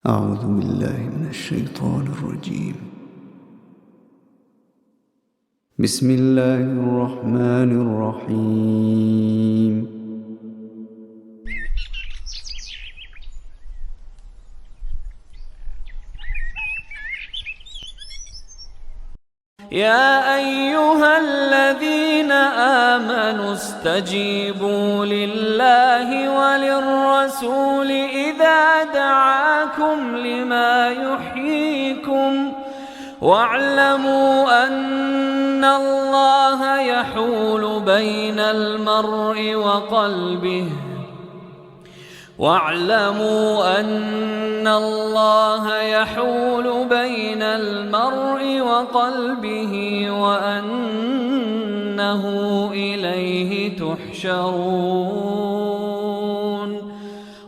أعوذ بالله من الشيطان الرجيم. بسم الله الرحمن الرحيم. يا أيها الذين آمنوا استجيبوا لله وللرسول إذا دعاكم لما يحييكم واعلموا أن الله يحول بين المرء وقلبه وأنه إليه تحشرون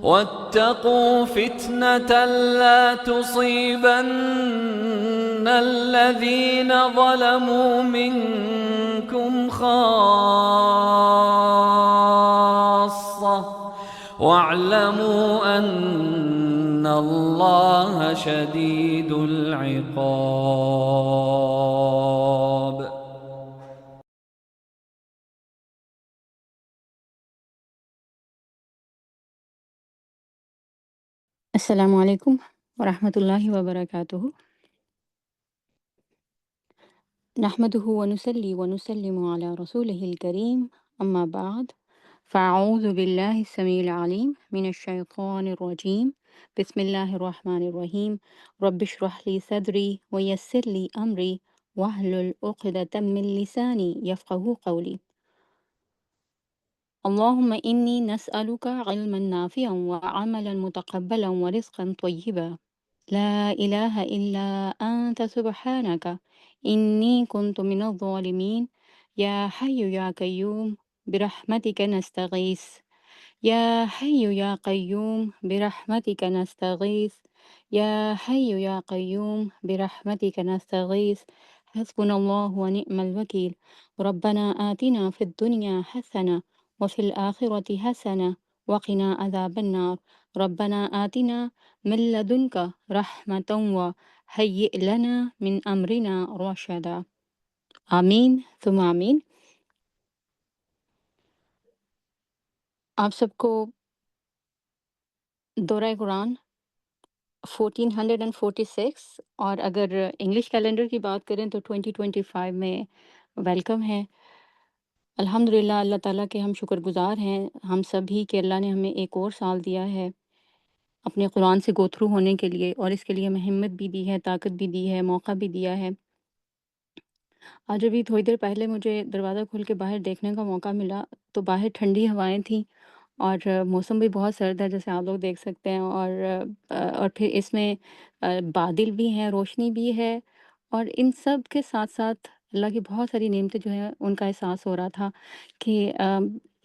واتقوا فتنة لا تصيبن الذين ظلموا منكم خاصة واعلموا أن الله شديد العقاب. السلام علیکم ورحمۃ اللہ وبرکاتہ. نحمده ونصلي ونسلم على رسوله الكريم اما بعد فاعوذ بالله السميع العليم من الشيطان الرجيم. بسم الله الرحمن الرحيم. رب اشرح لي صدري ويسر لي امري واحلل عقدة من لساني يفقهوا قولي. اللهم إني نسألك علما نافعا وعملا متقبلا ورزقا طيبا. لا إله إلا أنت سبحانك إني كنت من الظالمين. يا حي يا قيوم برحمتك نستغيث. يا حي يا قيوم برحمتك نستغيث. يا حي يا قيوم برحمتك نستغيث. حسبنا الله ونعم الوكيل. ربنا آتنا في الدنيا حسنة وفي الآخرة حسنة وقنا عذاب النار. ربنا آتنا من لدنك رحمة وهيئ لنا من أمرنا رشدا. آمین ثم آمین. آپ سب کو دورہ قرآن 1446 اور اگر انگلش کیلنڈر کی بات کریں تو 2025 میں ویلکم ہے. الحمدللہ اللہ تعالیٰ کے ہم شکر گزار ہیں ہم سبھی کہ اللہ نے ہمیں ایک اور سال دیا ہے اپنے قرآن سے گو تھرو ہونے کے لیے، اور اس کے لیے ہمیں ہمت بھی دی ہے، طاقت بھی دی ہے، موقع بھی دیا ہے. آج ابھی تھوڑی دیر پہلے مجھے دروازہ کھول کے باہر دیکھنے کا موقع ملا تو باہر ٹھنڈی ہوائیں تھیں اور موسم بھی بہت سرد ہے جیسے آپ لوگ دیکھ سکتے ہیں، اور پھر اس میں بادل بھی ہیں، روشنی بھی ہے، اور ان سب کے ساتھ ساتھ اللہ کی بہت ساری نعمتیں جو ہیں ان کا احساس ہو رہا تھا کہ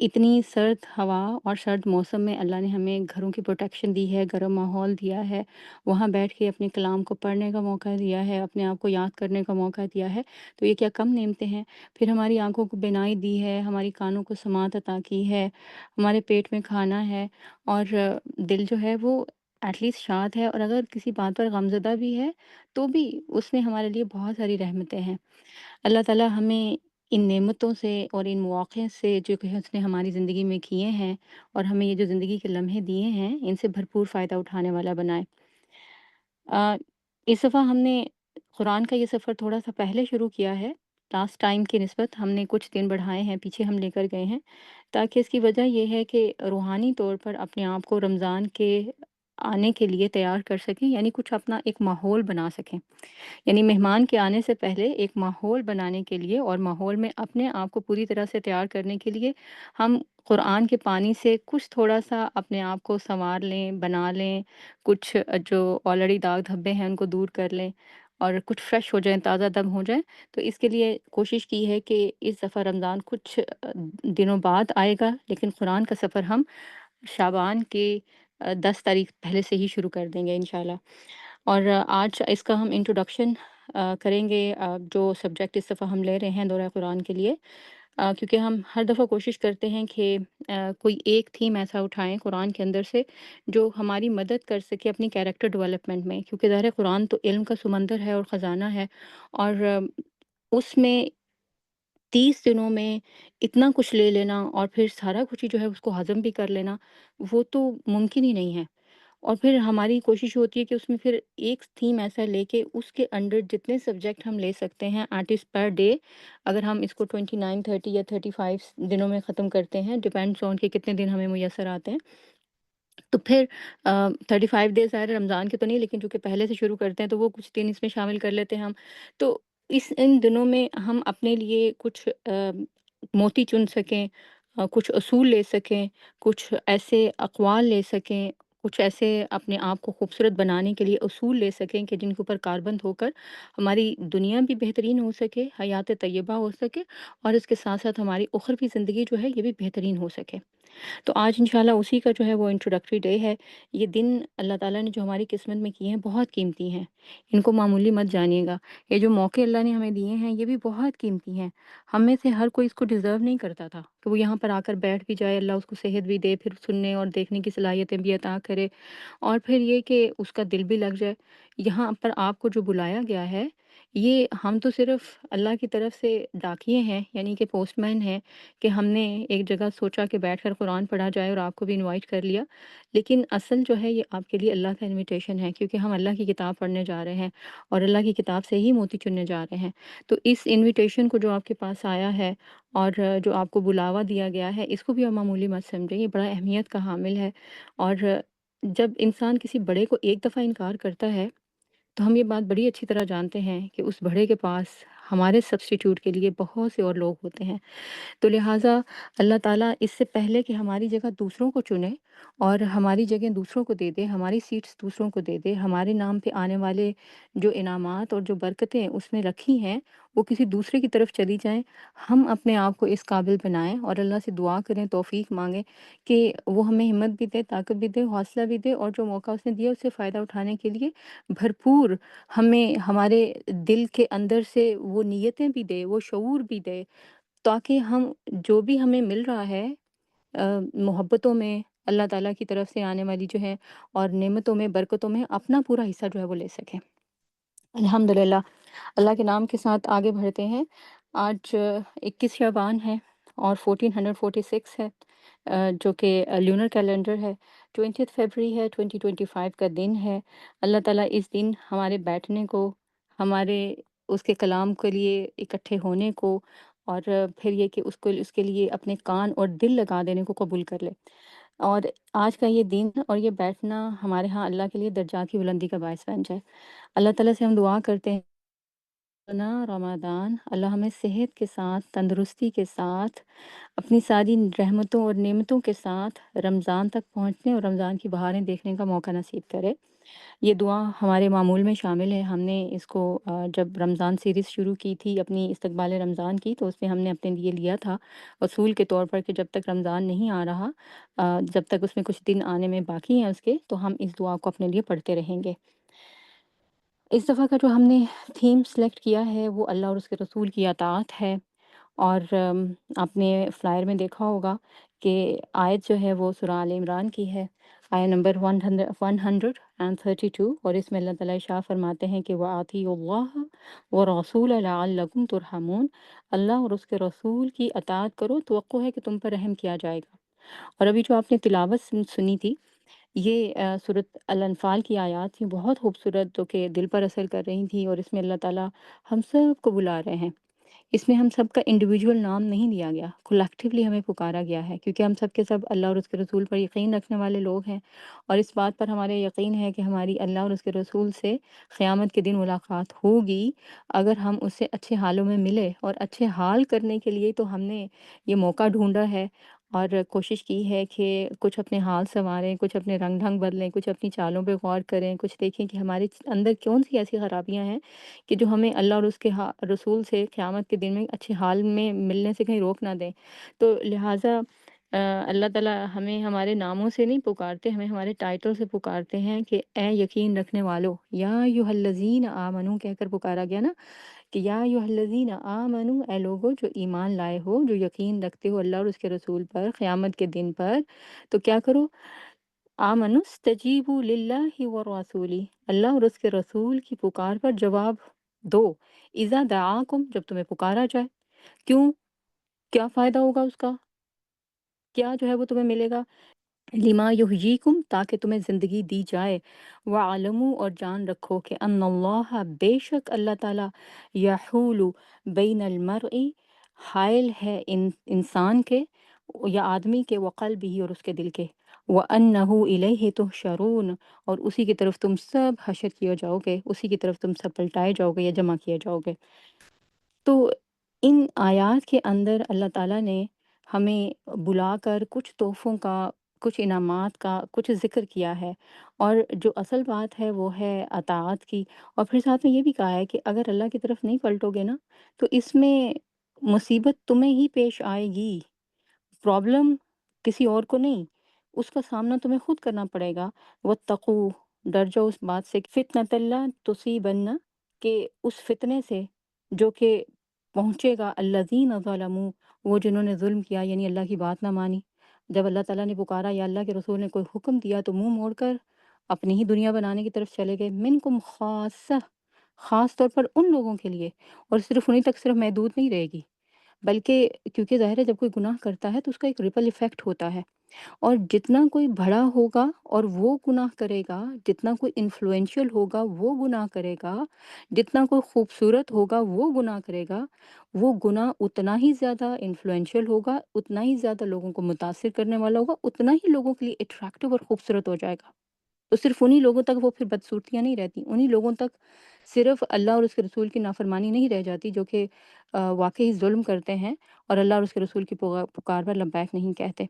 اتنی سرد ہوا اور سرد موسم میں اللہ نے ہمیں گھروں کی پروٹیکشن دی ہے، گرم ماحول دیا ہے، وہاں بیٹھ کے اپنے کلام کو پڑھنے کا موقع دیا ہے، اپنے آپ کو یاد کرنے کا موقع دیا ہے. تو یہ کیا کم نعمتیں ہیں. پھر ہماری آنکھوں کو بینائی دی ہے، ہماری کانوں کو سماعت عطا کی ہے، ہمارے پیٹ میں کھانا ہے، اور دل جو ہے وہ ایٹ لیسٹ شاد ہے، اور اگر کسی بات پر غمزدہ بھی ہے تو بھی اس میں ہمارے لیے بہت ساری رحمتیں ہیں. اللہ تعالیٰ ہمیں ان نعمتوں سے اور ان مواقع سے جو کہ اس نے ہماری زندگی میں کیے ہیں اور ہمیں یہ جو زندگی کے لمحے دیے ہیں ان سے بھرپور فائدہ اٹھانے والا بنائے. اس دفعہ ہم نے قرآن کا یہ سفر تھوڑا سا پہلے شروع کیا ہے. لاسٹ ٹائم کی نسبت ہم نے کچھ دن بڑھائے ہیں، پیچھے ہم لے کر گئے ہیں، تاکہ اس کی وجہ یہ ہے کہ روحانی طور پر اپنے آپ کو رمضان کے آنے کے لیے تیار کر سکیں، یعنی کچھ اپنا ایک ماحول بنا سکیں. یعنی مہمان کے آنے سے پہلے ایک ماحول بنانے کے لیے اور ماحول میں اپنے آپ کو پوری طرح سے تیار کرنے کے لیے ہم قرآن کے پانی سے کچھ تھوڑا سا اپنے آپ کو سنوار لیں، بنا لیں، کچھ جو آلریڈی داغ دھبے ہیں ان کو دور کر لیں اور کچھ فریش ہو جائیں، تازہ دم ہو جائیں. تو اس کے لیے کوشش کی ہے کہ اس دفعہ رمضان کچھ دنوں بعد آئے گا، لیکن قرآن کا سفر ہم شعبان کے 10 تاریخ پہلے سے ہی شروع کر دیں گے انشاءاللہ. اور آج اس کا ہم انٹروڈکشن کریں گے. جو سبجیکٹ اس دفعہ ہم لے رہے ہیں دورہ قرآن کے لیے کیونکہ ہم ہر دفعہ کوشش کرتے ہیں کہ کوئی ایک تھیم ایسا اٹھائیں قرآن کے اندر سے جو ہماری مدد کر سکے اپنی کیریکٹر ڈیولپمنٹ میں، کیونکہ ظاہر ہے قرآن تو علم کا سمندر ہے اور خزانہ ہے، اور اس میں 30 دنوں میں اتنا کچھ لے لینا اور پھر سارا کچھ ہی جو ہے اس کو ہضم بھی کر لینا، وہ تو ممکن ہی نہیں ہے۔ اور پھر ہماری کوشش ہوتی ہے کہ اس میں پھر ایک تھیم ایسا لے کے اس کے انڈر جتنے سبجیکٹ ہم لے سکتے ہیں آرٹسٹ پر ڈے، اگر ہم اس کو 29 30 یا 35 دنوں میں ختم کرتے ہیں، ڈپینڈس آن کہ کتنے دن ہمیں میسر آتے ہیں، تو پھر 35 ڈیز ظاہر ہے رمضان کے تو نہیں، لیکن چونکہ پہلے سے شروع کرتے ہیں تو وہ کچھ دن اس میں شامل کر لیتے ہیں ہم۔ تو ان دنوں میں ہم اپنے لیے کچھ موتی چن سکیں، کچھ اصول لے سکیں، کچھ ایسے اقوال لے سکیں، کچھ ایسے اپنے آپ کو خوبصورت بنانے کے لیے اصول لے سکیں کہ جن کے اوپر کاربند ہو کر ہماری دنیا بھی بہترین ہو سکے، حیات طیبہ ہو سکے، اور اس کے ساتھ ساتھ ہماری اخروی زندگی جو ہے یہ بھی بہترین ہو سکے۔ تو آج انشاءاللہ اسی کا جو ہے وہ انٹروڈکٹری ڈے ہے۔ یہ دن اللہ تعالیٰ نے جو ہماری قسمت میں کیے ہیں بہت قیمتی ہیں، ان کو معمولی مت جانیے گا۔ یہ جو موقع اللہ نے ہمیں دیے ہیں یہ بھی بہت قیمتی ہیں۔ ہم میں سے ہر کوئی اس کو ڈیزرو نہیں کرتا تھا کہ وہ یہاں پر آ کر بیٹھ بھی جائے، اللہ اس کو صحت بھی دے، پھر سننے اور دیکھنے کی صلاحیتیں بھی عطا کرے، اور پھر یہ کہ اس کا دل بھی لگ جائے۔ یہاں پر آپ کو جو بلایا گیا ہے، یہ ہم تو صرف اللہ کی طرف سے ڈاکیے ہیں، یعنی کہ پوسٹ مین ہیں، کہ ہم نے ایک جگہ سوچا کہ بیٹھ کر قرآن پڑھا جائے اور آپ کو بھی انوائٹ کر لیا، لیکن اصل جو ہے یہ آپ کے لیے اللہ کا انویٹیشن ہے، کیونکہ ہم اللہ کی کتاب پڑھنے جا رہے ہیں اور اللہ کی کتاب سے ہی موتی چننے جا رہے ہیں۔ تو اس انویٹیشن کو جو آپ کے پاس آیا ہے اور جو آپ کو بلاوا دیا گیا ہے، اس کو بھی آپ معمولی مت سمجھیں، یہ بڑا اہمیت کا حامل ہے۔ اور جب انسان کسی بڑے کو ایک دفعہ انکار کرتا ہے تو ہم یہ بات بڑی اچھی طرح جانتے ہیں کہ اس بڑے کے پاس ہمارے سبسٹیٹیوٹ کے لیے بہت سے اور لوگ ہوتے ہیں۔ تو لہٰذا اللہ تعالیٰ اس سے پہلے کہ ہماری جگہ دوسروں کو چنے اور ہماری جگہ دوسروں کو دے دے، ہماری سیٹس دوسروں کو دے دے، ہمارے نام پہ آنے والے جو انعامات اور جو برکتیں اس میں رکھی ہیں وہ کسی دوسرے کی طرف چلی جائیں، ہم اپنے آپ کو اس قابل بنائیں اور اللہ سے دعا کریں، توفیق مانگیں کہ وہ ہمیں ہمت بھی دے، طاقت بھی دے، حوصلہ بھی دے، اور جو موقع اس نے دیا اس سے فائدہ اٹھانے کے لیے بھرپور ہمیں ہمارے دل کے اندر سے وہ نیتیں بھی دے، وہ شعور بھی دے، تاکہ ہم جو بھی ہمیں مل رہا ہے محبتوں میں اللہ تعالیٰ کی طرف سے آنے والی جو ہے اور نعمتوں میں، برکتوں میں اپنا پورا حصہ جو ہے وہ لے سکیں۔ الحمدللہ، اللہ کے نام کے ساتھ آگے بڑھتے ہیں۔ آج 21 شعبان ہے اور 1446 ہے، جو کہ لیونر کیلنڈر ہے۔ 20 فیبرری ہے، 2025 کا دن ہے۔ اللہ تعالیٰ اس دن ہمارے بیٹھنے کو، ہمارے اس کے کلام کے لیے اکٹھے ہونے کو، اور پھر یہ کہ اس کے لیے اپنے کان اور دل لگا دینے کو قبول کر لے۔ اور آج کا یہ دن اور یہ بیٹھنا ہمارے ہاں اللہ کے لیے درجات کی بلندی کا باعث بن جائے۔ اللہ تعالیٰ سے ہم دعا کرتے ہیں نا رمضان، اللہ ہمیں صحت کے ساتھ، تندرستی کے ساتھ، اپنی ساری رحمتوں اور نعمتوں کے ساتھ رمضان تک پہنچنے اور رمضان کی بہاریں دیکھنے کا موقع نصیب کرے۔ یہ دعا ہمارے معمول میں شامل ہے۔ ہم نے اس کو جب رمضان سیریز شروع کی تھی اپنی استقبال رمضان کی، تو اس میں ہم نے اپنے لیے لیا تھا اصول کے طور پر کہ جب تک رمضان نہیں آ رہا، جب تک اس میں کچھ دن آنے میں باقی ہیں اس کے، تو ہم اس دعا کو اپنے لیے پڑھتے رہیں گے۔ اس دفعہ کا جو ہم نے تھیم سلیکٹ کیا ہے وہ اللہ اور اس کے رسول کی اطاعت ہے، اور آپ نے فلائر میں دیکھا ہوگا کہ آیت جو ہے وہ سورہ آل عمران کی ہے، آیت نمبر 132، اور اس میں اللہ تعالیٰ ارشاد فرماتے ہیں کہ وَأَطِیعُوا اللَّهَ وَالرَّسُولَ لَعَلَّکُمْ تُرْحَمُونَ، اللہ اور اس کے رسول کی اطاعت کرو، توقع ہے کہ تم پر رحم کیا جائے گا۔ اور ابھی جو آپ نے تلاوت سنی تھی، یہ سورۃ الانفال کی آیات تھیں، بہت خوبصورت، جو کہ دل پر اثر کر رہی تھیں، اور اس میں اللہ تعالیٰ ہم سب کو بلا رہے ہیں۔ اس میں ہم سب کا انڈیویجول نام نہیں لیا گیا، کولیکٹیولی ہمیں پکارا گیا ہے، کیونکہ ہم سب کے سب اللہ اور اس کے رسول پر یقین رکھنے والے لوگ ہیں، اور اس بات پر ہمارے یقین ہے کہ ہماری اللہ اور اس کے رسول سے قیامت کے دن ملاقات ہوگی، اگر ہم اس سے اچھے حالوں میں ملے۔ اور اچھے حال کرنے کے لیے تو ہم نے یہ موقع ڈھونڈا ہے اور کوشش کی ہے کہ کچھ اپنے حال سنواریں، کچھ اپنے رنگ ڈھنگ بدلیں، کچھ اپنی چالوں پہ غور کریں، کچھ دیکھیں کہ ہمارے اندر کون سی ایسی خرابیاں ہیں کہ جو ہمیں اللہ اور اس کے رسول سے قیامت کے دن میں اچھے حال میں ملنے سے کہیں روک نہ دیں۔ تو لہٰذا اللہ تعالیٰ ہمیں ہمارے ناموں سے نہیں پکارتے، ہمیں ہمارے ٹائٹل سے پکارتے ہیں کہ اے یقین رکھنے والو، یا ایھا الذین آمنو کہہ کر پکارا گیا نا، کہ یا ایھا آمنو، اے لوگو جو ایمان لائے ہو، جو یقین رکھتے ہو اللہ اور اس کے رسول پر، قیامت کے دن پر، تو کیا کرو؟ آمنو استجیبوا للہ والرسول، اللہ اور اس کے رسول کی پکار پر جواب دو، اذا دعاکم، جب تمہیں پکارا جائے۔ کیوں؟ کیا فائدہ ہوگا اس کا؟ کیا جو ہے وہ تمہیں ملے گا؟ لما یحییکم، تاکہ تمہیں زندگی دی جائے، وعلموا، اور جان رکھو کہ ان اللہ، بے شک اللہ تعالیٰ، یحول بین المرء، حائل ہے انسان کے یا آدمی کے، وقلبہ، اور اس کے دل کے، وانہ الیہ تحشرون، اور اسی کی طرف تم سب حشر کیے جاؤ گے، اسی کی طرف تم سب پلٹائے جاؤ گے یا جمع کیے جاؤ گے۔ تو ان آیات کے اندر اللہ تعالیٰ نے ہمیں بلا کر کچھ تحفوں کا، کچھ انعامات کا کچھ ذکر کیا ہے، اور جو اصل بات ہے وہ ہے اطاعت کی، اور پھر ساتھ میں یہ بھی کہا ہے کہ اگر اللہ کی طرف نہیں پلٹو گے نا، تو اس میں مصیبت تمہیں ہی پیش آئے گی، پرابلم کسی اور کو نہیں، اس کا سامنا تمہیں خود کرنا پڑے گا۔ واتقوا، ڈر جاؤ اس بات سے، فتنۃ اللہ تصیبن، کہ اس فتنے سے جو کہ پہنچے گا الذین ظلموا، وہ جنہوں نے ظلم کیا، یعنی اللہ کی بات نہ مانی۔ جب اللہ تعالیٰ نے پکارا یا اللہ کے رسول نے کوئی حکم دیا تو منہ موڑ کر اپنی ہی دنیا بنانے کی طرف چلے گئے۔ منکم خاصہ، خاص طور پر ان لوگوں کے لیے، اور صرف انہیں تک صرف محدود نہیں رہے گی، بلکہ کیونکہ ظاہر ہے جب کوئی گناہ کرتا ہے تو اس کا ایک ریپل ایفیکٹ ہوتا ہے، اور جتنا کوئی بڑا ہوگا اور وہ گناہ کرے گا، جتنا کوئی انفلوئنشل ہوگا وہ گناہ کرے گا، جتنا کوئی خوبصورت ہوگا وہ گناہ کرے گا، وہ گناہ اتنا ہی زیادہ انفلوئنشل ہوگا، اتنا ہی زیادہ لوگوں کو متاثر کرنے والا ہوگا، اتنا ہی لوگوں کے لیے اٹریکٹیو اور خوبصورت ہو جائے گا۔ تو صرف انہی لوگوں تک وہ پھر بدصورتیاں نہیں رہتی، انہی لوگوں تک صرف اللہ اور اس کے رسول کی نافرمانی نہیں رہ جاتی، جو کہ واقعی ظلم کرتے ہیں اور اللہ اور اس کے رسول کی پکار پر لبیک نہیں کہتے،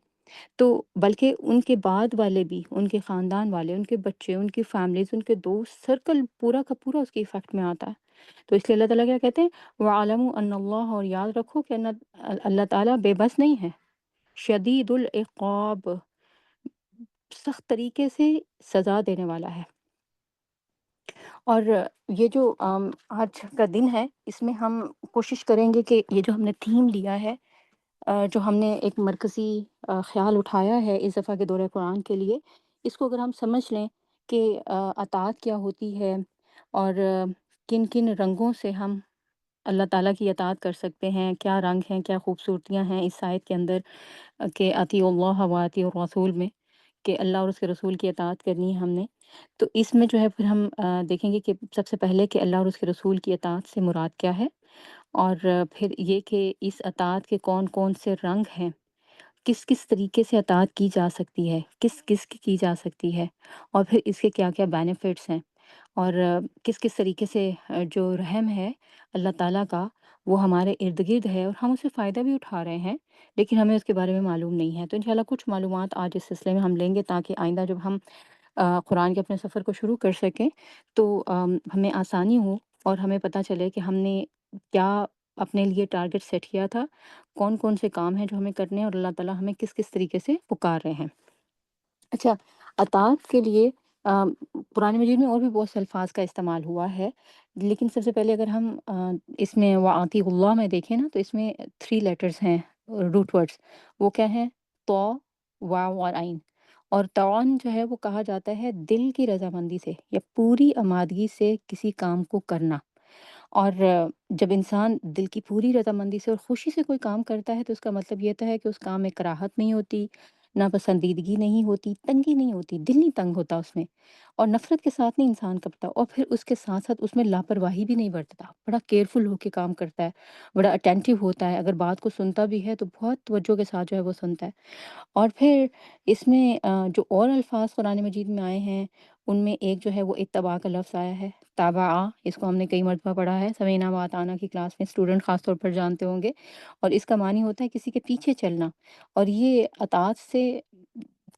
تو بلکہ ان کے بعد والے بھی، ان کے خاندان والے، ان کے بچے، ان کی فیملیز، ان کے دوست سرکل پورا کا پورا اس کے ایفیکٹ میں آتا ہے۔ تو اس لیے اللہ تعالیٰ کیا کہتے ہیں؟ وَعَلَمُوا أَنَّ اللَّهَ، اور یاد رکھو کہ اللہ تعالیٰ بے بس نہیں ہے، شدید العقاب، سخت طریقے سے سزا دینے والا ہے۔ اور یہ جو آج کا دن ہے، اس میں ہم کوشش کریں گے کہ یہ جو ہم نے تھیم لیا ہے، جو ہم نے ایک مرکزی خیال اٹھایا ہے اس دفعہ کے دورہ قرآن کے لیے، اس کو اگر ہم سمجھ لیں کہ اطاعت کیا ہوتی ہے، اور کن کن رنگوں سے ہم اللہ تعالیٰ کی اطاعت کر سکتے ہیں، کیا رنگ ہیں، کیا خوبصورتیاں ہیں اس آیت کے اندر، کہ اطیعوا اللہ و اطیعوا الرسول میں، کہ اللہ اور اس کے رسول کی اطاعت کرنی ہے ہم نے۔ تو اس میں جو ہے پھر ہم دیکھیں گے کہ سب سے پہلے کہ اللہ اور اس کے رسول کی اطاعت سے مراد کیا ہے، اور پھر یہ کہ اس اطاعت کے کون کون سے رنگ ہیں، کس کس طریقے سے اطاعت کی جا سکتی ہے، کس کس کی جا سکتی ہے، اور پھر اس کے کیا کیا بینیفٹس ہیں، اور کس کس طریقے سے جو رحم ہے اللہ تعالیٰ کا وہ ہمارے ارد گرد ہے، اور ہم اس سے فائدہ بھی اٹھا رہے ہیں لیکن ہمیں اس کے بارے میں معلوم نہیں ہے۔ تو انشاءاللہ کچھ معلومات آج اس سلسلے میں ہم لیں گے، تاکہ آئندہ جب ہم قرآن کے اپنے سفر کو شروع کر سکیں تو ہمیں آسانی ہو، اور ہمیں پتہ چلے کہ ہم نے کیا اپنے لیے ٹارگٹ سیٹ کیا تھا، کون کون سے کام ہیں جو ہمیں کرنے ہیں، اور اللہ تعالیٰ ہمیں کس کس طریقے سے پکار رہے ہیں۔ اچھا، اطاعت کے لیے قرآن مجید میں اور بھی بہت سے الفاظ کا استعمال ہوا ہے، لیکن سب سے پہلے اگر ہم اس میں وَأَطِیعُوا اللہ میں دیکھیں نا، تو اس میں 3 لیٹرز ہیں، روٹ ورڈز، وہ کیا ہیں؟ تو، واو اور عین۔ اور طوعاً جو ہے وہ کہا جاتا ہے دل کی رضامندی سے یا پوری آمادگی سے کسی کام کو کرنا، اور جب انسان دل کی پوری رضامندی سے اور خوشی سے کوئی کام کرتا ہے تو اس کا مطلب یہ ہوتا ہے کہ اس کام میں کراہت نہیں ہوتی، ناپسندیدگی نہیں ہوتی، تنگی نہیں ہوتی، دل نہیں تنگ ہوتا اس میں، اور نفرت کے ساتھ نہیں انسان کرتا، اور پھر اس کے ساتھ ساتھ اس میں لاپرواہی بھی نہیں برتتا، بڑا کیئرفل ہو کے کام کرتا ہے، بڑا اٹینٹیو ہوتا ہے، اگر بات کو سنتا بھی ہے تو بہت توجہ کے ساتھ جو ہے وہ سنتا ہے۔ اور پھر اس میں جو اور الفاظ قرآن مجید میں آئے ہیں، ان میں ایک جو ہے وہ اتباع کا لفظ آیا ہے، تابعہ، اس کو ہم نے کئی مرتبہ پڑھا ہے، سمینا و اطعنا کی کلاس میں اسٹوڈنٹ خاص طور پر جانتے ہوں گے، اور اس کا معنی ہوتا ہے کسی کے پیچھے چلنا، اور یہ اطاعت سے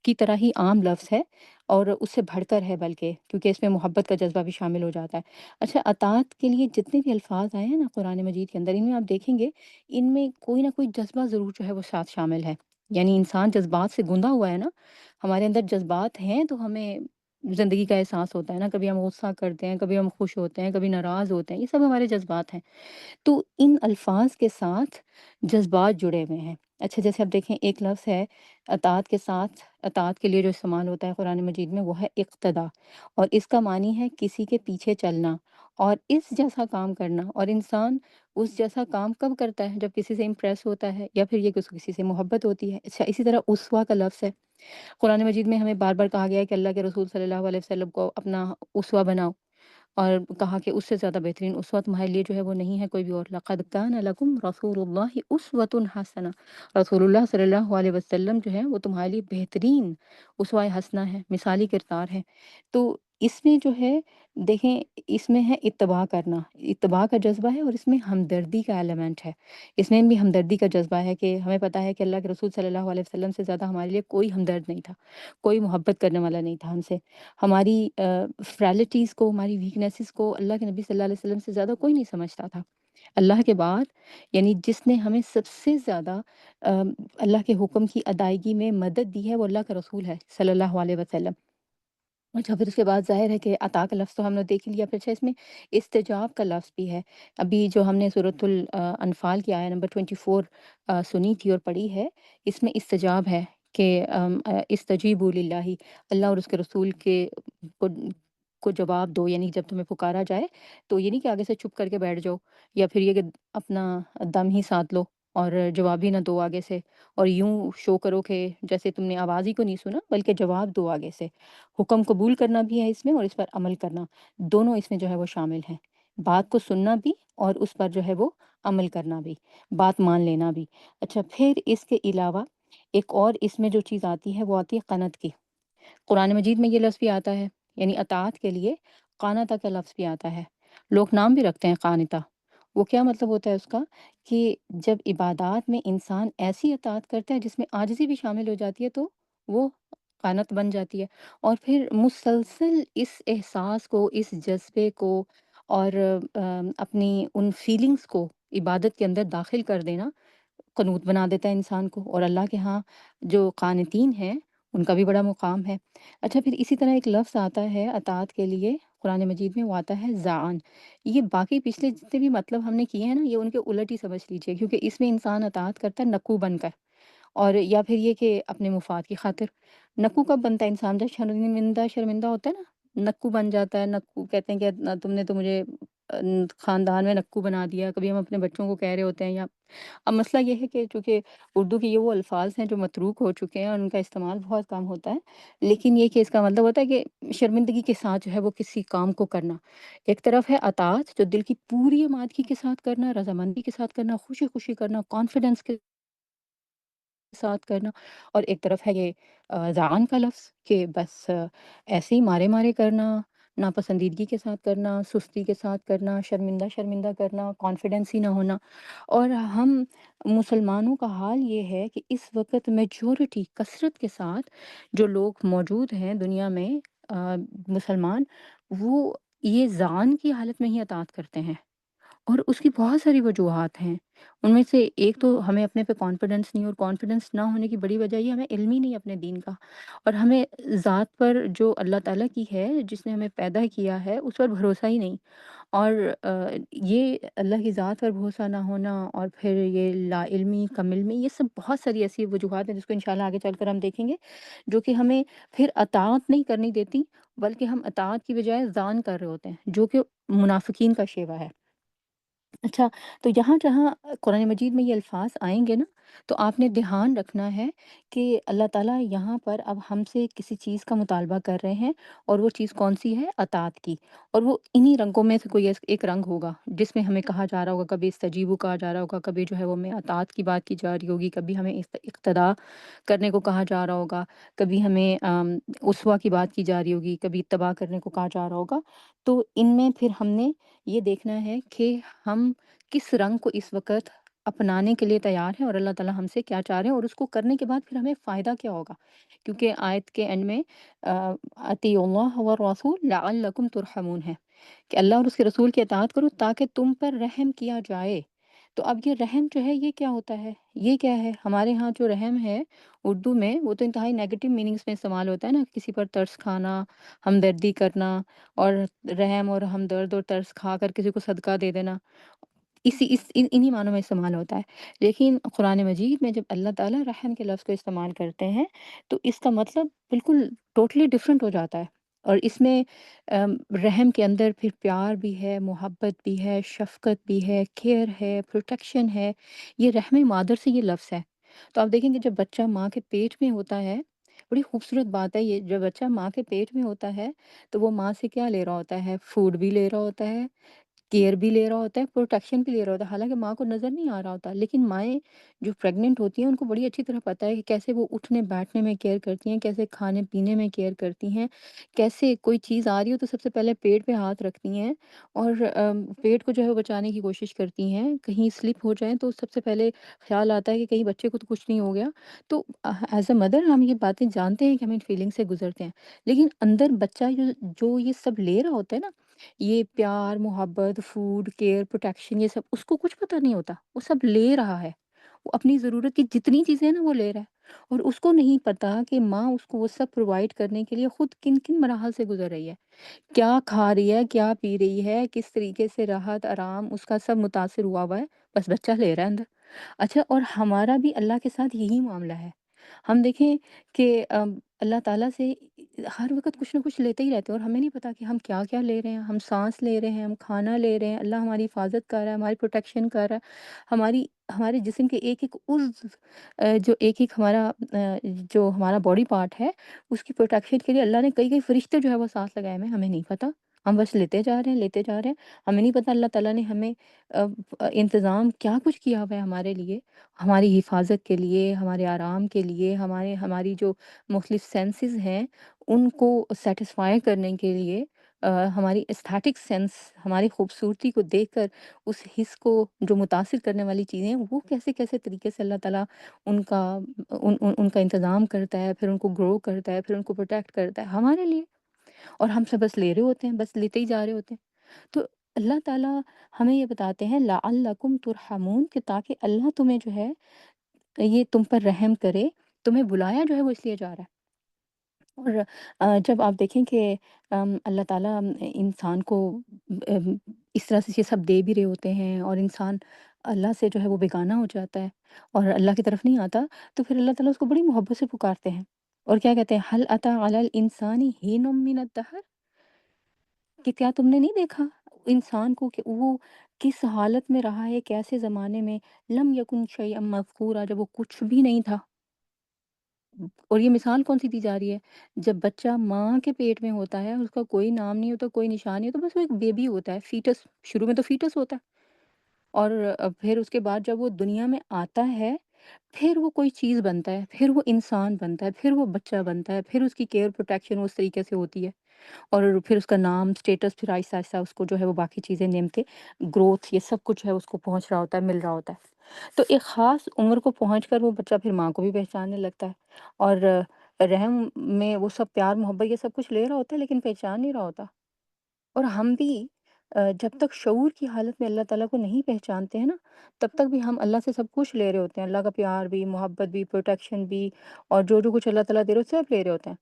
کی طرح ہی عام لفظ ہے، اور اس سے بڑھ کر ہے بلکہ، کیونکہ اس میں محبت کا جذبہ بھی شامل ہو جاتا ہے۔ اچھا، اطاعت کے لیے جتنے بھی الفاظ آئے ہیں نا قرآن مجید کے اندر، ان میں آپ دیکھیں گے ان میں کوئی نہ کوئی جذبہ ضرور جو ہے وہ ساتھ شامل ہے، یعنی انسان جذبات سے گندا ہوا ہے نا، ہمارے اندر جذبات ہیں تو ہمیں زندگی کا احساس ہوتا ہے نا، کبھی ہم غصہ کرتے ہیں، کبھی ہم خوش ہوتے ہیں، کبھی ناراض ہوتے ہیں، یہ سب ہمارے جذبات ہیں۔ تو ان الفاظ کے ساتھ جذبات جڑے ہوئے ہیں۔ اچھا جیسے آپ دیکھیں ایک لفظ ہے اطاعت کے ساتھ، اطاعت کے لیے جو استعمال ہوتا ہے قرآن مجید میں وہ ہے اقتدا، اور اس کا معنی ہے کسی کے پیچھے چلنا اور اس جیسا کام کرنا، اور انسان اس جیسا کام کب کرتا ہے؟ جب کسی سے امپریس ہوتا ہے یا پھر یہ کہ اس کو کسی سے محبت ہوتی ہے۔ اچھا اسی طرح اسوہ کا لفظ ہے، قرآن مجید میں ہمیں بار بار کہا گیا ہے کہ اللہ کے رسول صلی اللہ علیہ وسلم کو اپنا اسوہ بناؤ، اور کہا کہ اس سے زیادہ بہترین اسوہ تمہارے لیے جو ہے وہ نہیں ہے کوئی بھی اور۔ لقد کان لکم رسول اللہ اسوۃ حسنہ، رسول اللہ صلی اللہ علیہ وسلم جو ہے وہ تمہارے لیے بہترین اسوہ حسنہ ہے، مثالی کردار ہے۔ تو اس میں جو ہے دیکھیں، اس میں ہے اتباع کرنا، اتباع کا جذبہ ہے، اور اس میں ہمدردی کا ایلیمنٹ ہے، اس میں بھی ہمدردی کا جذبہ ہے کہ ہمیں پتہ ہے کہ اللہ کے رسول صلی اللہ علیہ وسلم سے زیادہ ہمارے لیے کوئی ہمدرد نہیں تھا، کوئی محبت کرنے والا نہیں تھا ہم سے، ہماری فریلٹیز کو، ہماری ویکنیسز کو اللہ کے نبی صلی اللہ علیہ وسلم سے زیادہ کوئی نہیں سمجھتا تھا۔ اللہ کے بعد یعنی جس نے ہمیں سب سے زیادہ اللہ کے حکم کی ادائیگی میں مدد دی ہے وہ اللہ کا رسول ہے صلی اللہ علیہ وسلم۔ اچھا پھر اس کے بعد ظاہر ہے کہ عطا کا لفظ تو ہم نے دیکھ ہی لیا، پھر اچھا اس میں استجاب کا لفظ بھی ہے۔ ابھی جو ہم نے سورۃ الانفال کی آیہ نمبر 24 سنی تھی اور پڑھی ہے، اس میں استجاب ہے کہ استجیبوا للہ، اللہ اور اس کے رسول کے کو کو جواب دو، یعنی جب تمہیں پکارا جائے تو یہ نہیں کہ آگے سے چپ کر کے بیٹھ جاؤ، یا پھر یہ کہ اپنا دم ہی ساتھ لو اور جواب ہی نہ دو آگے سے، اور یوں شو کرو کہ جیسے تم نے آواز ہی کو نہیں سنا، بلکہ جواب دو آگے سے۔ حکم قبول کرنا بھی ہے اس میں، اور اس پر عمل کرنا، دونوں اس میں جو ہے وہ شامل ہیں، بات کو سننا بھی اور اس پر جو ہے وہ عمل کرنا بھی، بات مان لینا بھی۔ اچھا پھر اس کے علاوہ ایک اور اس میں جو چیز آتی ہے وہ آتی ہے قنت کی۔ قرآن مجید میں یہ لفظ بھی آتا ہے، یعنی اطاعت کے لیے قانتا کا لفظ بھی آتا ہے، لوگ نام بھی رکھتے ہیں قانتا۔ وہ کیا مطلب ہوتا ہے اس کا؟ کہ جب عبادات میں انسان ایسی اطاعت کرتا ہے جس میں عاجزی بھی شامل ہو جاتی ہے تو وہ قانت بن جاتی ہے، اور پھر مسلسل اس احساس کو، اس جذبے کو، اور اپنی ان فیلنگز کو عبادت کے اندر داخل کر دینا قنوت بنا دیتا ہے انسان کو، اور اللہ کے ہاں جو قانتین ہیں ان کا بھی بڑا مقام ہے۔ اچھا پھر اسی طرح ایک لفظ آتا ہے اطاعت کے لیے قرآن مجید میں، وہ آتا ہے ذعن۔ یہ باقی پچھلے جتنے بھی مطلب ہم نے کیے ہیں نا، یہ ان کے الٹ ہی سمجھ لیجیے، کیونکہ اس میں انسان اطاعت کرتا ہے نکو بن کر، اور یا پھر یہ کہ اپنے مفاد کی خاطر۔ نکو کب بنتا ہے انسان؟ جب شرمندہ شرمندہ ہوتا ہے نا، نکو بن جاتا ہے۔ نکو کہتے ہیں کہ تم نے تو مجھے خاندان میں نکو بنا دیا، کبھی ہم اپنے بچوں کو کہہ رہے ہوتے ہیں، یا اب مسئلہ یہ ہے کہ چونکہ اردو کے یہ وہ الفاظ ہیں جو متروک ہو چکے ہیں اور ان کا استعمال بہت کم ہوتا ہے، لیکن یہ کہ اس کا مطلب ہوتا ہے کہ شرمندگی کے ساتھ جو ہے وہ کسی کام کو کرنا۔ ایک طرف ہے اطاعت جو دل کی پوری آمادگی کے ساتھ کرنا، رضامندی کے ساتھ کرنا، خوشی خوشی کرنا، کانفیڈنس کے ساتھ کرنا، اور ایک طرف ہے یہ ذعن کا لفظ کہ بس ایسے ہی مارے مارے کرنا، ناپسندیدگی کے ساتھ کرنا، سستی کے ساتھ کرنا، شرمندہ شرمندہ کرنا، کانفیڈنس ہی نہ ہونا۔ اور ہم مسلمانوں کا حال یہ ہے کہ اس وقت میجورٹی کثرت کے ساتھ جو لوگ موجود ہیں دنیا میں، مسلمان، وہ یہ ذعن کی حالت میں ہی اطاعت کرتے ہیں، اور اس کی بہت ساری وجوہات ہیں۔ ان میں سے ایک تو ہمیں اپنے پہ کانفیڈنس نہیں، اور کانفیڈنس نہ ہونے کی بڑی وجہ یہ ہمیں علم ہی نہیں اپنے دین کا، اور ہمیں ذات پر جو اللہ تعالیٰ کی ہے، جس نے ہمیں پیدا کیا ہے، اس پر بھروسہ ہی نہیں۔ اور یہ اللہ کی ذات پر بھروسہ نہ ہونا، اور پھر یہ لا علمی، کم علمی، یہ سب بہت ساری ایسی وجوہات ہیں جس کو انشاءاللہ آگے چل کر ہم دیکھیں گے، جو کہ ہمیں پھر اطاعت نہیں کرنی دیتی، بلکہ ہم اطاعت کی بجائے ذعن کر رہے ہوتے ہیں، جو کہ منافقین کا شیوہ ہے۔ اچھا، تو جہاں جہاں قرآن مجید میں یہ الفاظ آئیں گے نا، تو آپ نے دھیان رکھنا ہے کہ اللہ تعالیٰ یہاں پر اب ہم سے کسی چیز کا مطالبہ کر رہے ہیں، اور وہ چیز کون سی ہے؟ اطاعت کی، اور وہ انہی رنگوں میں سے کوئی ایک رنگ ہوگا جس میں ہمیں کہا جا رہا ہوگا، کبھی استجیبو کہا جا رہا ہوگا، کبھی جو ہے وہ ہمیں اطاعت کی بات کی جا رہی ہوگی، کبھی ہمیں اقتدا کرنے کو کہا جا رہا ہوگا، کبھی ہمیں اسوہ کی بات کی جا رہی ہوگی، کبھی اتباع کرنے کو کہا جا رہا ہوگا۔ تو ان میں پھر ہم نے یہ دیکھنا ہے کہ ہم کس رنگ کو اس وقت اپنانے کے لیے تیار ہیں، اور اللہ تعالیٰ ہم سے کیا چاہ رہے ہیں، اور اس کو کرنے کے بعد پھر ہمیں فائدہ کیا ہوگا، کیونکہ آیت کے اینڈ میں اطیعوا اللہ والرسول لعلکم ترحمون ہے، کہ اللہ اور اس کے رسول کی اطاعت کرو تاکہ تم پر رحم کیا جائے، تو اب یہ رحم جو ہے یہ کیا ہوتا ہے؟ یہ کیا ہے؟ ہمارے ہاں جو رحم ہے اردو میں وہ تو انتہائی نیگیٹو میننگز میں استعمال ہوتا ہے نا، کسی پر ترس کھانا، ہمدردی کرنا، اور رحم اور ہمدرد اور ترس کھا کر کسی کو صدقہ دے دینا، انہی معنوں میں استعمال ہوتا ہے۔ لیکن قرآن مجید میں جب اللہ تعالیٰ رحم کے لفظ کو استعمال کرتے ہیں تو اس کا مطلب بالکل ٹوٹلی ڈفرینٹ ہو جاتا ہے، اور اس میں رحم کے اندر پھر پیار بھی ہے، محبت بھی ہے، شفقت بھی ہے، کیئر ہے، پروٹیکشن ہے۔ یہ رحم مادر سے یہ لفظ ہے۔ تو آپ دیکھیں گے جب بچہ ماں کے پیٹ میں ہوتا ہے، بڑی خوبصورت بات ہے یہ، جب بچہ ماں کے پیٹ میں ہوتا ہے تو وہ ماں سے کیا لے رہا ہوتا ہے؟ فوڈ بھی لے رہا ہوتا ہے، کیئر بھی لے رہا ہوتا ہے، پروٹیکشن بھی لے رہا ہوتا ہے، حالانکہ ماں کو نظر نہیں آ رہا ہوتا، لیکن مائیں جو پریگننٹ ہوتی ہیں ان کو بڑی اچھی طرح پتہ ہے کہ کیسے وہ اٹھنے بیٹھنے میں کیئر کرتی ہیں، کیسے کھانے پینے میں کیئر کرتی ہیں، کیسے کوئی چیز آ رہی ہو تو سب سے پہلے پیٹ پہ ہاتھ رکھتی ہیں، اور پیٹ کو جو ہے وہ بچانے کی کوشش کرتی ہیں، کہیں سلپ ہو جائیں تو سب سے پہلے خیال آتا ہے کہ کہیں بچے کو تو کچھ نہیں ہو گیا۔ تو ایز اے مدر ہم یہ باتیں جانتے ہیں کہ ہم ان فیلنگ سے گزرتے ہیں، لیکن اندر بچہ جو یہ سب لے رہا ہوتا ہے نا، یہ پیار، محبت، فوڈ، کیئر، پروٹیکشن، یہ سب اس کو کچھ پتہ نہیں ہوتا، وہ سب لے رہا ہے، وہ اپنی ضرورت کی جتنی چیزیں ہیں نا وہ لے رہا ہے، اور اس کو نہیں پتا کہ ماں اس کو وہ سب پرووائڈ کرنے کے لیے خود کن کن مراحل سے گزر رہی ہے، کیا کھا رہی ہے، کیا پی رہی ہے، کس طریقے سے راحت آرام اس کا سب متاثر ہوا ہوا ہے، بس بچہ لے رہا ہے اندر۔ اچھا، اور ہمارا بھی اللہ کے ساتھ یہی معاملہ ہے۔ ہم دیکھیں کہ اللہ تعالیٰ سے ہر وقت کچھ نہ کچھ لیتے ہی رہتے ہیں، اور ہمیں نہیں پتا کہ ہم کیا کیا لے رہے ہیں، ہم سانس لے رہے ہیں، ہم کھانا لے رہے ہیں، اللہ ہماری حفاظت کر رہا ہے، ہماری پروٹیکشن کر رہا ہے، ہمارے جسم کے ایک ایک عضو، جو ایک ایک جو ہمارا باڈی پارٹ ہے، اس کی پروٹیکشن کے لیے اللہ نے کئی کئی فرشتے جو ہے وہ ساتھ لگائے ہوئے ہیں، ہمیں نہیں پتا، ہم بس لیتے جا رہے ہیں لیتے جا رہے ہیں، ہمیں نہیں پتا اللہ تعالیٰ نے ہمیں انتظام کیا کچھ کیا ہوا ہے ہمارے لیے، ہماری حفاظت کے لیے، ہمارے آرام کے لیے، ہماری جو مختلف سینسز ہیں ان کو سیٹسفائی کرنے کے لیے، ہماری ایستھیٹک سینس، ہماری خوبصورتی کو دیکھ کر اس حص کو جو متاثر کرنے والی چیزیں ہیں وہ کیسے کیسے طریقے سے اللہ تعالیٰ ان کا ان کا انتظام کرتا ہے، پھر ان کو گرو کرتا ہے، پھر ان کو پروٹیکٹ کرتا ہے ہمارے لیے، اور ہم سب بس لے رہے ہوتے ہیں، بس لیتے ہی جا رہے ہوتے ہیں۔ تو اللہ تعالیٰ ہمیں یہ بتاتے ہیں لعلکم ترحمون، کہ تاکہ اللہ تمہیں جو ہے یہ تم پر رحم کرے، تمہیں بلایا جو ہے وہ اس لیے جا رہا ہے۔ اور جب آپ دیکھیں کہ اللہ تعالیٰ انسان کو ام، اس طرح سے یہ سب دے بھی رہے ہوتے ہیں، اور انسان اللہ سے جو ہے وہ بیگانہ ہو جاتا ہے اور اللہ کی طرف نہیں آتا، تو پھر اللہ تعالیٰ اس کو بڑی محبت سے پکارتے ہیں، اور کیا کہتے ہیں، حل اتی علی الانسان حین من الدہر، کہ کیا تم نے نہیں دیکھا انسان کو کہ وہ کس حالت میں رہا ہے، کیسے زمانے میں، لم یکن شیئا مذکورا، جب وہ کچھ بھی نہیں تھا۔ اور یہ مثال کون سی دی جا رہی ہے؟ جب بچہ ماں کے پیٹ میں ہوتا ہے، اس کا کوئی نام نہیں ہوتا، کوئی نشان نہیں ہوتا، بس وہ ایک بیبی ہوتا ہے، فیٹس، شروع میں تو فیٹس ہوتا ہے، اور پھر اس کے بعد جب وہ دنیا میں آتا ہے، پھر وہ کوئی چیز بنتا ہے، پھر وہ انسان بنتا ہے، پھر وہ بچہ بنتا ہے، پھر اس کی کیئر پروٹیکشن اس طریقے سے ہوتی ہے، اور پھر اس کا نام، اسٹیٹس، پھر آہستہ آہستہ اس کو جو ہے وہ باقی چیزیں، نعمتیں، گروتھ، یہ سب کچھ ہے اس کو پہنچ رہا ہوتا ہے، مل رہا ہوتا ہے۔ تو ایک خاص عمر کو پہنچ کر وہ بچہ پھر ماں کو بھی پہچاننے لگتا ہے، اور رحم میں وہ سب پیار محبت یہ سب کچھ لے رہا ہوتا ہے لیکن پہچان نہیں رہا ہوتا۔ اور ہم بھی جب تک شعور کی حالت میں اللہ تعالیٰ کو نہیں پہچانتے ہیں نا، تب تک بھی ہم اللہ سے سب کچھ لے رہے ہوتے ہیں، اللہ کا پیار بھی، محبت بھی، پروٹیکشن بھی، اور جو کچھ اللہ تعالیٰ دے رہے ہوتے ہیں سب لے رہے ہوتے ہیں،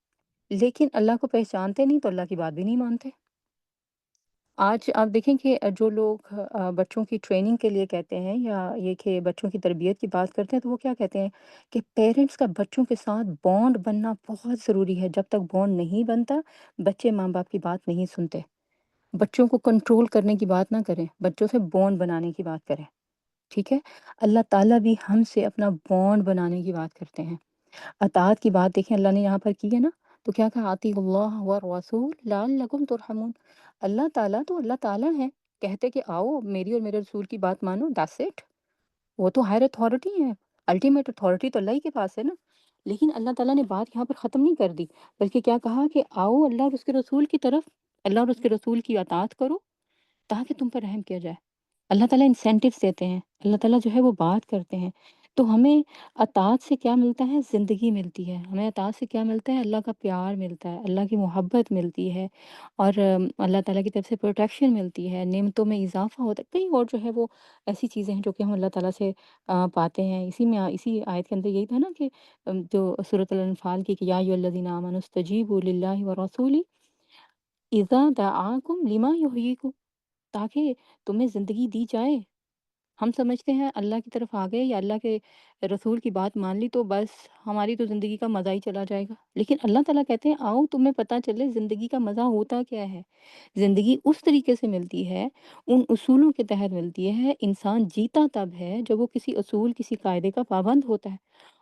لیکن اللہ کو پہچانتے نہیں تو اللہ کی بات بھی نہیں مانتے۔ آج آپ دیکھیں کہ جو لوگ بچوں کی ٹریننگ کے لیے کہتے ہیں، یا یہ کہ بچوں کی تربیت کی بات کرتے ہیں، تو وہ کیا کہتے ہیں کہ پیرنٹس کا بچوں کے ساتھ بانڈ بننا بہت ضروری ہے، جب تک بانڈ نہیں بنتا بچے ماں باپ کی بات نہیں سنتے۔ بچوں کو کنٹرول کرنے کی بات نہ کریں، بچوں سے بانڈ بنانے کی بات کریں، ٹھیک ہے؟ اللہ تعالیٰ بھی ہم سے اپنا بانڈ بنانے کی بات کرتے ہیں۔ اطاعت کی بات دیکھیں اللہ نے یہاں پر کی ہے نا، تو کیا کہا، اطیعوا اللہ والرسول لعلکم ترحمون، اللہ تعالیٰ تو اللہ تعالیٰ ہے، کہتے کہ آؤ میری اور میرے رسول کی بات مانو، دیٹس اٹ، وہ تو ہائر اتھارٹی ہے، الٹیمیٹ اتھارٹی تو اللہ ہی کے پاس ہے نا۔ لیکن اللہ تعالیٰ نے بات یہاں پر ختم نہیں کر دی، بلکہ کیا کہا کہ آؤ اللہ اور اس کے رسول کی طرف، اللہ اور اس کے رسول کی اطاعت کرو تاکہ تم پر رحم کیا جائے۔ اللہ تعالیٰ انسینٹیوز دیتے ہیں، اللہ تعالیٰ جو ہے وہ بات کرتے ہیں، تو ہمیں اطاعت سے کیا ملتا ہے؟ زندگی ملتی ہے۔ ہمیں اطاعت سے کیا ملتا ہے؟ اللہ کا پیار ملتا ہے، اللہ کی محبت ملتی ہے، اور اللہ تعالیٰ کی طرف سے پروٹیکشن ملتی ہے، نعمتوں میں اضافہ ہوتا ہے، کئی اور جو ہے وہ ایسی چیزیں ہیں جو کہ ہم اللہ تعالیٰ سے پاتے ہیں۔ اسی آیت کے اندر یہی تھا نا کہ جو سورۃ الانفال کی کہ یا ایھا الذین آمنوا استجیبوا للہ ورسولہ اذا دعاکم لما یحییکم، تاکہ تمہیں زندگی دی جائے۔ ہم سمجھتے ہیں اللہ کی طرف آ گئے یا اللہ کے رسول کی بات مان لی تو بس ہماری تو زندگی کا مزہ ہی چلا جائے گا، لیکن اللہ تعالیٰ کہتے ہیں آؤ تمہیں پتہ چلے زندگی کا مزہ ہوتا کیا ہے۔ زندگی اس طریقے سے ملتی ہے، ان اصولوں کے تحت ملتی ہے۔ انسان جیتا تب ہے جب وہ کسی اصول، کسی قاعدے کا پابند ہوتا ہے،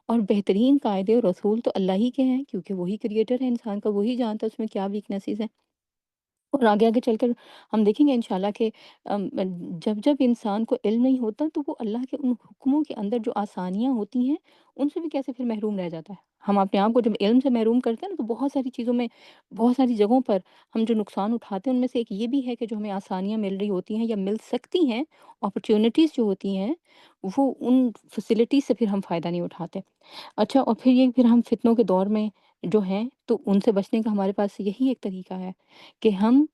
اور بہترین قاعدے اور اصول تو اللہ ہی کے ہیں، کیونکہ وہی کریٹر ہے انسان کا، وہی جانتا ہے اس میں کیا ویکنیسز ہیں۔ اور آگے آگے چل کر ہم دیکھیں گے انشاءاللہ کہ جب جب انسان کو علم نہیں ہوتا تو وہ اللہ کے ان حکموں کے اندر جو آسانیاں ہوتی ہیں ان سے بھی کیسے پھر محروم رہ جاتا ہے۔ ہم اپنے آپ کو جب علم سے محروم کرتے ہیں نا تو بہت ساری چیزوں میں، بہت ساری جگہوں پر ہم جو نقصان اٹھاتے ہیں ان میں سے ایک یہ بھی ہے کہ جو ہمیں آسانیاں مل رہی ہوتی ہیں یا مل سکتی ہیں، اپرچونٹیز جو ہوتی ہیں، وہ ان فیسلٹیز سے پھر ہم فائدہ نہیں اٹھاتے۔ اچھا، اور پھر یہ پھر ہم فتنوں کے دور میں جو ہیں تو ان سے بچنے کا ہمارے پاس یہی ایک طریقہ ہے کہ ہم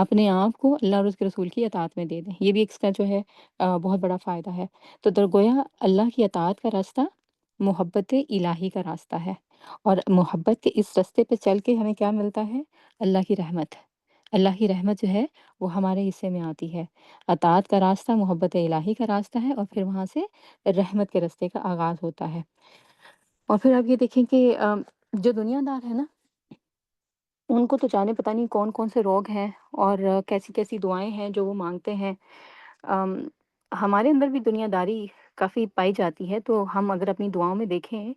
اپنے آپ کو اللہ اور اس کے رسول کی اطاعت میں دے دیں۔ یہ بھی اس کا جو ہے بہت بڑا فائدہ ہے۔ تو درگویا اللہ کی اطاعت کا راستہ محبت الہی کا راستہ ہے، اور محبت کے اس راستے پہ چل کے ہمیں کیا ملتا ہے؟ اللہ کی رحمت۔ اللہ کی رحمت جو ہے وہ ہمارے حصے میں آتی ہے۔ اطاعت کا راستہ محبت الہی کا راستہ ہے، اور پھر وہاں سے رحمت کے راستے کا آغاز ہوتا ہے۔ اور پھر آپ یہ دیکھیں کہ جو دنیا دار ہے نا، ان کو تو جانے پتہ نہیں کون کون سے روگ ہیں اور کیسی کیسی دعائیں ہیں جو وہ مانگتے ہیں۔ ام، ہمارے اندر بھی دنیا داری کافی پائی جاتی ہے، تو ہم اگر اپنی دعاؤں میں دیکھیں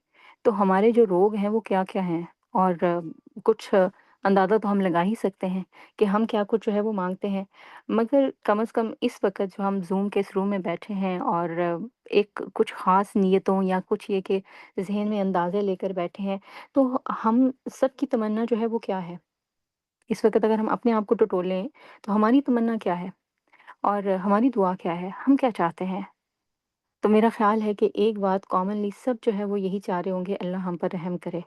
تو ہمارے جو روگ ہیں وہ کیا کیا ہیں، اور کچھ اندازہ تو ہم لگا ہی سکتے ہیں کہ ہم کیا کچھ جو ہے وہ مانگتے ہیں۔ مگر کم از کم اس وقت جو ہم زوم کے اس روم میں بیٹھے ہیں اور ایک کچھ خاص نیتوں یا کچھ یہ کہ ذہن میں اندازے لے کر بیٹھے ہیں، تو ہم سب کی تمنا جو ہے وہ کیا ہے؟ اس وقت اگر ہم اپنے آپ کو ٹٹولیں تو ہماری تمنا کیا ہے اور ہماری دعا کیا ہے؟ ہم کیا چاہتے ہیں؟ تو میرا خیال ہے کہ ایک بات کامنلی سب جو ہے وہ یہی چاہ رہے ہوں گے، اللہ ہم پر رحم کرے،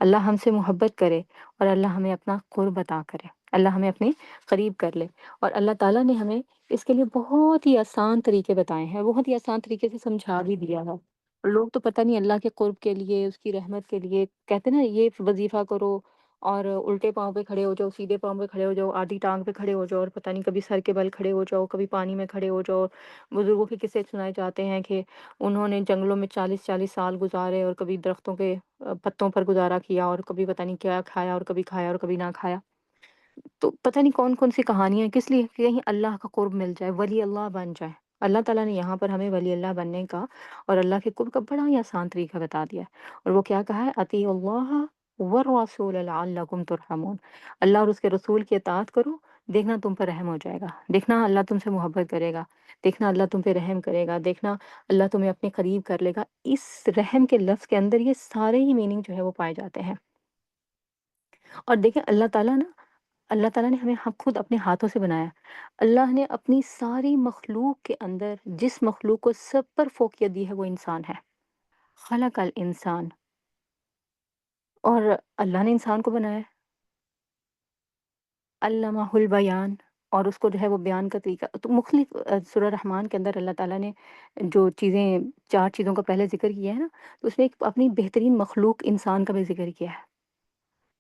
اللہ ہم سے محبت کرے، اور اللہ ہمیں اپنا قرب عطا کرے، اللہ ہمیں اپنے قریب کر لے۔ اور اللہ تعالیٰ نے ہمیں اس کے لیے بہت ہی آسان طریقے بتائے ہیں، بہت ہی آسان طریقے سے سمجھا بھی دیا ہے۔ لوگ تو پتہ نہیں اللہ کے قرب کے لیے، اس کی رحمت کے لیے کہتے ہیں نا یہ وظیفہ کرو اور الٹے پاؤں پہ کھڑے ہو جاؤ، سیدھے پاؤں پہ کھڑے ہو جاؤ، آدھی ٹانگ پہ کھڑے ہو جاؤ، اور پتہ نہیں کبھی سر کے بل کھڑے ہو جاؤ، کبھی پانی میں کھڑے ہو جاؤ۔ بزرگوں کے قصے سنائے جاتے ہیں کہ انہوں نے جنگلوں میں 40 سال گزارے، اور کبھی درختوں کے پتوں پر گزارا کیا، اور کبھی پتہ نہیں کیا کھایا، اور کبھی کھایا اور کبھی نہ کھایا۔ تو پتہ نہیں کون کون سی کہانیاں، کس لیے؟ کہ کہیں اللہ کا قرب مل جائے، ولی اللہ بن جائے۔ اللہ تعالیٰ نے یہاں پر ہمیں ولی اللہ بننے کا اور اللہ کے قرب کا بڑا ہی آسان طریقہ بتا دیا ہے، اور وہ کیا کہا ہے؟ اطیعوا اللہ والرسول لعلکم ترحمون۔ اللہ اور اس کے رسول کی اطاعت کرو، دیکھنا تم پر رحم ہو جائے گا، دیکھنا اللہ تم سے محبت کرے گا، دیکھنا اللہ تم پہ رحم کرے گا، دیکھنا اللہ تمہیں اپنے قریب کر لے گا۔ اس رحم کے لفظ کے اندر یہ سارے ہی میننگ جو ہے وہ پائے جاتے ہیں۔ اور دیکھیں اللہ تعالیٰ نے ہمیں خود اپنے ہاتھوں سے بنایا۔ اللہ نے اپنی ساری مخلوق کے اندر جس مخلوق کو سب پر فوقیت دی ہے وہ انسان ہے۔ خلق الانسان، اور اللہ نے انسان کو بنایا، علمہ البیان، اور اس کو جو ہے وہ بیان کا طریقہ تو مختلف سورہ رحمان کے اندر اللہ تعالیٰ نے جو چیزیں، 4 چیزوں کا پہلے ذکر کیا ہے نا، تو اس میں ایک اپنی بہترین مخلوق انسان کا بھی ذکر کیا ہے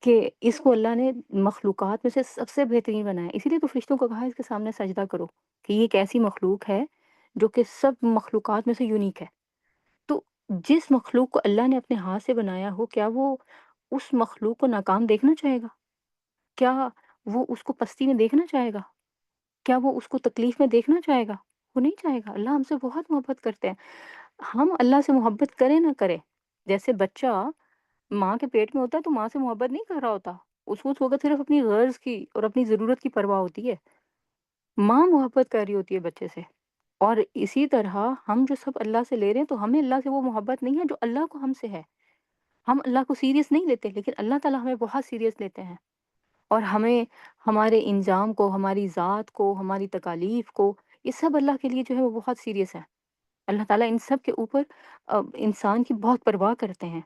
کہ اس کو اللہ نے مخلوقات میں سے سب سے بہترین بنایا۔ اسی لیے تو فرشتوں کو کہا اس کے سامنے سجدہ کرو، کہ یہ ایک ایسی مخلوق ہے جو کہ سب مخلوقات میں سے یونیک ہے۔ تو جس مخلوق کو اللہ نے اپنے ہاتھ سے بنایا ہو، کیا وہ اس مخلوق کو ناکام دیکھنا چاہے گا؟ کیا وہ اس کو پستی میں دیکھنا چاہے گا؟ کیا وہ اس کو تکلیف میں دیکھنا چاہے گا؟ وہ نہیں چاہے گا۔ اللہ ہم سے بہت محبت کرتے ہیں۔ ہم اللہ سے محبت کریں نہ کریں، جیسے بچہ ماں کے پیٹ میں ہوتا ہے تو ماں سے محبت نہیں کر رہا ہوتا، اس کو اس وقت صرف اپنی غرض کی اور اپنی ضرورت کی پرواہ ہوتی ہے۔ ماں محبت کر رہی ہوتی ہے بچے سے، اور اسی طرح ہم جو سب اللہ سے لے رہے ہیں تو ہمیں اللہ سے وہ محبت نہیں ہے جو اللہ کو ہم سے ہے۔ ہم اللہ کو سیریس نہیں لیتے، لیکن اللہ تعالیٰ ہمیں بہت سیریس لیتے ہیں، اور ہمیں ہمارے انجام کو، ہماری ذات کو، ہماری تکالیف کو، یہ سب اللہ کے لیے جو ہے وہ بہت سیریس ہے۔ اللہ تعالیٰ ان سب کے اوپر انسان کی بہت پرواہ کرتے ہیں،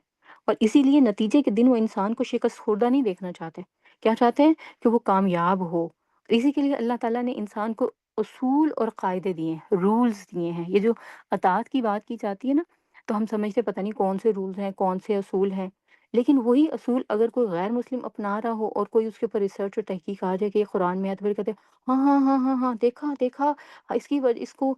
اور اسی لیے نتیجے کے دن وہ انسان کو شکست خوردہ نہیں دیکھنا چاہتے، کیا چاہتے ہیں کہ وہ کامیاب ہو۔ اسی کے لیے اللہ تعالیٰ نے انسان کو اصول اور قاعدے دیے ہیں، رولز دیے ہیں۔ یہ جو اطاعت کی بات کی جاتی ہے نا، تو ہم سمجھتے پتہ نہیں کون سے رولز ہیں، کون سے اصول ہیں، لیکن وہی اصول اگر کوئی غیر مسلم اپنا رہا ہو اور کوئی اس کے اوپر ریسرچ اور تحقیق آ جائے کہ یہ قرآن میں ہے، تو پھر کہتے ہیں ہاں ہاں ہاں ہاں ہاں، دیکھا دیکھا، اس کی وجہ اس کو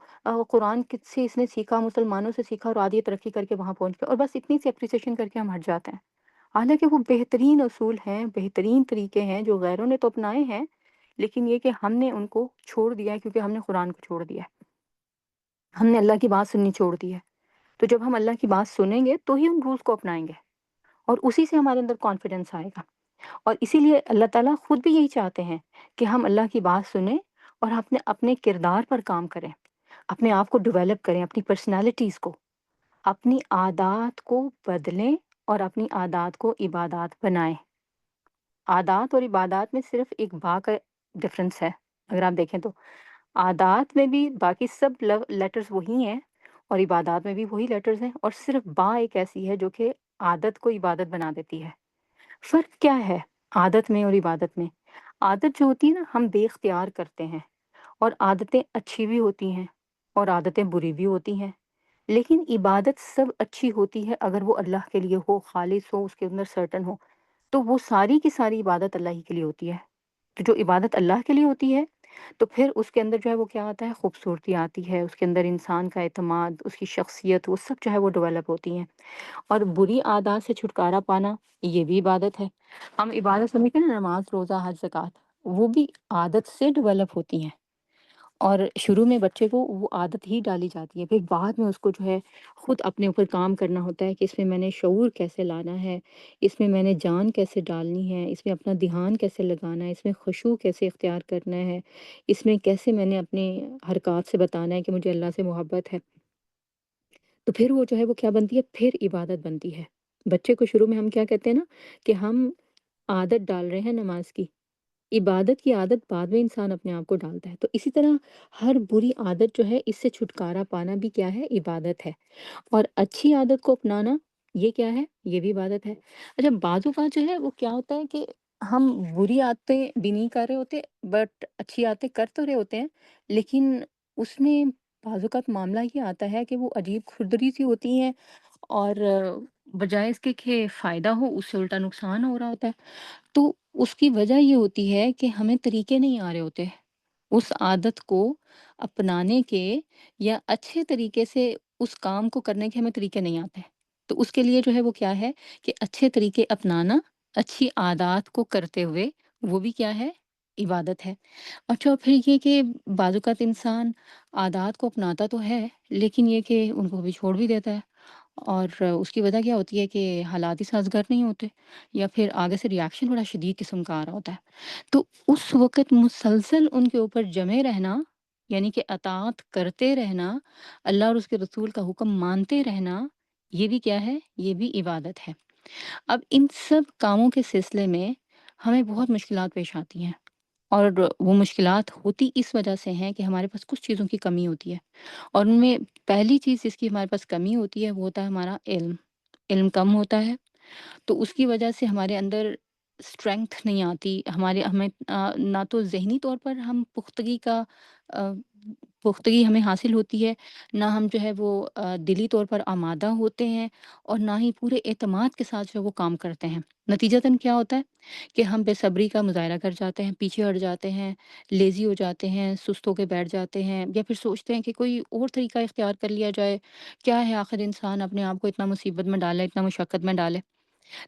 قرآن سے اس نے سیکھا، مسلمانوں سے سیکھا، اور آدھی ترقی کر کے وہاں پہنچ گیا، اور بس اتنی سی اپریسیشن کر کے ہم ہٹ جاتے ہیں۔ حالانکہ وہ بہترین اصول ہیں، بہترین طریقے ہیں جو غیروں نے تو اپنائے ہیں، لیکن یہ کہ ہم نے ان کو چھوڑ دیا ہے کیونکہ ہم نے قرآن کو چھوڑ دیا ہے، ہم نے اللہ کی بات سننی چھوڑ دی ہے۔ تو جب ہم اللہ کی بات سنیں گے تو ہی ان رولز کو اپنائیں گے، اور اسی سے ہمارے اندر کانفیڈنس آئے گا۔ اور اسی لیے اللہ تعالیٰ خود بھی یہی چاہتے ہیں کہ ہم اللہ کی بات سنیں اور اپنے اپنے کردار پر کام کریں، اپنے آپ کو ڈیولپ کریں، اپنی پرسنالٹیز کو، اپنی عادات کو بدلیں اور اپنی عادات کو عبادات بنائیں۔ عادات اور عبادات میں صرف ایک با کا ڈفرنس ہے، اگر آپ دیکھیں تو عادات میں بھی باقی سب لیٹرز وہی ہیں، اور عبادات میں بھی وہی لیٹرز ہیں، اور صرف با ایک ایسی ہے جو کہ عادت کو عبادت بنا دیتی ہے۔ فرق کیا ہے عادت میں اور عبادت میں؟ عادت جو ہوتی ہے نا، ہم بے اختیار کرتے ہیں، اور عادتیں اچھی بھی ہوتی ہیں اور عادتیں بری بھی ہوتی ہیں، لیکن عبادت سب اچھی ہوتی ہے اگر وہ اللہ کے لیے ہو، خالص ہو، اس کے اندر سرٹن ہو، تو وہ ساری کی ساری عبادت اللہ ہی کے لیے ہوتی ہے۔ تو جو عبادت اللہ کے لیے ہوتی ہے، تو پھر اس کے اندر جو ہے وہ کیا آتا ہے، خوبصورتی آتی ہے، اس کے اندر انسان کا اعتماد، اس کی شخصیت، وہ سب جو ہے وہ ڈیولپ ہوتی ہیں۔ اور بری عادات سے چھٹکارا پانا، یہ بھی عبادت ہے۔ ہم عبادت سمجھتے ہیں نا، نماز، روزہ، حج، زکوٰۃ، وہ بھی عادت سے ڈیولپ ہوتی ہیں، اور شروع میں بچے کو وہ عادت ہی ڈالی جاتی ہے، پھر بعد میں اس کو جو ہے خود اپنے اوپر کام کرنا ہوتا ہے کہ اس میں میں نے شعور کیسے لانا ہے، اس میں میں نے جان کیسے ڈالنی ہے، اس میں اپنا دھیان کیسے لگانا ہے، اس میں خشوع کیسے اختیار کرنا ہے، اس میں کیسے میں نے اپنے حرکات سے بتانا ہے کہ مجھے اللہ سے محبت ہے۔ تو پھر وہ جو ہے وہ کیا بنتی ہے، پھر عبادت بنتی ہے۔ بچے کو شروع میں ہم کیا کہتے ہیں نا کہ ہم عادت ڈال رہے ہیں نماز کی، عبادت کی عادت بعد میں انسان اپنے آپ کو ڈالتا ہے۔ تو اسی طرح ہر بری عادت جو ہے، اس سے چھٹکارا پانا بھی کیا ہے، عبادت ہے، اور اچھی عادت کو اپنانا، یہ کیا ہے، یہ بھی عبادت ہے۔ اچھا، بعض اوقات جو ہے وہ کیا ہوتا ہے کہ ہم بری عادتیں بھی نہیں کر رہے ہوتے، بٹ اچھی عادتیں کر تو رہے ہوتے ہیں، لیکن اس میں بعض اوقات معاملہ یہ آتا ہے کہ وہ عجیب کھردری سی ہوتی ہیں، اور بجائے اس کے کہ فائدہ ہو، اس سے الٹا نقصان ہو رہا ہوتا ہے۔ تو اس کی وجہ یہ ہوتی ہے کہ ہمیں طریقے نہیں آ رہے ہوتے اس عادت کو اپنانے کے، یا اچھے طریقے سے اس کام کو کرنے کے ہمیں طریقے نہیں آتے۔ تو اس کے لیے جو ہے وہ کیا ہے کہ اچھے طریقے اپنانا، اچھی عادات کو کرتے ہوئے، وہ بھی کیا ہے، عبادت ہے۔ اچھا، پھر یہ کہ بعض اوقات انسان عادات کو اپناتا تو ہے، لیکن یہ کہ ان کو بھی چھوڑ بھی دیتا ہے، اور اس کی وجہ کیا ہوتی ہے کہ حالات ہی سازگار نہیں ہوتے، یا پھر آگے سے ریاکشن بڑا شدید قسم کا آ رہا ہوتا ہے۔ تو اس وقت مسلسل ان کے اوپر جمے رہنا، یعنی کہ اطاعت کرتے رہنا، اللہ اور اس کے رسول کا حکم مانتے رہنا، یہ بھی کیا ہے، یہ بھی عبادت ہے۔ اب ان سب کاموں کے سلسلے میں ہمیں بہت مشکلات پیش آتی ہیں، اور وہ مشکلات ہوتی اس وجہ سے ہیں کہ ہمارے پاس کچھ چیزوں کی کمی ہوتی ہے، اور ان میں پہلی چیز جس کی ہمارے پاس کمی ہوتی ہے وہ ہوتا ہے ہمارا علم۔ علم کم ہوتا ہے، تو اس کی وجہ سے ہمارے اندر اسٹرینگتھ نہیں آتی، ہمیں نہ تو ذہنی طور پر ہم آ، پختگی ہمیں حاصل ہوتی ہے، نہ ہم جو ہے وہ دلی طور پر آمادہ ہوتے ہیں، اور نہ ہی پورے اعتماد کے ساتھ جو ہے وہ کام کرتے ہیں۔ نتیجتاً کیا ہوتا ہے کہ ہم بے صبری کا مظاہرہ کر جاتے ہیں، پیچھے ہٹ جاتے ہیں، لیزی ہو جاتے ہیں، سست ہو کے بیٹھ جاتے ہیں، یا پھر سوچتے ہیں کہ کوئی اور طریقہ اختیار کر لیا جائے، کیا ہے آخر انسان اپنے آپ کو اتنا مصیبت میں ڈالے، اتنا مشقت میں ڈالے۔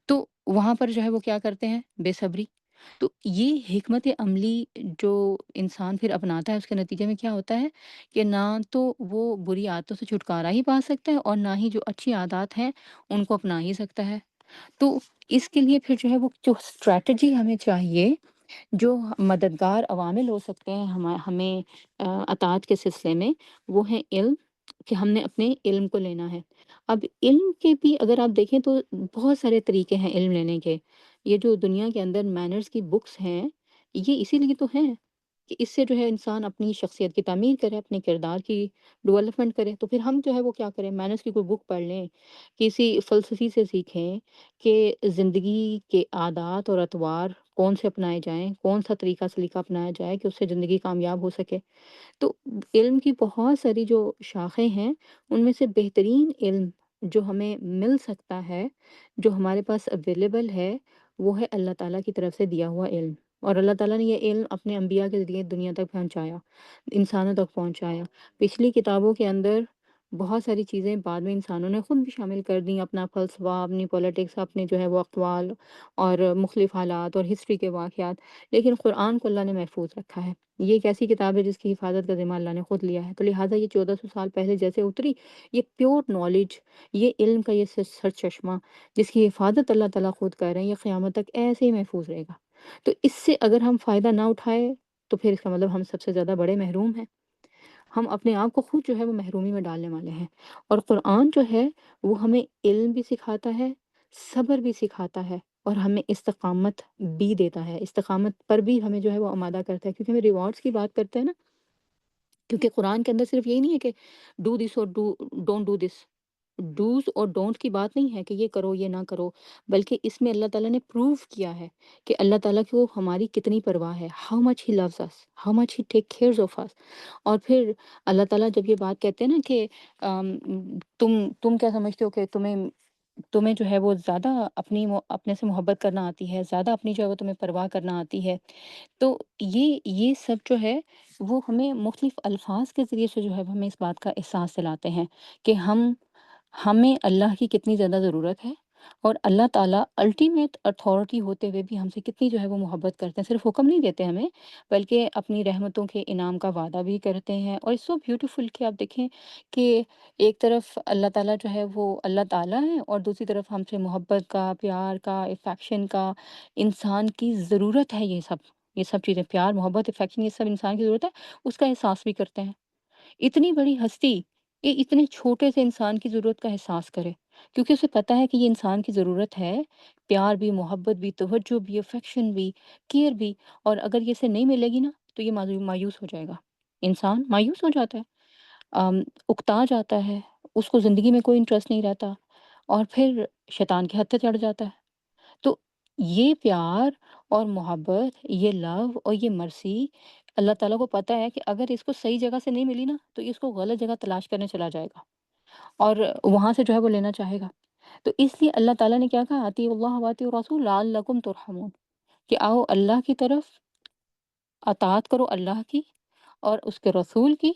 تو وہاں پر جو ہے وہ کیا کرتے ہیں، بے صبری۔ تو یہ حکمت عملی جو انسان پھر اپناتا ہے، اس کے نتیجے میں کیا ہوتا ہے کہ نہ تو وہ بری عادتوں سے چھٹکارا ہی پا سکتا ہے، اور نہ ہی جو اچھی عادات ہیں ان کو اپنا ہی سکتا ہے۔ تو اس کے لیے پھر جو ہے وہ جو اسٹریٹجی ہمیں چاہیے، جو مددگار عوامل ہو سکتے ہیں ہمیں اطاعت کے سلسلے میں، وہ ہے علم، کہ ہم نے اپنے علم کو لینا ہے۔ اب علم کے بھی اگر آپ دیکھیں تو بہت سارے طریقے ہیں علم لینے کے۔ یہ جو دنیا کے اندر مینرز کی بکس ہیں، یہ اسی لیے تو ہیں کہ اس سے جو ہے انسان اپنی شخصیت کی تعمیر کرے، اپنے کردار کی ڈیولپمنٹ کرے، تو پھر ہم جو ہے وہ کیا کریں، مینرز کی کوئی بک پڑھ لیں، کسی فلسفی سے سیکھیں کہ زندگی کے عادات اور اطوار کون سے اپنائے جائیں، کون سا طریقہ سلیقہ اپنایا جائے کہ اس سے زندگی کامیاب ہو سکے۔ تو علم کی بہت ساری جو شاخیں ہیں، ان میں سے بہترین علم جو ہمیں مل سکتا ہے، جو ہمارے پاس اویلیبل ہے، وہ ہے اللہ تعالیٰ کی طرف سے دیا ہوا علم۔ اور اللہ تعالیٰ نے یہ علم اپنے انبیاء کے ذریعے دنیا تک پہنچایا، انسانوں تک پہنچایا۔ پچھلی کتابوں کے اندر بہت ساری چیزیں بعد میں انسانوں نے خود بھی شامل کر دیں، اپنا فلسفہ، اپنی پولیٹکس، اپنے جو ہے وہ اقوال اور مختلف حالات اور ہسٹری کے واقعات، لیکن قرآن کو اللہ نے محفوظ رکھا ہے۔ یہ ایک ایسی کتاب ہے جس کی حفاظت کا ذمہ اللہ نے خود لیا ہے، تو لہٰذا یہ 1400 سال پہلے جیسے اتری، یہ پیور نالج، یہ علم کا یہ سر چشمہ جس کی حفاظت اللہ تعالیٰ خود کر رہے ہیں، یہ قیامت تک ایسے ہی محفوظ رہے گا۔ تو اس سے اگر ہم فائدہ نہ اٹھائے تو پھر اس کا مطلب ہم سب سے زیادہ بڑے محروم ہیں، ہم اپنے آپ کو خود جو ہے وہ محرومی میں ڈالنے والے ہیں۔ اور قرآن جو ہے وہ ہمیں علم بھی سکھاتا ہے، صبر بھی سکھاتا ہے، اور ہمیں استقامت بھی دیتا ہے، استقامت پر بھی ہمیں جو ہے وہ آمادہ کرتا ہے، کیونکہ ہمیں ریوارڈز کی بات کرتے ہیں نا، کیونکہ قرآن کے اندر صرف یہی نہیں ہے کہ ڈو دس اور ڈونٹ ڈو دس، ڈوز اور ڈونٹ کی بات نہیں ہے کہ یہ کرو یہ نہ کرو، بلکہ اس میں اللہ تعالیٰ نے پروو کیا ہے کہ اللہ تعالیٰ کو ہماری کتنی پرواہ ہے، how much he loves us, how much he takes cares of us. اور پھر اللہ تعالیٰ جب یہ بات کہتے ہیں نا کہ تم کیا سمجھتے ہو کہ تمہیں جو ہے وہ زیادہ اپنے سے محبت کرنا آتی ہے، زیادہ اپنی جو ہے وہ تمہیں پرواہ کرنا آتی ہے، تو یہ سب جو ہے وہ ہمیں مختلف الفاظ کے ذریعے سے جو ہے وہ ہمیں اس بات کا احساس دلاتے ہیں کہ ہمیں اللہ کی کتنی زیادہ ضرورت ہے، اور اللہ تعالیٰ الٹیمیٹ اتھارٹی ہوتے ہوئے بھی ہم سے کتنی جو ہے وہ محبت کرتے ہیں، صرف حکم نہیں دیتے ہمیں، بلکہ اپنی رحمتوں کے انعام کا وعدہ بھی کرتے ہیں۔ اور سو بیوٹیفل کہ آپ دیکھیں کہ ایک طرف اللہ تعالیٰ جو ہے وہ اللہ تعالیٰ ہے، اور دوسری طرف ہم سے محبت کا، پیار کا، افیکشن کا، انسان کی ضرورت ہے، یہ سب چیزیں، پیار، محبت، افیکشن، یہ سب انسان کی ضرورت ہے، اس کا احساس بھی کرتے ہیں۔ اتنی بڑی ہستی یہ اتنے چھوٹے سے انسان کی ضرورت کا احساس کرے، کیونکہ اسے پتہ ہے کہ یہ انسان کی ضرورت ہے، پیار بھی، محبت بھی، توجہ بھی، افیکشن بھی، کیئر بھی، اور اگر یہ اسے نہیں ملے گی نا تو یہ مایوس ہو جائے گا، انسان مایوس ہو جاتا ہے، اکتا جاتا ہے، اس کو زندگی میں کوئی انٹرسٹ نہیں رہتا، اور پھر شیطان کے ہتھے چڑھ جاتا ہے۔ تو یہ پیار اور محبت، یہ لو اور یہ مرسی، اللہ تعالیٰ کو پتہ ہے کہ اگر اس کو صحیح جگہ سے نہیں ملی نا تو یہ اس کو غلط جگہ تلاش کرنے چلا جائے گا، اور وہاں سے جو ہے وہ لینا چاہے گا۔ تو اس لیے اللہ تعالیٰ نے کیا کہا، اطیعوا اللہ واطیعوا الرسول لعلکم ترحمون، کہ آؤ اللہ کی طرف اطاعت کرو، اللہ کی اور اس کے رسول کی،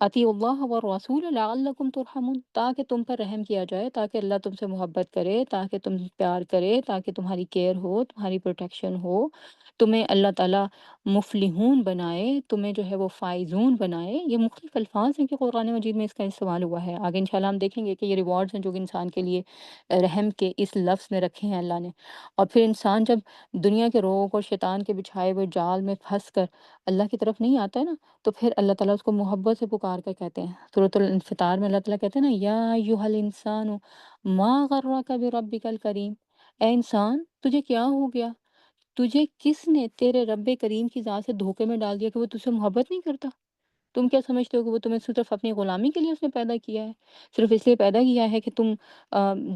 اطیعوا اللہ والرسول لعلکم ترحمون، تاکہ تم پر رحم کیا جائے، تاکہ اللہ تم سے محبت کرے، تاکہ تم پیار کرے، تاکہ تمہاری کیئر ہو، تمہاری پروٹیکشن ہو، تمہیں اللہ تعالیٰ مفلحون بنائے، تمہیں جو ہے وہ فائزون بنائے۔ یہ مختلف الفاظ ہیں کہ قرآن مجید میں اس کا استعمال ہوا ہے، آگے انشاءاللہ ہم دیکھیں گے کہ یہ ریوارڈز ہیں جو کہ انسان کے لیے رحم کے اس لفظ میں رکھے ہیں اللہ نے۔ اور پھر انسان جب دنیا کے روگ اور شیطان کے بچھائے ہوئے جال میں پھنس کر اللہ کی طرف نہیں آتا ہے نا، تو پھر اللہ تعالیٰ اس کو محبت سے پکار کر کہتے ہیں، سورۃ الانفطار میں اللہ تعالیٰ کہتے ہیں نا، یا ایھا الانسان ما غرک بربک الکریم، اے انسان تجھے کیا ہو گیا، تجھے کس نے تیرے رب کریم کی ذات سے دھوکے میں ڈال دیا کہ وہ تجھ سے محبت نہیں کرتا؟ تم کیا سمجھتے ہو کہ وہ تمہیں صرف اپنی غلامی کے لیے اس نے پیدا کیا ہے، صرف اس لیے پیدا کیا ہے کہ تم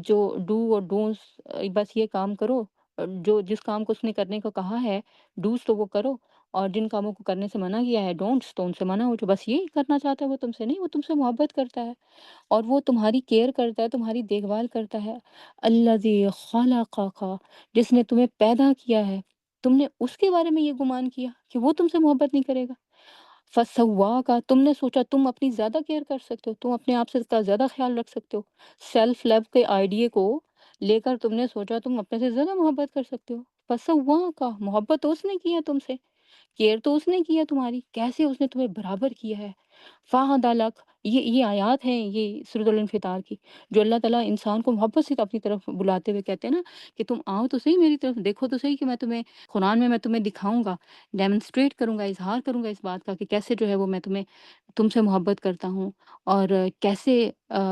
جو ڈو اور ڈونٹس، بس یہ کام کرو، جو جس کام کو اس نے کرنے کو کہا ہے ڈوز تو وہ کرو، اور جن کاموں کو کرنے سے منع کیا ہے ڈونٹس تو ان سے منع ہو جو، بس یہی کرنا چاہتا ہے وہ تم سے؟ نہیں، وہ تم سے محبت کرتا ہے، اور وہ تمہاری کیئر کرتا ہے، تمہاری دیکھ بھال کرتا ہے۔ الذی خلقک، جس نے تمہیں پیدا کیا ہے، تم نے اس کے بارے میں یہ گمان کیا کہ وہ تم سے محبت نہیں کرے گا؟ فسواک، تم نے سوچا تم اپنی زیادہ کیئر کر سکتے ہو، تم اپنے آپ سے کا زیادہ خیال رکھ سکتے ہو، سیلف لو کے آئیڈیے کو لے کر تم نے سوچا تم اپنے سے زیادہ محبت کر سکتے ہو۔ فسواک، محبت تو اس نے کی ہے تم سے، کیئر تو اس نے کی ہے تمہاری، کیسے اس نے تمہیں برابر کیا ہے۔ فَعَدَلَکَ، یہ آیات ہیں یہ سورۃ الانفطار کی، جو اللہ تعالیٰ انسان کو محبت سے اپنی طرف بلاتے ہوئے کہتے ہیں نا کہ تم آؤ تو صحیح میری طرف، دیکھو تو صحیح کہ میں تمہیں قرآن میں تمہیں دکھاؤں گا، ڈیمونسٹریٹ کروں گا، اظہار کروں گا اس بات کا کہ کیسے جو ہے وہ میں تم سے محبت کرتا ہوں، اور کیسے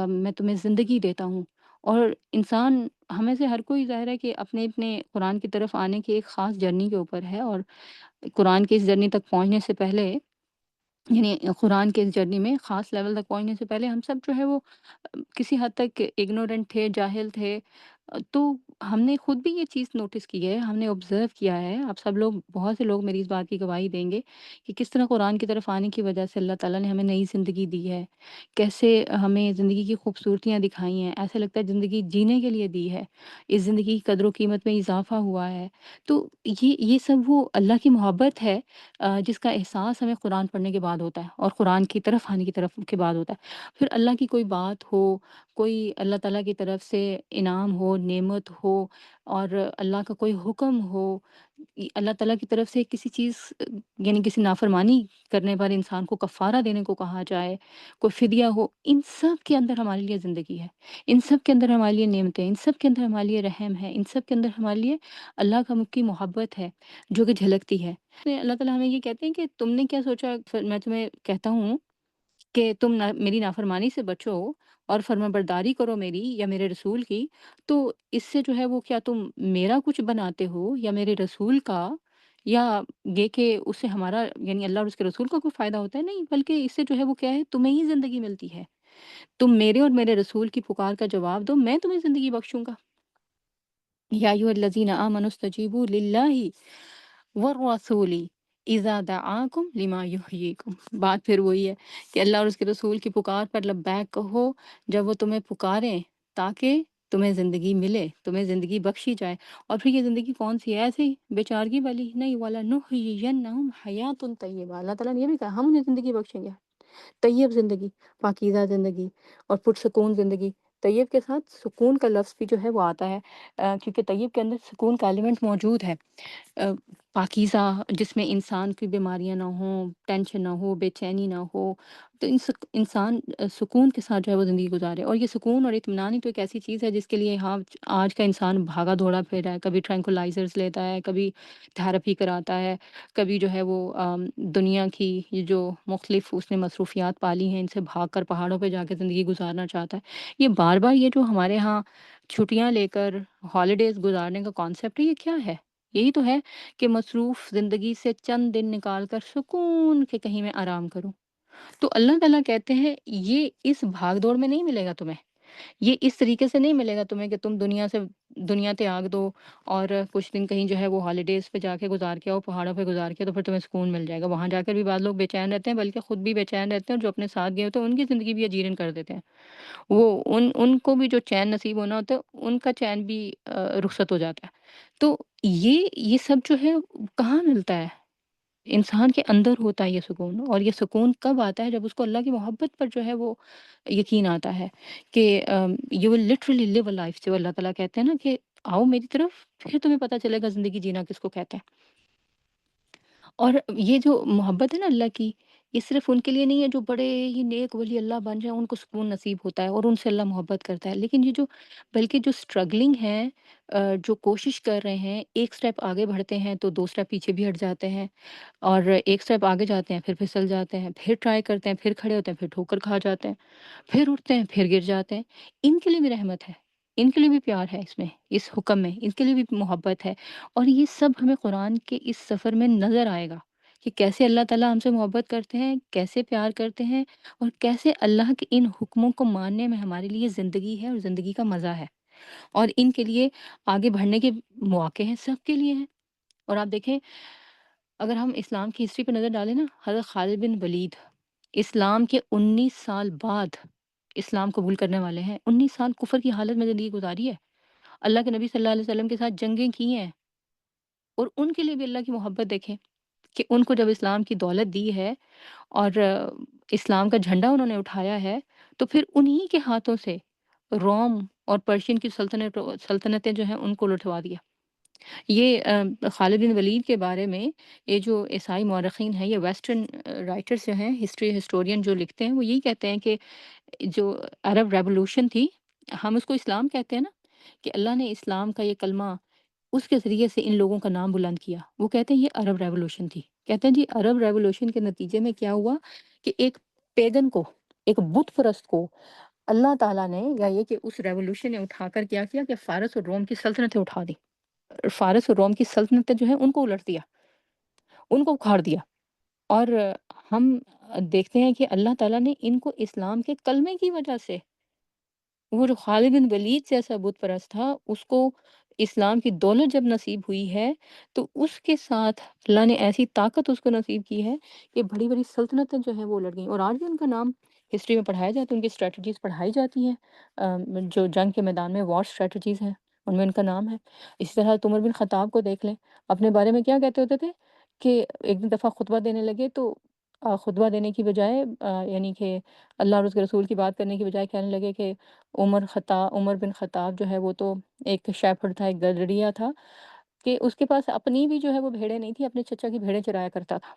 میں تمہیں زندگی دیتا ہوں۔ اور انسان ہمیں سے ہر کوئی ظاہر ہے کہ اپنے اپنے قرآن کی طرف آنے کی ایک خاص جرنی کے اوپر ہے، اور قرآن کی اس جرنی تک پہنچنے سے پہلے، یعنی قرآن کے اس جرنی میں خاص لیول تک پہنچنے سے پہلے ہم سب جو ہے وہ کسی حد تک اگنورنٹ تھے، جاہل تھے۔ تو ہم نے خود بھی یہ چیز نوٹس کی ہے، ہم نے آبزرو کیا ہے، آپ سب لوگ، بہت سے لوگ میری اس بات کی گواہی دیں گے کہ کس طرح قرآن کی طرف آنے کی وجہ سے اللہ تعالیٰ نے ہمیں نئی زندگی دی ہے، کیسے ہمیں زندگی کی خوبصورتیاں دکھائی ہیں، ایسا لگتا ہے زندگی جینے کے لیے دی ہے، اس زندگی کی قدر و قیمت میں اضافہ ہوا ہے۔ تو یہ سب وہ اللہ کی محبت ہے، جس کا احساس ہمیں قرآن پڑھنے کے بعد ہوتا ہے اور قرآن کی طرف آنے کی طرف کے بعد ہوتا ہے۔ پھر اللہ کی کوئی بات ہو، کوئی اللہ تعالیٰ کی طرف سے انعام ہو، نعمت ہو، اور اللہ کا کوئی حکم ہو، اللہ تعالیٰ کی طرف سے کسی چیز، یعنی کسی نافرمانی کرنے پر انسان کو کفارہ دینے کو کہا جائے، کوئی فدیہ ہو، ان سب کے اندر ہمارے لیے زندگی ہے، ان سب کے اندر ہمارے لیے نعمتیں، ان سب کے اندر ہمارے لیے رحم ہے، ان سب کے اندر ہمارے لیے اللہ کی محبت ہے جو کہ جھلکتی ہے۔ اللہ تعالیٰ ہمیں یہ کہتے ہیں کہ تم نے کیا سوچا، پھر میں تمہیں کہتا ہوں کہ تم میری نافرمانی سے بچو اور فرمانبرداری کرو میری یا میرے رسول کی، تو اس سے جو ہے وہ کیا تم میرا کچھ بناتے ہو یا میرے رسول کا، یا یہ کہ اس سے ہمارا، یعنی اللہ اور اس کے رسول کا کوئی فائدہ ہوتا ہے؟ نہیں، بلکہ اس سے جو ہے وہ کیا ہے، تمہیں ہی زندگی ملتی ہے۔ تم میرے اور میرے رسول کی پکار کا جواب دو، میں تمہیں زندگی بخشوں گا۔ یا ایھا الذین آمنوا استجیبوا للہ والرسول اذا دعاکم لما یحییکم۔ بات پھر وہی ہے کہ اللہ اور اس کے رسول کی پکار پر لبیک کہو جب وہ تمہیں پکاریں، تاکہ تمہیں زندگی ملے، تمہیں زندگی بخشی جائے۔ اور پھر یہ زندگی کون سی ہے؟ ایسے ہی بیچارگی والی نہیں، وَلَنُحْيِيَنَّهُمْ حَيَاةً طَيِّبَةً، اللہ تعالیٰ نے یہ بھی کہا ہم انہیں زندگی بخشیں گے، طیب زندگی، پاکیزہ زندگی اور پرسکون زندگی۔ طیب کے ساتھ سکون کا لفظ بھی جو ہے وہ آتا ہے، کیونکہ طیب کے اندر سکون کا ایلیمنٹ موجود ہے۔ پاکیزہ، جس میں انسان کی بیماریاں نہ ہوں، ٹینشن نہ ہو، بے چینی نہ ہو، تو انسان سکون کے ساتھ جو ہے وہ زندگی گزارے۔ اور یہ سکون اور اطمینان ہی تو ایک ایسی چیز ہے جس کے لیے ہاں آج کا انسان بھاگا دوڑا پھر رہا ہے، کبھی ٹرینکولائزرز لیتا ہے، کبھی تھراپی کراتا ہے، کبھی جو ہے وہ دنیا کی یہ جو مختلف اس نے مصروفیات پالی ہیں ان سے بھاگ کر پہاڑوں پہ جا کے زندگی گزارنا چاہتا ہے۔ یہ بار بار یہ جو ہمارے ہاں چھٹیاں لے کر ہالیڈیز گزارنے کا کانسیپٹ ہے، یہ کیا ہے؟ یہی تو ہے کہ مصروف زندگی سے چند دن نکال کر سکون کے کہیں میں آرام کروں۔ تو اللہ تعالیٰ کہتے ہیں یہ اس بھاگ دوڑ میں نہیں ملے گا تمہیں، یہ اس طریقے سے نہیں ملے گا تمہیں کہ تم دنیا تیاگ دو اور کچھ دن کہیں جو ہے وہ ہالیڈیز پہ جا کے گزار کے آؤ، پہاڑوں پہ گزار کے، تو پھر تمہیں سکون مل جائے گا۔ وہاں جا کر بھی بعض لوگ بے چین رہتے ہیں، بلکہ خود بھی بے چین رہتے ہیں، اور جو اپنے ساتھ گئے ہوتے ہیں ان کی زندگی بھی اجیرن کر دیتے ہیں۔ وہ ان کو بھی جو چین نصیب ہونا ہوتا ہے ان کا چین بھی رخصت ہو جاتا ہے۔ تو یہ سب جو ہے کہاں ملتا ہے؟ انسان کے اندر ہوتا ہے یہ سکون، اور یہ سکون کب آتا ہے؟ جب اس کو اللہ کی محبت پر جو ہے وہ یقین آتا ہے کہ you will literally live a life, جو اللہ تعالیٰ کہتے ہیں نا کہ آؤ میری طرف، پھر تمہیں پتہ چلے گا زندگی جینا کس کو کہتے ہیں۔ اور یہ جو محبت ہے نا اللہ کی، یہ صرف ان کے لیے نہیں ہے جو بڑے ہی نیک ولی اللہ بن جائیں، ان کو سکون نصیب ہوتا ہے اور ان سے اللہ محبت کرتا ہے، لیکن یہ جو، بلکہ جو اسٹرگلنگ ہیں، جو کوشش کر رہے ہیں، ایک سٹیپ آگے بڑھتے ہیں تو دو سٹیپ پیچھے بھی ہٹ جاتے ہیں، اور ایک سٹیپ آگے جاتے ہیں پھر پھسل جاتے ہیں، پھر ٹرائی کرتے ہیں، پھر کھڑے ہوتے ہیں، پھر ٹھوکر کھا جاتے ہیں، پھر اٹھتے ہیں، پھر گر جاتے ہیں، ان کے لیے بھی رحمت ہے، ان کے لیے بھی پیار ہے، اس میں، اس حکم میں ان کے لیے بھی محبت ہے۔ اور یہ سب ہمیں قرآن کے اس سفر میں نظر آئے گا کہ کیسے اللہ تعالیٰ ہم سے محبت کرتے ہیں، کیسے پیار کرتے ہیں، اور کیسے اللہ کے ان حکموں کو ماننے میں ہمارے لیے زندگی ہے اور زندگی کا مزہ ہے، اور ان کے لیے آگے بڑھنے کے مواقع ہیں، سب کے لیے ہیں۔ اور آپ دیکھیں، اگر ہم اسلام کی ہسٹری پہ نظر ڈالیں نا، حضرت خالد بن ولید اسلام کے 19 سال بعد اسلام قبول کرنے والے ہیں، 19 سال کفر کی حالت میں زندگی گزاری ہے، اللہ کے نبی صلی اللہ علیہ وسلم کے ساتھ جنگیں کی ہیں، اور ان کے لیے بھی اللہ کی محبت دیکھیں کہ ان کو جب اسلام کی دولت دی ہے اور اسلام کا جھنڈا انہوں نے اٹھایا ہے، تو پھر انہی کے ہاتھوں سے روم اور پرشین کی سلطنتیں جو ہیں ان کو لٹوا دیا۔ یہ خالد بن ولید کے بارے میں یہ جو عیسائی مورخین ہیں، یہ ویسٹرن رائٹرز جو ہیں، ہسٹورین جو لکھتے ہیں، وہ یہی کہتے ہیں کہ جو عرب ریولوشن تھی، ہم اس کو اسلام کہتے ہیں نا، کہ اللہ نے اسلام کا یہ کلمہ اس کے ذریعے سے ان لوگوں کا نام بلند کیا، وہ کہتے ہیں یہ عرب ریولوشن تھی۔ کہتے ہیں جی عرب ریولوشن کے نتیجے میں کیا ہوا کہ ایک پیگن کو، ایک بت پرست کو اللہ تعالیٰ نے، یا یہ کہ اس ریولوشن نے اٹھا کر کیا کیا کہ فارس اور روم کی سلطنتیں اٹھا دی، فارس اور روم کی سلطنتیں جو ہیں ان کو الٹ دیا، ان کو اکھاڑ دیا۔ اور ہم دیکھتے ہیں کہ اللہ تعالیٰ نے ان کو اسلام کے کلمے کی وجہ سے، وہ جو خالد بن ولید جیسا بت پرست تھا، اس کو اسلام کی دولت جب نصیب ہوئی ہے، تو اس کے ساتھ اللہ نے ایسی طاقت اس کو نصیب کی ہے کہ بڑی بڑی سلطنتیں جو ہیں وہ لڑ گئیں، اور آج بھی ان کا نام ہسٹری میں پڑھایا جاتا ہے، ان کی اسٹریٹجیز پڑھائی جاتی ہیں، جو جنگ کے میدان میں وار اسٹریٹجیز ہیں، ان میں ان کا نام ہے۔ اسی طرح عمر بن خطاب کو دیکھ لیں، اپنے بارے میں کیا کہتے ہوتے تھے کہ ایک دفعہ خطبہ دینے لگے تو خطبہ دینے کی بجائے یعنی کہ اللہ اور اس کے رسول کی بات کرنے کی بجائے کہنے لگے کہ عمر بن خطاب جو ہے وہ تو ایک شیپھرڈ تھا، ایک گدڑیا تھا، کہ اس کے پاس اپنی بھی جو ہے وہ بھیڑیں نہیں تھی، اپنے چچا کی بھیڑیں چرایا کرتا تھا۔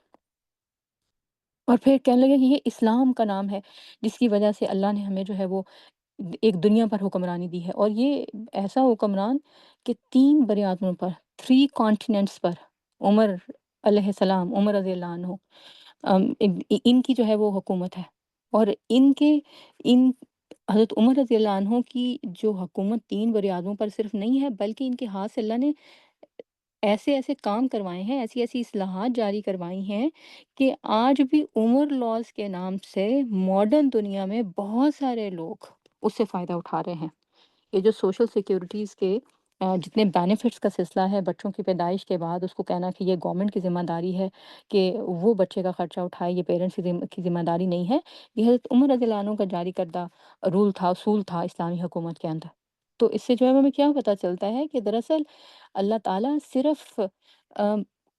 اور پھر کہنے لگے کہ یہ اسلام کا نام ہے جس کی وجہ سے اللہ نے ہمیں جو ہے وہ ایک دنیا پر حکمرانی دی ہے، اور یہ ایسا حکمران کہ 3 براعظموں پر، 3 کانٹیننٹس پر عمر علیہ السلام، عمر رضی اللہ عنہ، ان کی جو ہے وہ حکومت ہے، اور ان حضرت عمر رضی اللہ عنہ کی جو حکومت 3 براعظموں پر صرف نہیں ہے، بلکہ ان کے ہاتھ سے اللہ نے ایسے ایسے کام کروائے ہیں، ایسی ایسی اصلاحات جاری کروائی ہیں کہ آج بھی عمر لاز کے نام سے ماڈرن دنیا میں بہت سارے لوگ اس سے فائدہ اٹھا رہے ہیں۔ یہ جو سوشل سیکیورٹیز کے جتنے بینیفٹس کا سلسلہ ہے، بچوں کی پیدائش کے بعد اس کو کہنا کہ یہ گورنمنٹ کی ذمہ داری ہے کہ وہ بچے کا خرچہ اٹھائے، یہ پیرنٹس کی ذمہ داری نہیں ہے، یہ حضرت عمر رضی اللہ عنہ کا جاری کردہ رول تھا، اصول تھا اسلامی حکومت کے اندر۔ تو اس سے جو ہے ہمیں کیا پتہ چلتا ہے کہ دراصل اللہ تعالیٰ صرف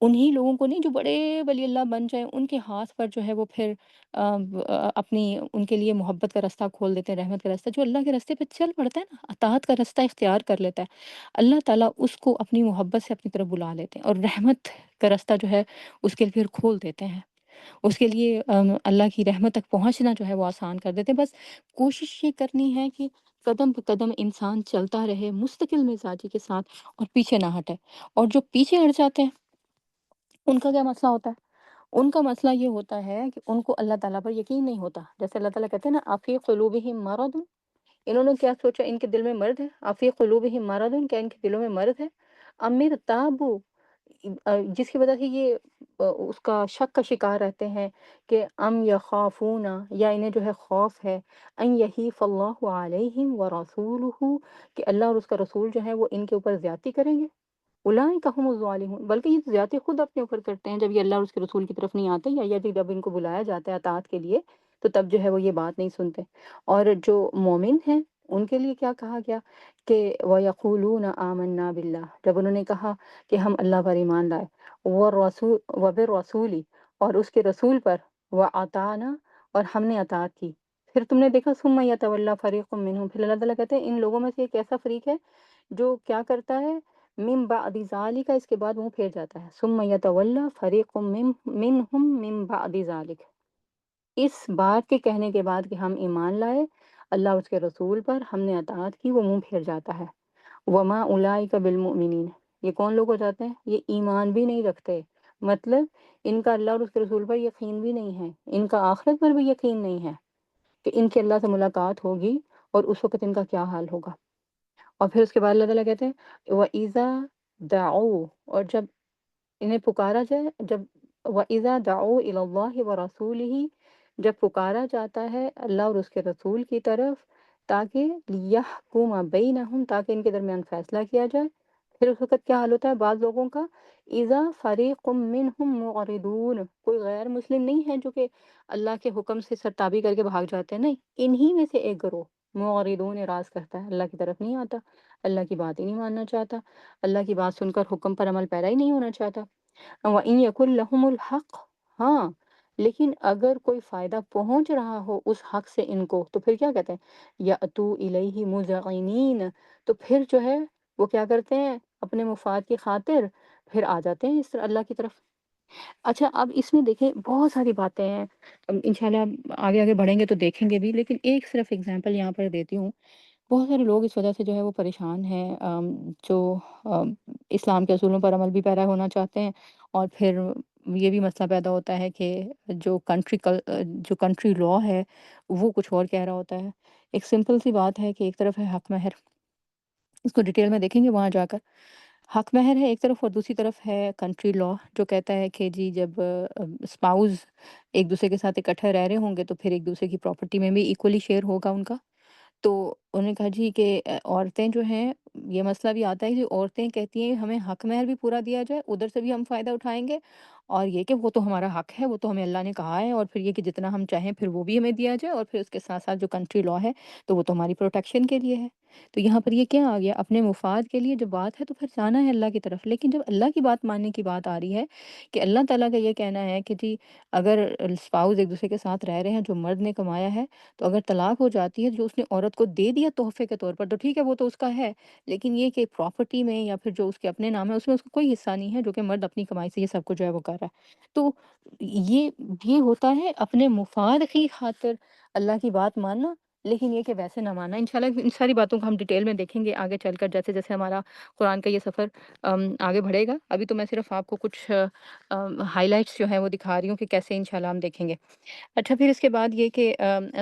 انہی لوگوں کو نہیں جو بڑے ولی اللہ بن جائیں، ان کے ہاتھ پر جو ہے وہ پھر اپنی ان کے لیے محبت کا رستہ کھول دیتے ہیں، رحمت کا رستہ، جو اللہ کے راستے پہ چل پڑتا ہے نا، اطاعت کا رستہ اختیار کر لیتا ہے، اللہ تعالیٰ اس کو اپنی محبت سے اپنی طرف بلا لیتے ہیں، اور رحمت کا رستہ جو ہے اس کے لیے پھر کھول دیتے ہیں، اس کے لیے اللہ کی رحمت تک پہنچنا جو ہے وہ آسان کر دیتے ہیں۔ بس کوشش یہ کرنی ہے کہ قدم پہ قدم انسان چلتا رہے مستقل مزاجی کے ساتھ، اور پیچھے نہ ہٹے۔ اور جو پیچھے ہٹ جاتے ہیں ان کا کیا مسئلہ ہوتا ہے؟ ان کا مسئلہ یہ ہوتا ہے کہ ان کو اللہ تعالیٰ پر یقین نہیں ہوتا، جیسے اللہ تعالیٰ کہتے ہیں نا "افی قلوبہم مرض"، انہوں نے کیا سوچا ان کے دل میں مرض ہے، "افی قلوبہم مرض"، کیا ان کے دلوں میں مرض ہے، "ام ارتابوا"، جس کی وجہ سے یہ اس کا شک کا شکار رہتے ہیں کہ "ام یخافون"، یا انہیں جو ہے خوف ہے، "ان یحیف اللہ علیہم ورسولہ"، کہ اللہ اور اس کا رسول جو ہے وہ ان کے اوپر زیادتی کریں گے، اولئک هم الظالمون، بلکہ یہ زیادتی خود اپنے اوپر کرتے ہیں جب یہ اللہ اور اس کے رسول کی طرف نہیں آتے، یا جب ان کو بلایا جاتا ہے اطاعت کے لیے تو تب جو ہے وہ یہ بات نہیں سنتے۔ اور جو مومن ہیں ان کے لیے کیا کہا گیا کہ وَيَقُولُونَ آمَنَّا بِاللَّهِ، جب انہوں نے کہا کہ ہم اللہ پر ایمان لائے، وَالرَّسُولِ وَبِالرَّسُولِ، اور اس کے رسول پر، وَأَطَعْنَا، اور ہم نے اطاعت کی، پھر تم نے دیکھا ثُمَّ يَتَوَلَّىٰ فَرِيقٌ مِّنْهُمْ، پھر اللہ تعالیٰ کہتے ہیں ان لوگوں میں سے ایک ایسا فریق ہے جو کیا کرتا ہے، من بعد ذالک، اس کے بعد منہ پھیر جاتا ہے، ثم یتولی فریق منہم من بعد ذالک، اس بات کے کہنے کے بعد کہ ہم ایمان لائے اللہ اور اس کے رسول پر، ہم نے اطاعت کی، وہ منہ پھیر جاتا ہے۔ وما اولئک بالمؤمنین، یہ کون لوگ ہو جاتے ہیں؟ یہ ایمان بھی نہیں رکھتے، مطلب ان کا اللہ اور اس کے رسول پر یقین بھی نہیں ہے، ان کا آخرت پر بھی یقین نہیں ہے کہ ان کی اللہ سے ملاقات ہوگی اور اس وقت ان کا کیا حال ہوگا۔ اور پھر اس کے بعد اللہ تعالیٰ کہتے ہیں وَإِذَا دَعُوا، اور جب انہیں پکارا جائے، جب وَإِذَا دَعُوا إِلَى اللَّهِ وَرَسُولِهِ، جب پکارا جاتا ہے اللہ اور اس کے رسول کی طرف تاکہ لِيَحْكُمَ بَيْنَهُمْ، تاکہ ان کے درمیان فیصلہ کیا جائے، پھر اس وقت کیا حال ہوتا ہے بعض لوگوں کا؟ اذا فریق منہم معرضون، کوئی غیر مسلم نہیں ہے جو کہ اللہ کے حکم سے سرتابی کر کے بھاگ جاتے ہیں، نہیں، انہی میں سے ایک گروہ معرضون اعراض کرتا ہے، اللہ کی طرف نہیں آتا، اللہ کی بات ہی نہیں ماننا چاہتا، اللہ کی بات سن کر حکم پر عمل پیرا ہی نہیں ہونا چاہتا۔ وَإِن يَكُن لَّهُمُ الْحَقُّ، ہاں لیکن اگر کوئی فائدہ پہنچ رہا ہو اس حق سے ان کو، تو پھر کیا کہتے ہیں یَأْتُوا إِلَيْهِ مُذْعِنِينَ، تو پھر جو ہے وہ کیا کرتے ہیں اپنے مفاد کی خاطر پھر آ جاتے ہیں اس طرح اللہ کی طرف۔ اچھا اب اس میں دیکھیں بہت ساری باتیں ہیں، انشاءاللہ آگے آگے بڑھیں گے تو دیکھیں گے بھی، لیکن ایک صرف اگزامپل یہاں پر دیتی ہوں۔ بہت سارے لوگ اس وجہ سے جو ہے وہ پریشان ہیں، جو اسلام کے اصولوں پر عمل بھی پیرا ہونا چاہتے ہیں، اور پھر یہ بھی مسئلہ پیدا ہوتا ہے کہ جو کنٹری لا ہے وہ کچھ اور کہہ رہا ہوتا ہے۔ ایک سمپل سی بات ہے کہ ایک طرف ہے حق مہر، اس کو ڈیٹیل میں دیکھیں گے وہاں جا کر۔ حق مہر ہے ایک طرف، اور دوسری طرف ہے کنٹری لا جو کہتا ہے کہ جی جب اسپاؤز ایک دوسرے کے ساتھ اکٹھے رہ رہے ہوں گے تو پھر ایک دوسرے کی پراپرٹی میں بھی ایکولی شیئر ہوگا ان کا۔ تو انہوں نے کہا جی کہ عورتیں جو ہیں، یہ مسئلہ بھی آتا ہے کہ عورتیں کہتی ہیں ہمیں حق مہر بھی پورا دیا جائے، ادھر سے بھی ہم فائدہ اٹھائیں گے، اور یہ کہ وہ تو ہمارا حق ہے، وہ تو ہمیں اللہ نے کہا ہے، اور پھر یہ کہ جتنا ہم چاہیں پھر وہ بھی ہمیں دیا جائے، اور پھر اس کے ساتھ ساتھ جو کنٹری لا ہے تو وہ تو ہماری پروٹیکشن کے لیے ہے۔ تو یہاں پر یہ کیا آ گیا، اپنے مفاد کے لیے جب بات ہے تو پھر جانا ہے اللہ کی طرف، لیکن جب اللہ کی بات ماننے کی بات آ رہی ہے کہ اللہ تعالیٰ کا یہ کہنا ہے کہ جی اگر اسپاؤز ایک دوسرے کے ساتھ رہ رہے ہیں، جو مرد نے کمایا ہے، تو اگر طلاق ہو جاتی ہے، جو اس نے عورت کو دے دیا تحفے کے طور پر تو ٹھیک ہے، وہ تو اس کا ہے، لیکن یہ کہ پراپرٹی میں یا پھر جو اس کے اپنے نام ہے اس میں اس کو کوئی حصہ نہیں ہے، جو کہ مرد اپنی کمائی سے یہ سب کچھ جو ہے وہ کر رہا ہے۔ تو یہ ہوتا ہے اپنے مفاد کی خاطر اللہ کی بات ماننا، لیکن یہ کہ ویسے نہ ماننا۔ انشاءاللہ ان ساری باتوں کو ہم ڈیٹیل میں دیکھیں گے آگے چل کر، جیسے جیسے ہمارا قرآن کا یہ سفر آگے بڑھے گا۔ ابھی تو میں صرف آپ کو کچھ ہائی لائٹس جو ہیں وہ دکھا رہی ہوں کہ کیسے انشاءاللہ ہم دیکھیں گے۔ اچھا، پھر اس کے بعد یہ کہ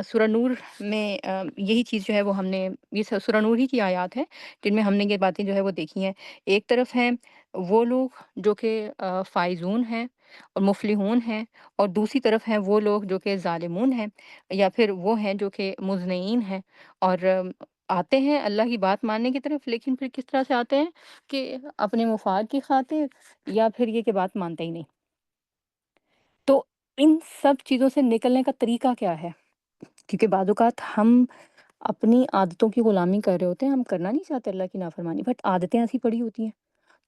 سورہ نور میں یہی چیز جو ہے وہ ہم نے، یہ سورہ نور ہی کی آیات ہیں جن میں ہم نے یہ باتیں جو ہے وہ دیکھی ہیں۔ ایک طرف ہیں وہ لوگ جو کہ فائزون ہیں اور مفلحون ہیں، اور دوسری طرف ہیں وہ لوگ جو کہ ظالمون ہیں، یا پھر وہ ہیں جو کہ مذنبین ہیں، اور آتے ہیں اللہ کی بات ماننے کی طرف، لیکن پھر کس طرح سے آتے ہیں کہ اپنے مفاد کی خاطر، یا پھر یہ کہ بات مانتے ہی نہیں۔ تو ان سب چیزوں سے نکلنے کا طریقہ کیا ہے؟ کیونکہ بعض اوقات ہم اپنی عادتوں کی غلامی کر رہے ہوتے ہیں، ہم کرنا نہیں چاہتے اللہ کی نافرمانی، بٹ عادتیں ایسی پڑی ہوتی ہیں،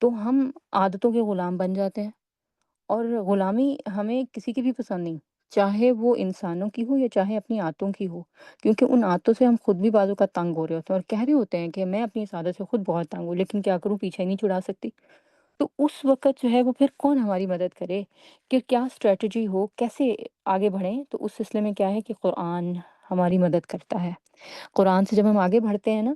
تو ہم عادتوں کے غلام بن جاتے ہیں، اور غلامی ہمیں کسی کی بھی پسند نہیں، چاہے وہ انسانوں کی ہو یا چاہے اپنی عادتوں کی ہو، کیونکہ ان عادتوں سے ہم خود بھی بعض اوقات تنگ ہو رہے ہوتے ہیں اور کہہ رہے ہوتے ہیں کہ میں اپنی اس عادت سے خود بہت تنگ ہوں، لیکن کیا کروں، پیچھے ہی نہیں چھڑا سکتی۔ تو اس وقت جو ہے وہ پھر کون ہماری مدد کرے، کہ کیا اسٹریٹجی ہو، کیسے آگے بڑھیں؟ تو اس سلسلے میں کیا ہے کہ قرآن ہماری مدد کرتا ہے۔ قرآن سے جب ہم آگے بڑھتے ہیں نا،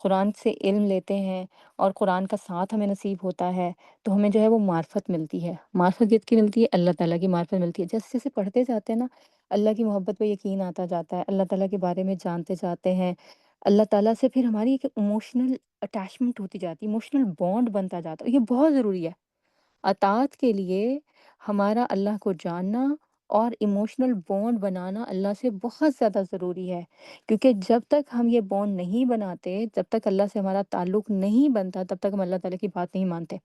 قرآن سے علم لیتے ہیں اور قرآن کا ساتھ ہمیں نصیب ہوتا ہے، تو ہمیں جو ہے وہ معرفت ملتی ہے۔ معرفت کس کی ملتی ہے؟ اللہ تعالیٰ کی معرفت ملتی ہے۔ جیسے جیسے پڑھتے جاتے ہیں نا، اللہ کی محبت پہ یقین آتا جاتا ہے، اللہ تعالیٰ کے بارے میں جانتے جاتے ہیں، اللہ تعالیٰ سے پھر ہماری ایک ایموشنل اٹیچمنٹ ہوتی جاتی ہے، ایموشنل بانڈ بنتا جاتا ہے۔ یہ بہت ضروری ہے اطاعت کے لیے، ہمارا اللہ کو جاننا اور ایموشنل بانڈ بنانا اللہ سے بہت زیادہ ضروری ہے، کیونکہ جب تک ہم یہ بانڈ نہیں بناتے، جب تک اللہ سے ہمارا تعلق نہیں بنتا، تب تک ہم اللہ تعالیٰ کی بات نہیں مانتے۔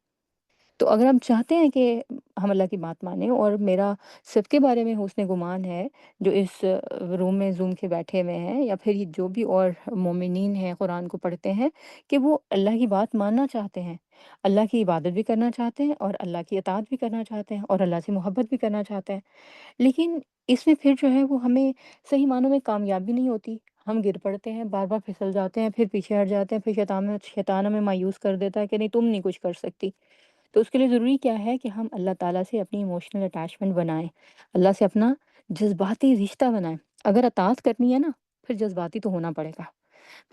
تو اگر ہم چاہتے ہیں کہ ہم اللہ کی بات مانیں، اور میرا سب کے بارے میں حسن گمان ہے جو اس روم میں زوم کے بیٹھے ہوئے ہیں، یا پھر یہ جو بھی اور مومنین ہیں قرآن کو پڑھتے ہیں، کہ وہ اللہ کی بات ماننا چاہتے ہیں، اللہ کی عبادت بھی کرنا چاہتے ہیں، اور اللہ کی اطاعت بھی کرنا چاہتے ہیں، اور اللہ سے محبت بھی کرنا چاہتے ہیں، لیکن اس میں پھر جو ہے وہ ہمیں صحیح معنوں میں کامیابی نہیں ہوتی۔ ہم گر پڑتے ہیں، بار بار پھسل جاتے ہیں، پھر پیچھے ہٹ جاتے ہیں، پھر شیطان ہمیں مایوس کر دیتا ہے کہ نہیں تم نہیں کچھ کر سکتی۔ تو اس کے لیے ضروری کیا ہے کہ ہم اللہ تعالیٰ سے اپنی ایموشنل اٹیچمنٹ بنائیں، اللہ سے اپنا جذباتی رشتہ بنائیں۔ اگر اطاعت کرنی ہے نا، پھر جذباتی تو ہونا پڑے گا،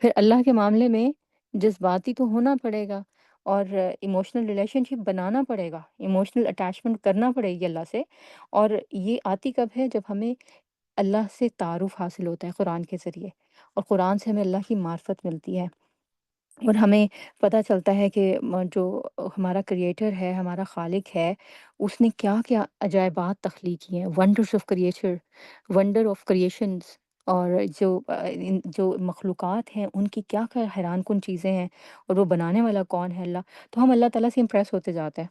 پھر اللہ کے معاملے میں جذباتی تو ہونا پڑے گا، اور ایموشنل ریلیشن شپ بنانا پڑے گا، ایموشنل اٹیچمنٹ کرنا پڑے گی اللہ سے۔ اور یہ آتی کب ہے؟ جب ہمیں اللہ سے تعارف حاصل ہوتا ہے قرآن کے ذریعے، اور قرآن سے ہمیں اللہ کی معرفت ملتی ہے، اور ہمیں پتہ چلتا ہے کہ جو ہمارا کریٹر ہے، ہمارا خالق ہے، اس نے کیا کیا عجائبات تخلیق کی ہیں، wonders of creature, wonder of creations, اور جو مخلوقات ہیں ان کی کیا کیا حیران کن چیزیں ہیں، اور وہ بنانے والا کون ہے؟ اللہ۔ تو ہم اللہ تعالیٰ سے امپریس ہوتے جاتے ہیں،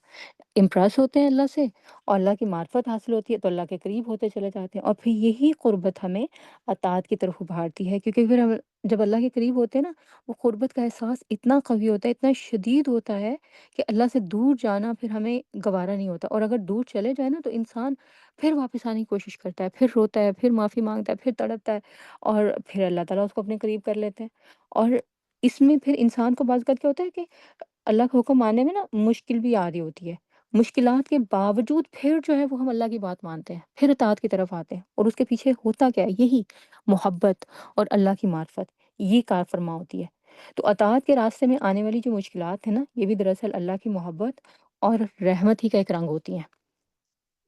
امپریس ہوتے ہیں اللہ سے، اور اللہ کی معرفت حاصل ہوتی ہے تو اللہ کے قریب ہوتے چلے جاتے ہیں، اور پھر یہی قربت ہمیں اطاعت کی طرف ابھارتی ہے، کیونکہ پھر ہم جب اللہ کے قریب ہوتے ہیں نا، وہ قربت کا احساس اتنا قوی ہوتا ہے، اتنا شدید ہوتا ہے کہ اللہ سے دور جانا پھر ہمیں گوارا نہیں ہوتا، اور اگر دور چلے جائے نا تو انسان پھر واپس آنے کی کوشش کرتا ہے، پھر روتا ہے، پھر معافی مانگتا ہے، پھر تڑپتا ہے، اور پھر اللہ تعالیٰ اس کو اپنے قریب کر لیتے ہیں۔ اور اس میں پھر انسان کو بعض اوقات کیا ہوتا ہے کہ اللہ کا حکم ماننے میں نا مشکل بھی آ رہی ہوتی ہے، مشکلات کے باوجود پھر جو ہے وہ ہم اللہ کی بات مانتے ہیں، پھر اطاعت کی طرف آتے ہیں، اور اس کے پیچھے ہوتا کیا ہے؟ یہی محبت اور اللہ کی معرفت، یہ کار فرما ہوتی ہے۔ تو اطاعت کے راستے میں آنے والی جو مشکلات ہیں نا، یہ بھی دراصل اللہ کی محبت اور رحمت ہی کا ایک رنگ ہوتی ہیں۔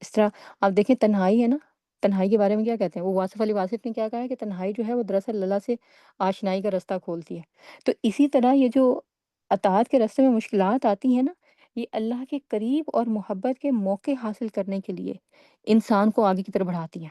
اس طرح آپ دیکھیں تنہائی ہے نا، تنہائی کے بارے میں کیا کہتے ہیں؟ وہ واصف علی واصف نے کیا کہا ہے کہ تنہائی جو ہے وہ دراصل اللہ سے آشنائی کا راستہ کھولتی ہے۔ تو اسی طرح یہ جو اطاعت کے راستے میں مشکلات آتی ہیں نا، یہ اللہ کے قریب اور محبت کے موقع حاصل کرنے کے لیے انسان کو آگے کی طرف بڑھاتی ہیں۔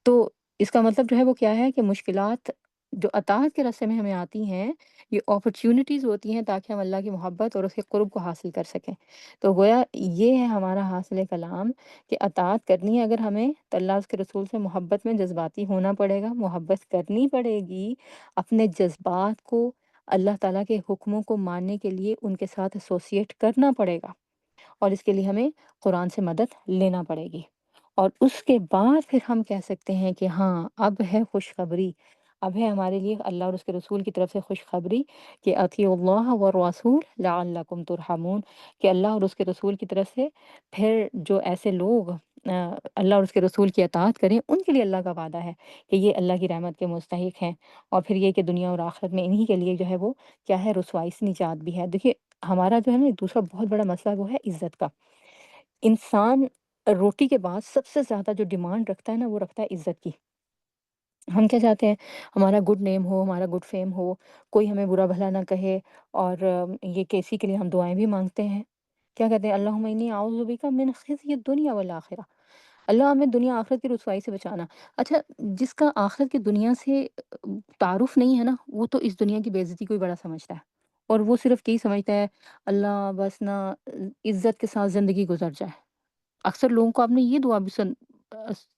تو اس کا مطلب جو ہے وہ کیا ہے کہ مشکلات جو اطاعت کے راستے میں ہمیں آتی ہیں، یہ اپرچونٹیز ہوتی ہیں تاکہ ہم اللہ کی محبت اور اس کے قرب کو حاصل کر سکیں۔ تو گویا یہ ہے ہمارا حاصل کلام کہ اطاعت کرنی ہے اگر ہمیں تو اللہ اس کے رسول سے محبت میں جذباتی ہونا پڑے گا، محبت کرنی پڑے گی، اپنے جذبات کو اللہ تعالیٰ کے حکموں کو ماننے کے لیے ان کے ساتھ ایسوسیٹ کرنا پڑے گا، اور اس کے لیے ہمیں قرآن سے مدد لینا پڑے گی۔ اور اس کے بعد پھر ہم کہہ سکتے ہیں کہ ہاں اب ہے خوشخبری، اب ہے ہمارے لیے اللہ اور اس کے رسول کی طرف سے خوشخبری کہ اطیعوا اللہ والرسول لعلکم ترحمون، کہ اللہ اور اس کے رسول کی طرف سے پھر جو ایسے لوگ اللہ اور اس کے رسول کی اطاعت کریں ان کے لیے اللہ کا وعدہ ہے کہ یہ اللہ کی رحمت کے مستحق ہیں، اور پھر یہ کہ دنیا اور آخرت میں انہی کے لیے جو ہے وہ کیا ہے، رسوائی سے نجات بھی ہے۔ دیکھیے ہمارا جو ہے نا دوسرا بہت بڑا مسئلہ وہ ہے عزت کا۔ انسان روٹی کے بعد سب سے زیادہ جو ڈیمانڈ رکھتا ہے نا وہ رکھتا ہے عزت کی۔ ہم کیا چاہتے ہیں، ہمارا گڈ نیم ہو، ہمارا گڈ فیم ہو، کوئی ہمیں برا بھلا نہ کہے، اور یہ کہ اسی کے لیے ہم دعائیں بھی مانگتے ہیں۔ کیا کہتے ہیں، اللہم انی اعوذ بک من خزی الدنیا والآخرہ، اللہ ہمیں دنیا آخرت کی رسوائی سے بچانا۔ اچھا، جس کا آخرت کی دنیا سے تعارف نہیں ہے نا، وہ تو اس دنیا کی بے عزتی کو ہی بڑا سمجھتا ہے، اور وہ صرف یہی سمجھتا ہے اللہ بس نا عزت کے ساتھ زندگی گزر جائے۔ اکثر لوگوں کو آپ نے یہ دعا بھی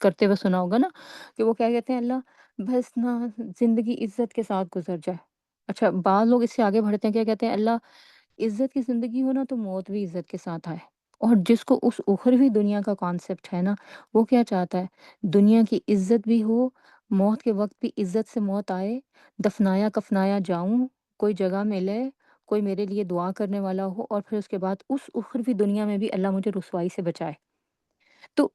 کرتے ہوئے سنا ہوگا نا کہ وہ کیا کہتے ہیں، اللہ بس نا زندگی عزت کے ساتھ گزر جائے۔ اچھا، بعض لوگ اس سے آگے بڑھتے ہیں، کیا کہتے ہیں، اللہ عزت کی زندگی ہو نا تو موت بھی عزت کے ساتھ آئے۔ اور جس کو اس اخروی دنیا کا کانسیپٹ ہے نا، وہ کیا چاہتا ہے، دنیا کی عزت بھی ہو، موت کے وقت بھی عزت سے موت آئے، دفنایا کفنایا جاؤں، کوئی جگہ ملے، کوئی میرے لیے دعا کرنے والا ہو، اور پھر اس کے بعد اس اخروی دنیا میں بھی اللہ مجھے رسوائی سے بچائے۔ تو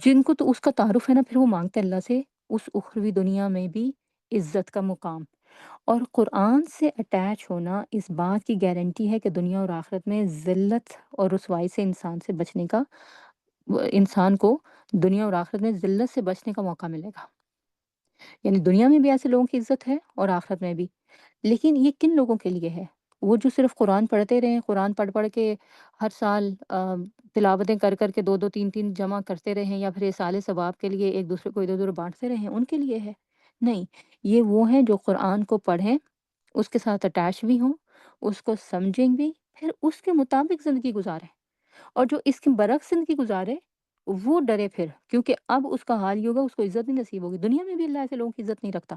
جن کو تو اس کا تعارف ہے نا، پھر وہ مانگتے ہیں اللہ سے اس اخروی دنیا میں بھی عزت کا مقام۔ اور قرآن سے اٹیچ ہونا اس بات کی گارنٹی ہے کہ دنیا اور آخرت میں ذلت اور رسوائی سے انسان سے بچنے کا، انسان کو دنیا اور آخرت میں ذلت سے بچنے کا موقع ملے گا۔ یعنی دنیا میں بھی ایسے لوگوں کی عزت ہے اور آخرت میں بھی، لیکن یہ کن لوگوں کے لیے ہے؟ وہ جو صرف قرآن پڑھتے رہیں، قرآن پڑھ پڑھ کے ہر سال تلاوتیں کر کر کے دو دو تین تین جمع کرتے رہیں، یا پھر اِیصال ثواب کے لیے ایک دوسرے کو ادھر ادھر بانٹتے رہیں، ان کے لیے ہے؟ نہیں، یہ وہ ہیں جو قرآن کو پڑھیں، اس کے ساتھ اٹیچ بھی ہوں، اس کو سمجھیں بھی، پھر اس کے مطابق زندگی گزاریں، اور جو اس کے برعکس زندگی گزارے وہ ڈرے پھر، کیونکہ اب اس کا حال یہ ہوگا، اس کو عزت نہیں نصیب ہوگی۔ دنیا میں بھی اللہ ایسے لوگوں کی عزت نہیں رکھتا۔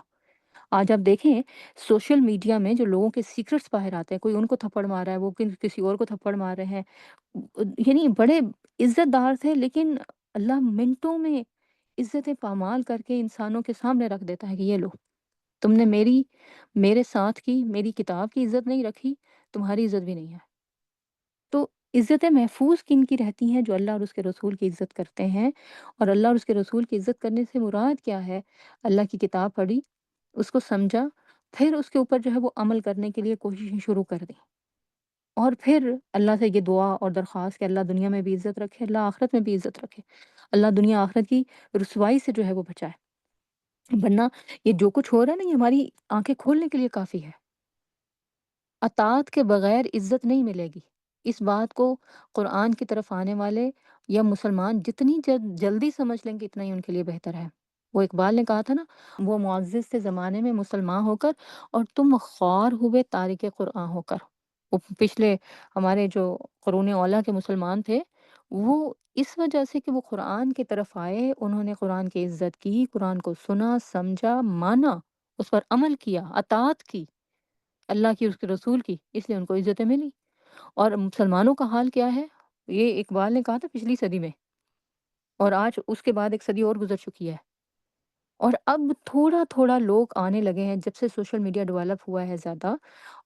آج آپ دیکھیں سوشل میڈیا میں جو لوگوں کے سیکرٹس باہر آتے ہیں، کوئی ان کو تھپڑ مار رہا ہے، وہ کسی اور کو تھپڑ مار رہے ہیں، یعنی بڑے عزت دار تھے، لیکن اللہ منٹوں میں عزتیں پامال کر کے انسانوں کے سامنے رکھ دیتا ہے کہ یہ لو، تم نے میرے ساتھ کی، میری کتاب کی عزت نہیں رکھی، تمہاری عزت بھی نہیں ہے۔ تو عزتیں محفوظ کن کی رہتی ہیں؟ جو اللہ اور اس کے رسول کی عزت کرتے ہیں۔ اور اللہ اور اس کے رسول کی عزت کرنے سے مراد کیا ہے؟ اللہ کی کتاب پڑھی، اس کو سمجھا، پھر اس کے اوپر جو ہے وہ عمل کرنے کے لیے کوششیں شروع کر دیں، اور پھر اللہ سے یہ دعا اور درخواست کہ اللہ دنیا میں بھی عزت رکھے، اللہ آخرت میں بھی عزت رکھے، اللہ دنیا آخرت کی رسوائی سے جو ہے وہ بچائے۔ ورنہ یہ جو کچھ ہو رہا ہے نا، یہ ہماری آنکھیں کھولنے کے لیے کافی ہے۔ اطاعت کے بغیر عزت نہیں ملے گی، اس بات کو قرآن کی طرف آنے والے یا مسلمان جتنی جلدی سمجھ لیں گے اتنا ہی ان کے لیے بہتر ہے۔ وہ اقبال نے کہا تھا نا، وہ معزز سے زمانے میں مسلمان ہو کر، اور تم خوار ہوئے تارک قرآن ہو کر۔ وہ پچھلے ہمارے جو قرون اولیٰ کے مسلمان تھے، وہ اس وجہ سے کہ وہ قرآن کی طرف آئے، انہوں نے قرآن کی عزت کی، قرآن کو سنا، سمجھا، مانا، اس پر عمل کیا، اطاعت کی اللہ کی، اس کے رسول کی، اس لیے ان کو عزتیں ملی۔ اور مسلمانوں کا حال کیا ہے؟ یہ اقبال نے کہا تھا پچھلی صدی میں، اور آج اس کے بعد ایک صدی اور گزر چکی ہے، اور اب تھوڑا تھوڑا لوگ آنے لگے ہیں جب سے سوشل میڈیا ڈیولپ ہوا ہے زیادہ،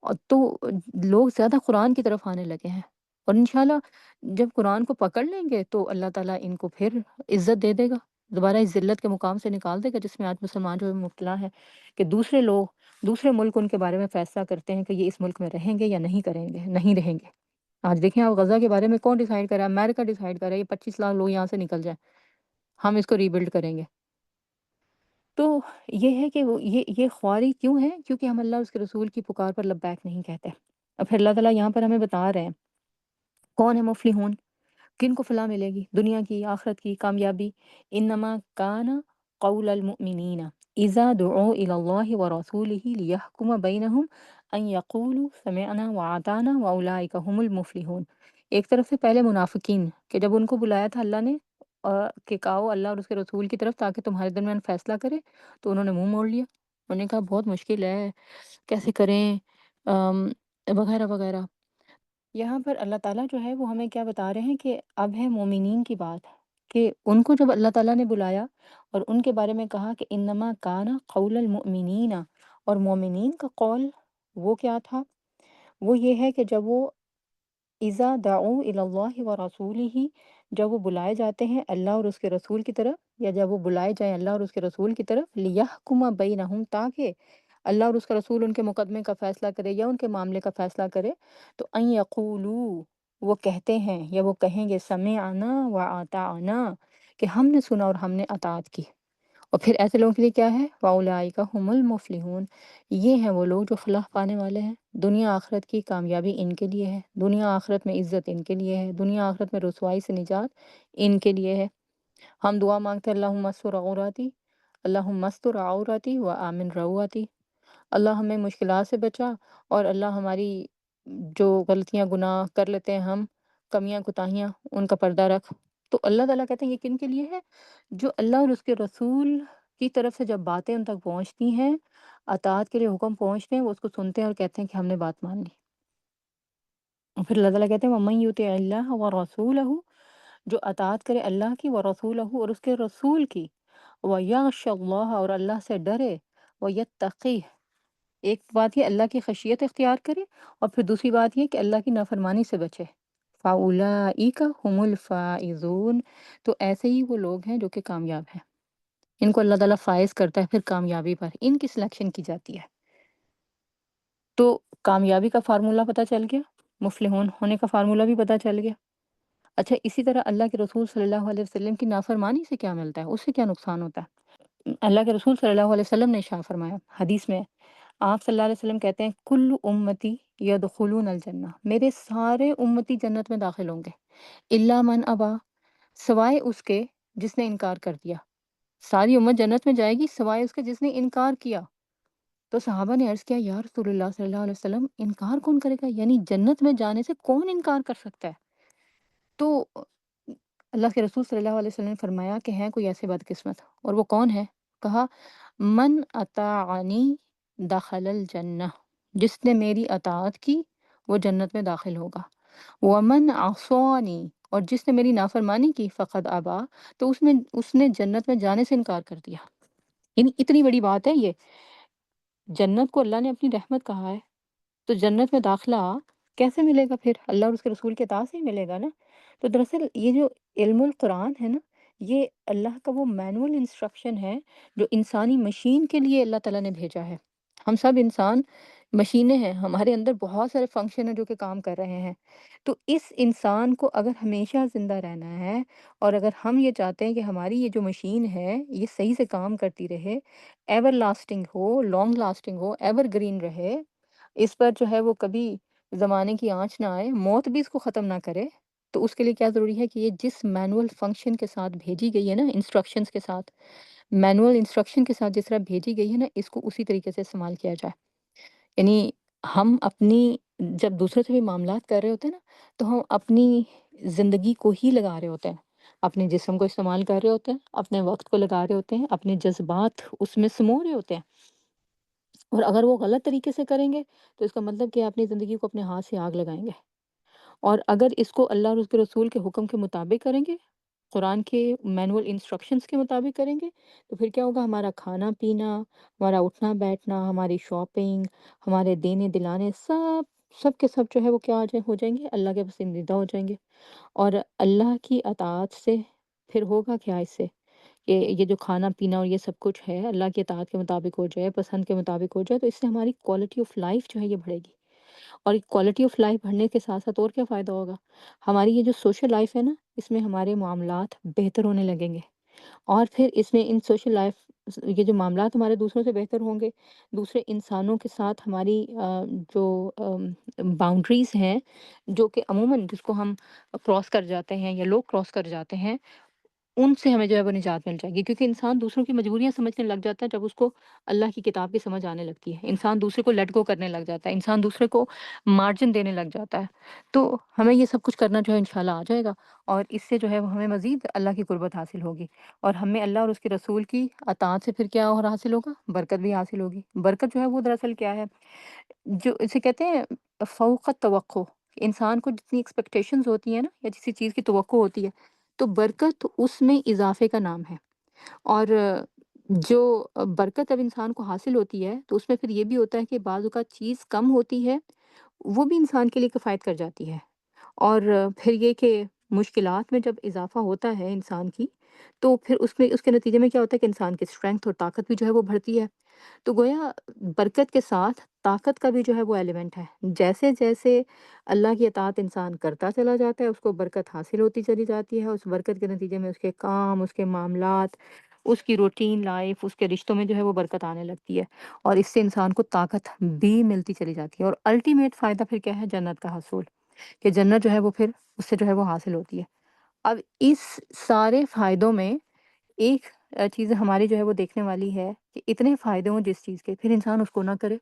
اور تو لوگ زیادہ قرآن کی طرف آنے لگے ہیں، اور انشاءاللہ جب قرآن کو پکڑ لیں گے تو اللہ تعالیٰ ان کو پھر عزت دے دے گا، دوبارہ اس ذلت کے مقام سے نکال دے گا جس میں آج مسلمان جو ہے مبتلا ہے، کہ دوسرے لوگ، دوسرے ملک ان کے بارے میں فیصلہ کرتے ہیں کہ یہ اس ملک میں رہیں گے یا نہیں کریں گے، نہیں رہیں گے۔ آج دیکھیں آپ، غزہ کے بارے میں کون ڈیسائیڈ کرا ہے؟ امریکہ ڈیسائیڈ کرا ہے، یہ 25 لاکھ لوگ یہاں سے نکل جائیں، ہم اس کو ری بلڈ کریں گے۔ تو یہ ہے کہ یہ خواری کیوں ہے؟ کیونکہ ہم اللہ اور اس کے رسول کی پکار پر لبیک نہیں کہتے۔ اور پھر اللہ تعالیٰ یہاں پر ہمیں بتا رہے ہیں کون ہے مفلحون؟ کن کو فلاح ملے گی؟ دنیا کی، آخرت کی کامیابی۔ انما کان قول المؤمنین اذا دعوا الی اللہ ورسولہ لیحکم بینہم ان یقولوا سمعنا واطعنا واولئک هم المفلحون۔ ایک طرف سے پہلے منافقین کہ جب ان کو بلایا تھا اللہ نے کہ کہو اللہ اور اس کے رسول کی طرف تاکہ تمہارے درمیان فیصلہ کرے، تو انہوں نے منہ موڑ لیا۔ انہوں نے کہا بہت مشکل ہے، کیسے کریں، ام، وغیرہ وغیرہ۔ یہاں پر اللہ تعالیٰ جو ہے وہ ہمیں کیا بتا رہے ہیں کہ اب ہے مومنین کی بات، کہ ان کو جب اللہ تعالیٰ نے بلایا اور ان کے بارے میں کہا کہ انما کان قول المؤمنین، اور مومنین کا قول وہ کیا تھا؟ وہ یہ ہے کہ جب وہ اذا دعوا الی اللہ ورسولہ، جب وہ بلائے جاتے ہیں اللہ اور اس کے رسول کی طرف، یا جب وہ بلائے جائیں اللہ اور اس کے رسول کی طرف، لیحکم بینہم، تاکہ اللہ اور اس کا رسول ان کے مقدمے کا فیصلہ کرے یا ان کے معاملے کا فیصلہ کرے، تو ان یقولوا، وہ کہتے ہیں یا وہ کہیں گے سمعنا واطعنا، کہ ہم نے سنا اور ہم نے اطاعت کی۔ اور پھر ایسے لوگوں کے لیے کیا ہے؟ واولئک هم المفلحون، یہ ہیں وہ لوگ جو فلاح پانے والے ہیں۔ دنیا آخرت کی کامیابی ان کے لیے ہے، دنیا آخرت میں عزت ان کے لیے ہے، دنیا آخرت میں رسوائی سے نجات ان کے لیے ہے۔ ہم دعا مانگتے ہیں اللہم استر عوراتی، اللہم استر عوراتی و آمن روعاتی، اللہ ہمیں مشکلات سے بچا، اور اللہ ہماری جو غلطیاں گناہ کر لیتے ہیں ہم، کمیاں کوتاہیاں، ان کا پردہ رکھ۔ تو اللہ تعالیٰ کہتے ہیں یہ کن کے لیے ہے؟ جو اللہ اور اس کے رسول کی طرف سے جب باتیں ان تک پہنچتی ہیں، اطاعت کے لیے حکم پہنچتے ہیں، وہ اس کو سنتے ہیں اور کہتے ہیں کہ ہم نے بات مان لی۔ اور پھر اللہ تعالیٰ کہتے ہیں وَمَن یُطِعِ اللَّهَ وَرَسُولَهُ، جو اطاعت کرے اللہ کی، ورسولہ اور اس کے رسول کی، وَيَخْشَ اللَّهَ اور اللہ سے ڈرے، وَيَتَّقِهِ، ایک بات یہ اللہ کی خشیت اختیار کرے، اور پھر دوسری بات یہ کہ اللہ کی نافرمانی سے بچے۔ فَأُولَئِكَ هُمُ الْفَائِزُونَ، تو ایسے ہی وہ لوگ ہیں جو کہ کامیاب ہیں، ان کو اللہ تعالیٰ فائز کرتا ہے پھر کامیابی پر، ان کی سلیکشن کی جاتی ہے۔ تو کامیابی کا فارمولہ پتہ چل گیا، مفلحون ہونے کا فارمولہ بھی پتہ چل گیا۔ اچھا، اسی طرح اللہ کے رسول صلی اللہ علیہ وسلم کی نافرمانی سے کیا ملتا ہے، اس سے کیا نقصان ہوتا ہے؟ اللہ کے رسول صلی اللہ علیہ وسلم نے ارشاد فرمایا حدیث میں، آپ صلی اللہ علیہ وسلم کہتے ہیں کل امتی یدخلون الجنہ، میرے سارے امتی جنت میں داخل ہوں گے، الا من ابا، سوائے اس کے جس نے انکار کر دیا۔ ساری امت جنت میں جائے گی سوائے اس کے جس نے انکار کیا۔ تو صحابہ نے عرض کیا یا رسول اللہ صلی اللہ علیہ وسلم، انکار کون کرے گا؟ یعنی جنت میں جانے سے کون انکار کر سکتا ہے؟ تو اللہ کے رسول صلی اللہ علیہ وسلم نے فرمایا کہ ہیں کوئی ایسے بد قسمت، اور وہ کون ہے؟ کہا من اطاعنی دخل الجنہ، جس نے میری اطاعت کی وہ جنت میں داخل ہوگا، ومن عصانی، اور جس نے میری نافرمانی کی فقد ابا، تو اس نے جنت میں جانے سے انکار کر دیا۔ یعنی اتنی بڑی بات ہے یہ، جنت کو اللہ نے اپنی رحمت کہا ہے، تو جنت میں داخلہ کیسے ملے گا؟ پھر اللہ اور اس کے رسول کے اطاعت سے ہی ملے گا نا۔ تو دراصل یہ جو علم القرآن ہے نا، یہ اللہ کا وہ مینول انسٹرکشن ہے جو انسانی مشین کے لیے اللہ تعالیٰ نے بھیجا ہے۔ ہم سب انسان مشینیں ہیں، ہمارے اندر بہت سارے فنکشن ہیں جو کہ کام کر رہے ہیں۔ تو اس انسان کو اگر ہمیشہ زندہ رہنا ہے، اور اگر ہم یہ چاہتے ہیں کہ ہماری یہ جو مشین ہے یہ صحیح سے کام کرتی رہے، ایور لاسٹنگ ہو، لانگ لاسٹنگ ہو، ایور گرین رہے، اس پر جو ہے وہ کبھی زمانے کی آنچ نہ آئے، موت بھی اس کو ختم نہ کرے، تو اس کے لیے کیا ضروری ہے کہ یہ جس مینول فنکشن کے ساتھ بھیجی گئی ہے نا، انسٹرکشنز کے ساتھ، مینول انسٹرکشن کے ساتھ جس طرح بھیجی گئی ہے نا، اس کو اسی طریقے سے استعمال کیا جائے۔ یعنی ہم اپنی جب دوسرے سے بھی معاملات کر رہے ہوتے ہیں نا، تو ہم اپنی زندگی کو ہی لگا رہے ہوتے ہیں، اپنے جسم کو استعمال کر رہے ہوتے ہیں، اپنے وقت کو لگا رہے ہوتے ہیں، اپنے جذبات اس میں سمو رہے ہوتے ہیں، اور اگر وہ غلط طریقے سے کریں گے تو اس کا مطلب کہ اپنی زندگی کو اپنے ہاتھ سے آگ لگائیں گے۔ اور اگر اس کو اللہ اور اس کے رسول کے حکم کے مطابق کریں گے، قرآن کے مینول انسٹرکشنز کے مطابق کریں گے، تو پھر کیا ہوگا؟ ہمارا کھانا پینا، ہمارا اٹھنا بیٹھنا، ہماری شاپنگ، ہمارے دینے دلانے، سب کے سب جو ہے وہ کیا ہو جائیں گے؟ اللہ کے پسندیدہ ہو جائیں گے۔ اور اللہ کی اطاعت سے پھر ہوگا کیا اس سے؟ کہ یہ جو کھانا پینا اور یہ سب کچھ ہے اللہ کی اطاعت کے مطابق ہو جائے، پسند کے مطابق ہو جائے، تو اس سے ہماری کوالٹی آف لائف جو ہے یہ بڑھے گی۔ اور کوالٹی آف لائف بڑھنے کے ساتھ ساتھ اور کیا فائدہ ہوگا؟ ہماری یہ جو سوشل لائف ہے نا، اس میں ہمارے معاملات بہتر ہونے لگیں گے، اور پھر اس میں ان سوشل لائف یہ جو معاملات ہمارے دوسروں سے بہتر ہوں گے، دوسرے انسانوں کے ساتھ ہماری جو باؤنڈریز ہیں، جو کہ عموماً جس کو ہم کراس کر جاتے ہیں یا لوگ کراس کر جاتے ہیں، ان سے ہمیں جو ہے وہ نجات مل جائے گی، کیونکہ انسان دوسروں کی مجبوریاں سمجھنے لگ جاتا ہے جب اس کو اللہ کی کتاب کی سمجھ آنے لگتی ہے، انسان دوسرے کو لیٹ گو کرنے لگ جاتا ہے، انسان دوسرے کو مارجن دینے لگ جاتا ہے، تو ہمیں یہ سب کچھ کرنا جو ہے انشاءاللہ آ جائے گا، اور اس سے جو ہے وہ ہمیں مزید اللہ کی قربت حاصل ہوگی، اور ہمیں اللہ اور اس کے رسول کی اطاعت سے پھر کیا اور حاصل ہوگا؟ برکت بھی حاصل ہوگی۔ برکت جو ہے وہ دراصل کیا ہے، جو اسے کہتے ہیں فوق التوقع، انسان کو جتنی ایکسپیکٹیشنز ہوتی ہیں نا یا کسی چیز کی توقع ہوتی ہے، تو برکت اس میں اضافے کا نام ہے، اور جو برکت اب انسان کو حاصل ہوتی ہے تو اس میں پھر یہ بھی ہوتا ہے کہ بعض اوقات چیز کم ہوتی ہے، وہ بھی انسان کے لیے کفایت کر جاتی ہے، اور پھر یہ کہ مشکلات میں جب اضافہ ہوتا ہے انسان کی، تو پھر اس کے نتیجے میں کیا ہوتا ہے کہ انسان کی اسٹرینگتھ اور طاقت بھی جو ہے وہ بڑھتی ہے، تو گویا برکت کے ساتھ طاقت کا بھی جو ہے وہ ایلیمنٹ ہے، جیسے جیسے اللہ کی اطاعت انسان کرتا چلا جاتا ہے، اس کو برکت حاصل ہوتی چلی جاتی ہے، اس برکت کے نتیجے میں اس کے کام، اس کے معاملات، اس کی روٹین لائف، اس کے رشتوں میں جو ہے وہ برکت آنے لگتی ہے، اور اس سے انسان کو طاقت بھی ملتی چلی جاتی ہے، اور الٹیمیٹ فائدہ پھر کیا ہے؟ جنت کا حصول، کہ جنت جو ہے وہ پھر اس سے جو ہے وہ حاصل ہوتی ہے۔ اب اس سارے فائدوں میں ایک چیز ہماری جو ہے وہ دیکھنے والی ہے کہ اتنے فائدے ہوں جس چیز کے، پھر انسان اس کو نہ کرے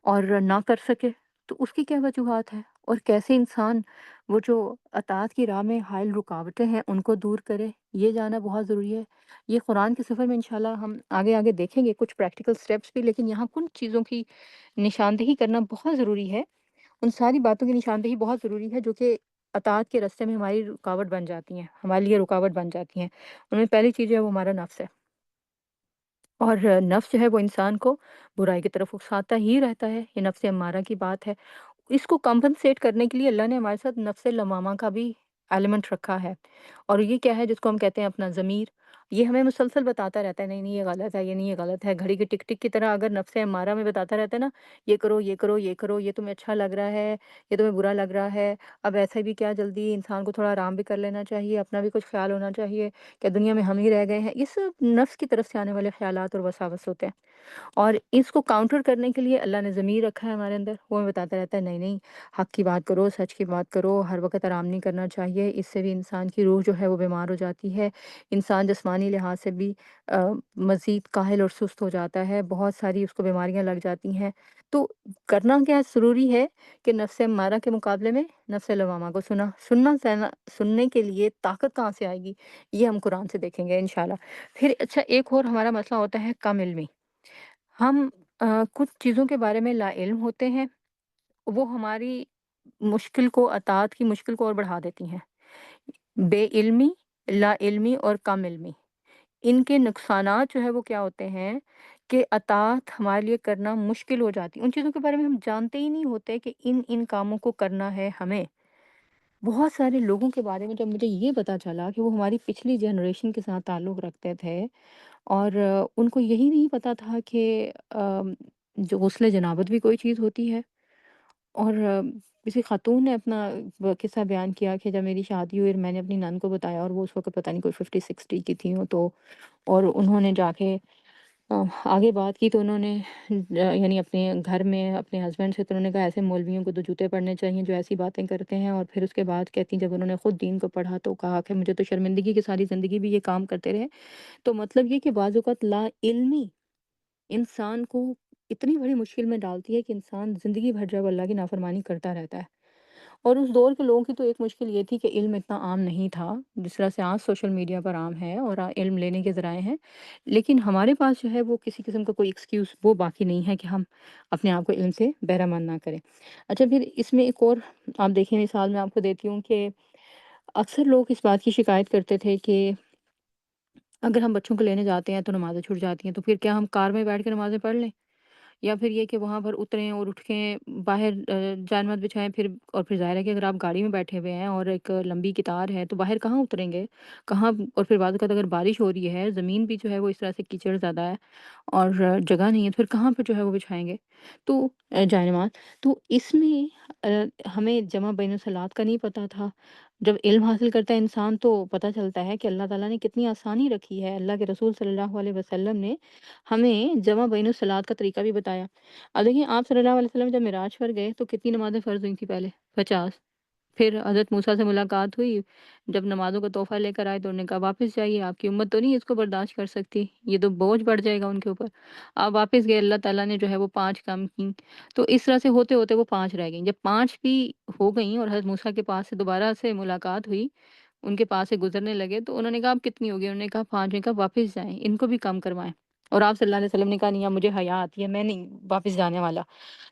اور نہ کر سکے، تو اس کی کیا وجوہات ہیں؟ اور کیسے انسان وہ جو اطاعت کی راہ میں حائل رکاوٹیں ہیں ان کو دور کرے، یہ جاننا بہت ضروری ہے۔ یہ قرآن کے سفر میں انشاءاللہ ہم آگے آگے دیکھیں گے کچھ پریکٹیکل سٹیپس بھی، لیکن یہاں کن چیزوں کی نشاندہی کرنا بہت ضروری ہے، ان ساری باتوں کی نشاندہی بہت ضروری ہے جو کہ اطاعت کے راستے میں ہماری رکاوٹ بن جاتی ہیں، ہمارے لیے رکاوٹ بن جاتی ہیں۔ ان میں پہلی چیز جو ہے وہ ہمارا نفس ہے، اور نفس جو ہے وہ انسان کو برائی کی طرف اکساتا ہی رہتا ہے، یہ نفس امارہ کی بات ہے۔ اس کو کمپنسیٹ کرنے کے لیے اللہ نے ہمارے ساتھ نفس لوامہ کا بھی ایلیمنٹ رکھا ہے، اور یہ کیا ہے؟ جس کو ہم کہتے ہیں اپنا ضمیر، یہ ہمیں مسلسل بتاتا رہتا ہے نہیں نہیں یہ غلط ہے، یہ نہیں یہ غلط ہے، گھڑی کی ٹک ٹک کی طرح اگر نفس امارہ میں بتاتا رہتا ہے نا، یہ کرو یہ کرو یہ کرو، یہ تمہیں اچھا لگ رہا ہے، یہ تمہیں برا لگ رہا ہے، اب ایسے بھی کیا جلدی، انسان کو تھوڑا آرام بھی کر لینا چاہیے، اپنا بھی کچھ خیال ہونا چاہیے، کہ دنیا میں ہم ہی رہ گئے ہیں، یہ سب نفس کی طرف سے آنے والے خیالات اور وساوس ہوتے ہیں، اور اس کو کاؤنٹر کرنے کے لیے اللہ نے ضمیر رکھا ہے ہمارے اندر، وہ ہمیں بتاتا رہتا ہے نہیں نہیں حق کی بات کرو، سچ کی بات کرو، ہر وقت آرام نہیں کرنا چاہیے، اس سے بھی انسان کی روح جو ہے وہ بیمار ہو جاتی ہے، انسان جسمانی لحاظ سے بھی مزید کاہل اور سست ہو جاتا ہے، بہت ساری اس کو بیماریاں لگ جاتی ہیں، تو کرنا کیا ضروری ہے کہ نفس امارہ کے مقابلے میں نفس لوامہ کو سننے کے لیے طاقت کہاں سے آئے گی؟ یہ ہم قرآن سے دیکھیں گے انشاءاللہ۔ پھر اچھا ایک اور ہمارا مسئلہ ہوتا ہے کم علمی، ہم کچھ چیزوں کے بارے میں لا علم ہوتے ہیں، وہ ہماری مشکل کو، اطاعت کی مشکل کو اور بڑھا دیتی ہیں۔ بے علمی، لا علمی اور کم علمی، ان کے نقصانات جو ہے وہ کیا ہوتے ہیں کہ اطاعت ہمارے لیے کرنا مشکل ہو جاتی ہے، ان چیزوں کے بارے میں ہم جانتے ہی نہیں ہوتے کہ ان کاموں کو کرنا ہے ہمیں۔ بہت سارے لوگوں کے بارے میں جب مجھے یہ پتا چلا کہ وہ ہماری پچھلی جنریشن کے ساتھ تعلق رکھتے تھے، اور ان کو یہی نہیں پتا تھا کہ جو غسل جنابت بھی کوئی چیز ہوتی ہے، اور کسی خاتون نے اپنا وہ قصہ بیان کیا کہ جب میری شادی ہوئی اور میں نے اپنی نند کو بتایا، اور وہ اس وقت پتہ نہیں کوئی 50-60 کی تھیں تو، اور انہوں نے جا کے آگے بات کی، تو انہوں نے یعنی اپنے گھر میں اپنے ہسبینڈ سے، تو انہوں نے کہا ایسے مولویوں کو تو جوتے پڑنے چاہیے جو ایسی باتیں کرتے ہیں، اور پھر اس کے بعد کہتی ہیں جب انہوں نے خود دین کو پڑھا تو کہا کہ مجھے تو شرمندگی کی ساری زندگی بھی یہ کام کرتے رہے، تو مطلب یہ کہ بعض اوقات لا علمی انسان کو اتنی بڑی مشکل میں ڈالتی ہے کہ انسان زندگی بھر جو ہے وہ اللہ کی نافرمانی کرتا رہتا ہے، اور اس دور کے لوگوں کی تو ایک مشکل یہ تھی کہ علم اتنا عام نہیں تھا جس طرح سے آج سوشل میڈیا پر عام ہے اور علم لینے کے ذرائع ہیں، لیکن ہمارے پاس جو ہے وہ کسی قسم کا کوئی ایکسکیوز وہ باقی نہیں ہے کہ ہم اپنے آپ کو علم سے بہرہ مند نہ کریں۔ اچھا پھر اس میں ایک اور آپ دیکھیں، مثال میں آپ کو دیتی ہوں کہ اکثر لوگ اس بات کی شکایت کرتے تھے کہ اگر ہم بچوں کو لینے جاتے ہیں تو نمازیں چھوٹ جاتی ہیں، تو پھر کیا ہم کار میں بیٹھ کے نمازیں پڑھ لیں؟ یا پھر یہ کہ وہاں پر اتریں اور اٹھ کے باہر جائے مت بچھائیں، پھر اور پھر ظاہر ہے کہ اگر آپ گاڑی میں بیٹھے ہوئے ہیں اور ایک لمبی قطار ہے تو باہر کہاں اتریں گے؟ کہاں؟ اور پھر بعض اوقات اگر بارش ہو رہی ہے، زمین بھی جو ہے وہ اس طرح سے کیچڑ زیادہ ہے اور جگہ نہیں ہے، تو پھر کہاں پہ جو ہے وہ بچھائیں گے؟ تو جائے نماز، تو اس میں ہمیں جمع بین الصلات کا نہیں پتہ تھا، جب علم حاصل کرتا ہے انسان تو پتہ چلتا ہے کہ اللہ تعالیٰ نے کتنی آسانی رکھی ہے۔ اللہ کے رسول صلی اللہ علیہ وسلم نے ہمیں جمع بین الصلاۃ کا طریقہ بھی بتایا۔ اب دیکھیں آپ صلی اللہ علیہ وسلم جب معراج پر گئے تو کتنی نمازیں فرض ہوئی تھیں پہلے؟ 50۔ پھر حضرت موسیٰ سے ملاقات ہوئی، جب نمازوں کا تحفہ لے کر آئے تو انہوں نے کہا واپس جائیے، آپ کی امت تو نہیں اس کو برداشت کر سکتی، یہ تو بوجھ بڑھ جائے گا ان کے اوپر۔ آپ واپس گئے، اللہ تعالیٰ نے جو ہے وہ 5 کام کی، تو اس طرح سے ہوتے ہوتے وہ 5 رہ گئیں۔ جب 5 بھی ہو گئیں اور حضرت موسیٰ کے پاس سے دوبارہ سے ملاقات ہوئی، ان کے پاس سے گزرنے لگے تو انہوں نے کہا اب کتنی ہوگی؟ انہوں نے کہا 5۔ نے کہا واپس جائیں، ان کو بھی کم کروائیں۔ اور آپ صلی اللہ علیہ وسلم نے کہا نہیں، اب مجھے حیا آتی ہے، میں نہیں واپس جانے والا۔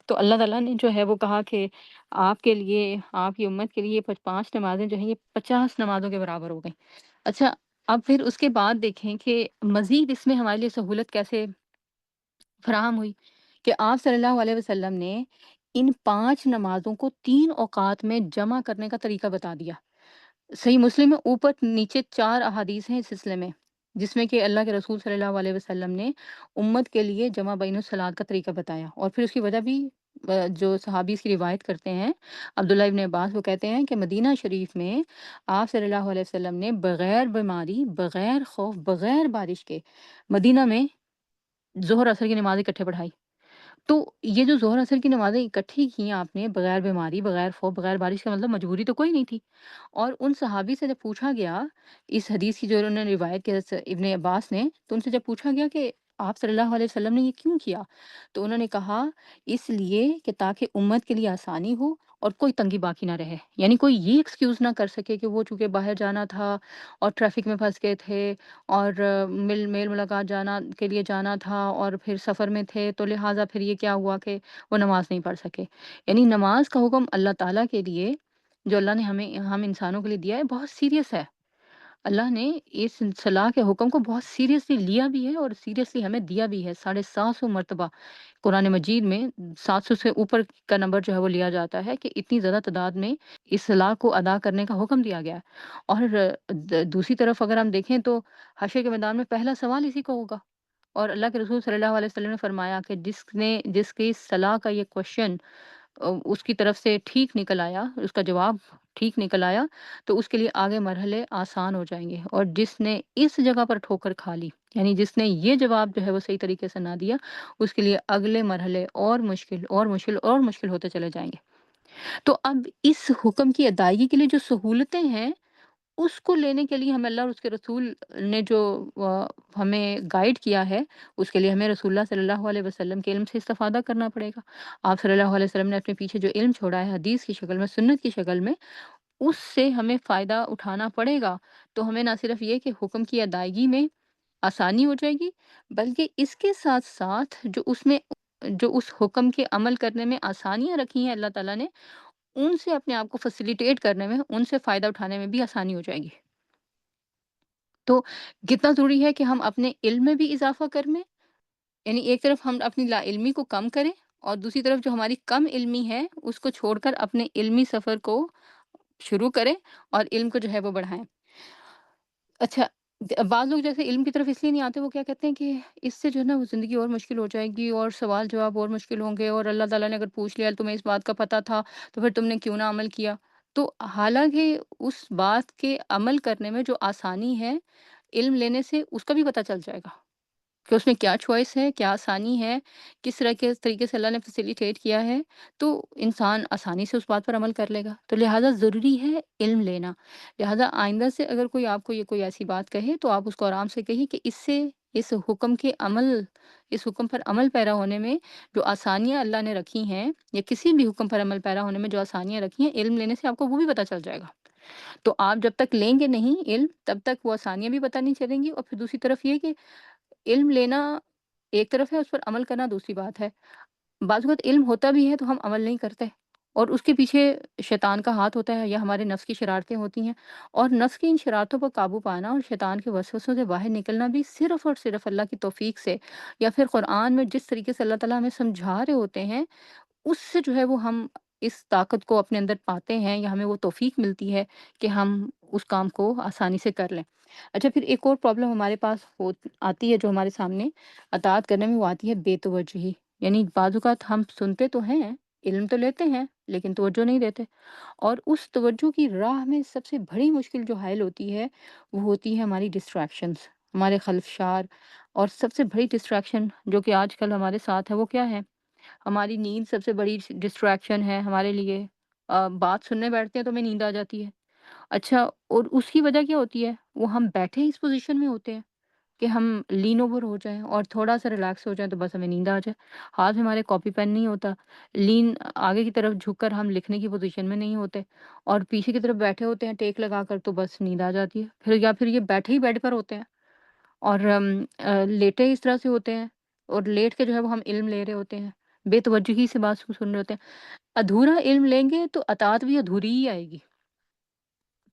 تو اللہ تعالیٰ نے جو ہے وہ کہا کہ آپ کے لیے، آپ کی امت کے لیے 5 نمازیں جو ہیں یہ 50 نمازوں کے برابر ہو گئیں۔ اچھا، اب پھر اس کے بعد دیکھیں کہ مزید اس میں ہمارے لیے سہولت کیسے فراہم ہوئی کہ آپ صلی اللہ علیہ وسلم نے ان 5 نمازوں کو 3 اوقات میں جمع کرنے کا طریقہ بتا دیا۔ صحیح مسلم میں اوپر نیچے 4 احادیث ہیں اس سلسلے میں، جس میں کہ اللہ کے رسول صلی اللہ علیہ وسلم نے امت کے لیے جمع بین الصلاۃ کا طریقہ بتایا، اور پھر اس کی وجہ بھی جو صحابی اس کی روایت کرتے ہیں، عبداللہ ابن عباس، وہ کہتے ہیں کہ مدینہ شریف میں آپ صلی اللہ علیہ وسلم نے بغیر بیماری، بغیر خوف، بغیر بارش کے مدینہ میں ظہر اثر کی نماز اکٹھے پڑھائی۔ تو یہ جو ظہر اثر کی نمازیں اکٹھی کی آپ نے بغیر بیماری، بغیر خوف، بغیر بارش کا، مطلب مجبوری تو کوئی نہیں تھی۔ اور ان صحابی سے جب پوچھا گیا، اس حدیث کی جو انہوں نے روایت کی حضرت ابن عباس نے، تو ان سے جب پوچھا گیا کہ آپ صلی اللہ علیہ وسلم نے یہ کیوں کیا؟ تو انہوں نے کہا اس لیے کہ تاکہ امت کے لیے آسانی ہو اور کوئی تنگی باقی نہ رہے، یعنی کوئی یہ ایکسکیوز نہ کر سکے کہ وہ چونکہ باہر جانا تھا اور ٹریفک میں پھنس گئے تھے، اور میل ملاقات جانا کے لیے جانا تھا اور پھر سفر میں تھے، تو لہٰذا پھر یہ کیا ہوا کہ وہ نماز نہیں پڑھ سکے۔ یعنی نماز کا حکم اللہ تعالیٰ کے لیے، جو اللہ نے ہم انسانوں کے لیے دیا ہے، بہت سیریس ہے۔ اللہ نے اس صلاح کے حکم کو بہت سیریسلی لیا بھی ہے اور سیریسلی ہمیں دیا بھی ہے۔ 750 مرتبہ قرآن مجید میں 700 سے اوپر کا نمبر جو ہے وہ لیا جاتا ہے کہ اتنی زیادہ تعداد میں اس صلاح کو ادا کرنے کا حکم دیا گیا ہے۔ اور دوسری طرف اگر ہم دیکھیں تو حشر کے میدان میں پہلا سوال اسی کو ہوگا، اور اللہ کے رسول صلی اللہ علیہ وسلم نے فرمایا کہ جس کی صلاح کا یہ کوشچن اس کی طرف سے ٹھیک نکل آیا، اس کا جواب ٹھیک نکل آیا، تو اس کے لیے آگے مرحلے آسان ہو جائیں گے، اور جس نے اس جگہ پر ٹھوکر کھا لی، یعنی جس نے یہ جواب جو ہے وہ صحیح طریقے سے نہ دیا، اس کے لیے اگلے مرحلے اور مشکل اور مشکل اور مشکل ہوتے چلے جائیں گے۔ تو اب اس حکم کی ادائیگی کے لیے جو سہولتیں ہیں، اس کو لینے کے لیے ہمیں اللہ اور اس کے رسول نے جو ہمیں گائیڈ کیا ہے، اس کے لیے ہمیں رسول اللہ صلی اللہ علیہ وسلم کے علم سے استفادہ کرنا پڑے گا۔ آپ صلی اللہ علیہ وسلم نے اپنے پیچھے جو علم چھوڑا ہے حدیث کی شکل میں، سنت کی شکل میں، اس سے ہمیں فائدہ اٹھانا پڑے گا۔ تو ہمیں نہ صرف یہ کہ حکم کی ادائیگی میں آسانی ہو جائے گی، بلکہ اس کے ساتھ ساتھ جو اس حکم کے عمل کرنے میں آسانیاں رکھی ہیں اللہ تعالیٰ نے، ان سے اپنے آپ کو فیسیلیٹیٹ کرنے میں، ان سے فائدہ اٹھانے میں بھی آسانی ہو جائے گی۔ تو کتنا ضروری ہے کہ ہم اپنے علم میں بھی اضافہ کریں، یعنی ایک طرف ہم اپنی لا علمی کو کم کریں، اور دوسری طرف جو ہماری کم علمی ہے اس کو چھوڑ کر اپنے علمی سفر کو شروع کریں اور علم کو جو ہے وہ بڑھائیں۔ اچھا، بعض لوگ جیسے علم کی طرف اس لیے نہیں آتے، وہ کیا کہتے ہیں کہ اس سے جو ہے نا وہ زندگی اور مشکل ہو جائے گی اور سوال جواب اور مشکل ہوں گے، اور اللہ تعالیٰ نے اگر پوچھ لیا تمہیں اس بات کا پتہ تھا تو پھر تم نے کیوں نہ عمل کیا؟ تو حالانکہ اس بات کے عمل کرنے میں جو آسانی ہے، علم لینے سے اس کا بھی پتہ چل جائے گا کہ اس میں کیا چوائس ہے، کیا آسانی ہے، کس طرح کے طریقے سے اللہ نے فیسیلیٹیٹ کیا ہے، تو انسان آسانی سے اس بات پر عمل کر لے گا۔ تو لہٰذا ضروری ہے علم لینا۔ لہٰذا آئندہ سے اگر کوئی آپ کو یہ کوئی ایسی بات کہے تو آپ اس کو آرام سے کہیے کہ اس حکم کے عمل، اس حکم پر عمل پیرا ہونے میں جو آسانیاں اللہ نے رکھی ہیں، یا کسی بھی حکم پر عمل پیرا ہونے میں جو آسانیاں رکھی ہیں، علم لینے سے آپ کو وہ بھی پتہ چل جائے گا۔ تو آپ جب تک لیں گے نہیں علم، تب تک وہ آسانیاں بھی پتہ نہیں چلیں گی، اور پھر دوسری طرف یہ کہ علم لینا ایک طرف ہے، اس پر عمل کرنا دوسری بات ہے۔ بعض اوقات علم ہوتا بھی ہے تو ہم عمل نہیں کرتے، اور اس کے پیچھے شیطان کا ہاتھ ہوتا ہے یا ہمارے نفس کی شرارتیں ہوتی ہیں، اور نفس کی ان شرارتوں پر قابو پانا اور شیطان کے وسوسوں سے باہر نکلنا بھی صرف اور صرف اللہ کی توفیق سے، یا پھر قرآن میں جس طریقے سے اللہ تعالیٰ ہمیں سمجھا رہے ہوتے ہیں، اس سے جو ہے وہ ہم اس طاقت کو اپنے اندر پاتے ہیں، یا ہمیں وہ توفیق ملتی ہے کہ ہم اس کام کو آسانی سے کر لیں۔ اچھا، پھر ایک اور پرابلم ہمارے پاس آتی ہے جو ہمارے سامنے اطاعت کرنے میں، وہ آتی ہے بے توجہی۔ یعنی بعض اوقات ہم سنتے تو ہیں علم تو لیتے ہیں لیکن توجہ نہیں دیتے، اور اس توجہ کی راہ میں سب سے بڑی مشکل جو حائل ہوتی ہے وہ ہوتی ہے ہماری ڈسٹریکشنز، ہمارے خلفشار۔ اور سب سے بڑی ڈسٹریکشن جو کہ آج کل ہمارے ساتھ ہے وہ کیا ہے؟ ہماری نیند سب سے بڑی ڈسٹریکشن ہے ہمارے لیے۔ بات سننے بیٹھتے ہیں تو ہمیں نیند آ جاتی ہے۔ اچھا، اور اس کی وجہ کیا ہوتی ہے؟ وہ ہم بیٹھے اس پوزیشن میں ہوتے ہیں کہ ہم لین اوور ہو جائیں اور تھوڑا سا ریلیکس ہو جائیں تو بس ہمیں نیند آ جائے۔ ہاتھ میں ہمارے کاپی پین نہیں ہوتا، لین آگے کی طرف جھک کر ہم لکھنے کی پوزیشن میں نہیں ہوتے، اور پیچھے کی طرف بیٹھے ہوتے ہیں ٹیک لگا کر، تو بس نیند آ جاتی ہے۔ پھر یا پھر یہ بیٹھے ہی بیڈ پر ہوتے ہیں اور لیٹے اس طرح سے ہوتے ہیں، اور لیٹ کے جو ہے وہ ہم علم لے رہے ہوتے ہیں، بے توجہی سے بات سن رہے ہوتے ہیں۔ ادھورا علم لیں گے تو اطاعت بھی ادھوری ہی آئے گی۔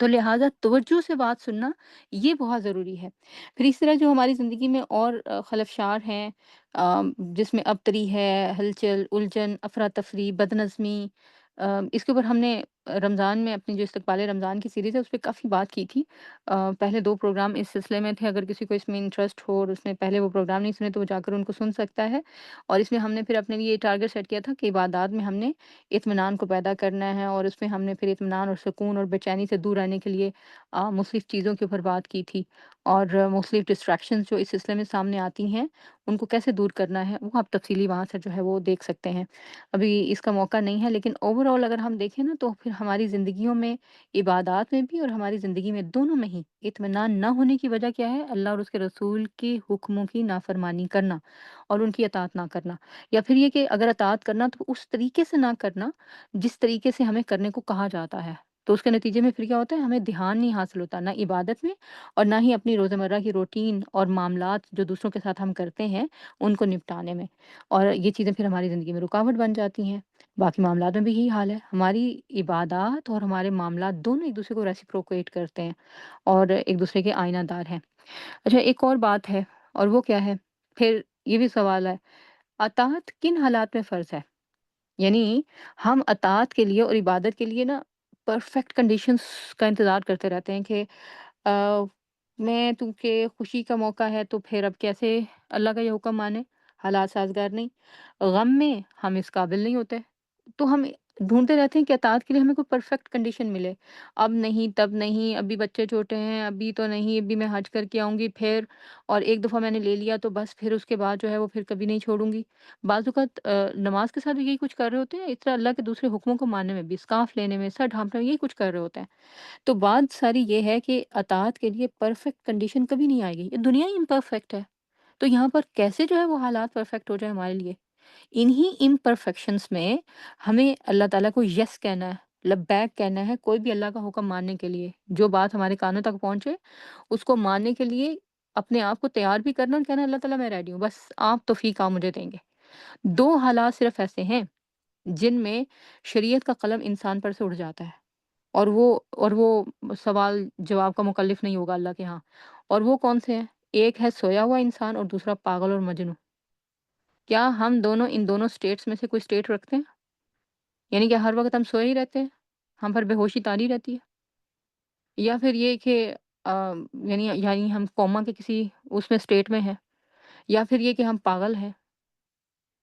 تو لہٰذا توجہ سے بات سننا یہ بہت ضروری ہے۔ پھر اس طرح جو ہماری زندگی میں اور خلفشار ہیں، جس میں ابتری ہے، ہلچل، الجھن، افراتفری، بدنظمی، اس کے اوپر ہم نے رمضان میں اپنی جو استقبال رمضان کی سیریز ہے اس پہ کافی بات کی تھی۔ پہلے 2 پروگرام اس سلسلے میں تھے، اگر کسی کو اس میں انٹرسٹ ہو اور اس نے پہلے وہ پروگرام نہیں سنے تو وہ جا کر ان کو سن سکتا ہے۔ اور اس میں ہم نے پھر اپنے لیے یہ ٹارگٹ سیٹ کیا تھا کہ عبادات میں ہم نے اطمینان کو پیدا کرنا ہے، اور اس میں ہم نے پھر اطمینان اور سکون اور بے چینی سے دور رہنے کے لیے مختلف چیزوں کے اوپر بات کی تھی، اور مختلف ڈسٹریکشنز جو اس سلسلے میں سامنے آتی ہیں ان کو کیسے دور کرنا ہے وہ آپ تفصیلی وہاں سے جو ہے وہ دیکھ سکتے ہیں۔ ابھی اس کا موقع نہیں ہے، لیکن اوور آل اگر ہم دیکھیں نا تو پھر ہماری زندگیوں میں، عبادات میں بھی اور ہماری زندگی میں دونوں میں ہی اطمینان نہ ہونے کی وجہ کیا ہے؟ اللہ اور اس کے رسول کے حکموں کی نافرمانی کرنا اور ان کی اطاعت نہ کرنا، یا پھر یہ کہ اگر اطاعت کرنا تو اس طریقے سے نہ کرنا جس طریقے سے ہمیں کرنے کو کہا جاتا ہے۔ تو اس کے نتیجے میں پھر کیا ہوتا ہے؟ ہمیں دھیان نہیں حاصل ہوتا، نہ عبادت میں اور نہ ہی اپنی روزمرہ کی روٹین اور معاملات جو دوسروں کے ساتھ ہم کرتے ہیں ان کو نپٹانے میں، اور یہ چیزیں پھر ہماری زندگی میں رکاوٹ بن جاتی ہیں۔ باقی معاملات میں بھی یہی حال ہے، ہماری عبادات اور ہمارے معاملات دونوں ایک دوسرے کو ریسیپروکیٹ کرتے ہیں اور ایک دوسرے کے آئینہ دار ہیں۔ اچھا، ایک اور بات ہے، اور وہ کیا ہے؟ پھر یہ بھی سوال ہے، اطاعت کن حالات میں فرض ہے؟ یعنی ہم اطاعت کے لیے اور عبادت کے لیے نا پرفیکٹ کنڈیشنز کا انتظار کرتے رہتے ہیں کہ آ، میں تو کہ خوشی کا موقع ہے تو پھر اب کیسے اللہ کا یہ حکم مانے؟ حالات سازگار نہیں، غم میں ہم اس قابل نہیں ہوتے، تو ہم ڈھونڈتے رہتے ہیں کہ اطاعت کے لیے ہمیں کوئی پرفیکٹ کنڈیشن ملے۔ اب نہیں، تب نہیں، ابھی بچے چھوٹے ہیں، ابھی تو نہیں، ابھی میں حج کر کے آؤں گی پھر، اور ایک دفعہ میں نے لے لیا تو بس پھر اس کے بعد جو ہے وہ پھر کبھی نہیں چھوڑوں گی۔ بعض اوقات نماز کے ساتھ بھی یہی کچھ کر رہے ہوتے ہیں، اس طرح اللہ کے دوسرے حکموں کو ماننے میں بھی، اسکارف لینے میں، سر ڈھانپنے میں، یہی کچھ کر رہے ہوتے ہیں۔ تو بات ساری یہ ہے کہ اطاعت کے لیے پرفیکٹ کنڈیشن کبھی نہیں آئے گی، یہ دنیا ہی امپرفیکٹ ہے، تو یہاں پر کیسے جو ہے وہ حالات پرفیکٹ ہو جائیں ہمارے لیے؟ انہی امپرفیکشنز میں ہمیں اللہ تعالیٰ کو یس کہنا ہے، لبیک کہنا ہے، کوئی بھی اللہ کا حکم ماننے کے لیے، جو بات ہمارے کانوں تک پہنچے اس کو ماننے کے لیے اپنے آپ کو تیار بھی کرنا اور کہنا اللہ تعالیٰ میں ریڈی ہوں، بس آپ توفیق آپ مجھے دیں گے۔ 2 حالات صرف ایسے ہیں جن میں شریعت کا قلم انسان پر سے اٹھ جاتا ہے، اور وہ سوال جواب کا مکلف نہیں ہوگا اللہ کے ہاں، اور وہ کون سے ہیں؟ ایک ہے سویا ہوا انسان اور دوسرا پاگل اور مجنون۔ کیا ہم دونوں ان دونوں اسٹیٹس میں سے کوئی اسٹیٹ رکھتے ہیں؟ یعنی کہ ہر وقت ہم سوئے ہی رہتے ہیں، ہم پر بے ہوشی تاری رہتی ہے، یا پھر یہ کہ یعنی ہم کوما کے کسی اس میں اسٹیٹ میں ہیں، یا پھر یہ کہ ہم پاگل ہیں،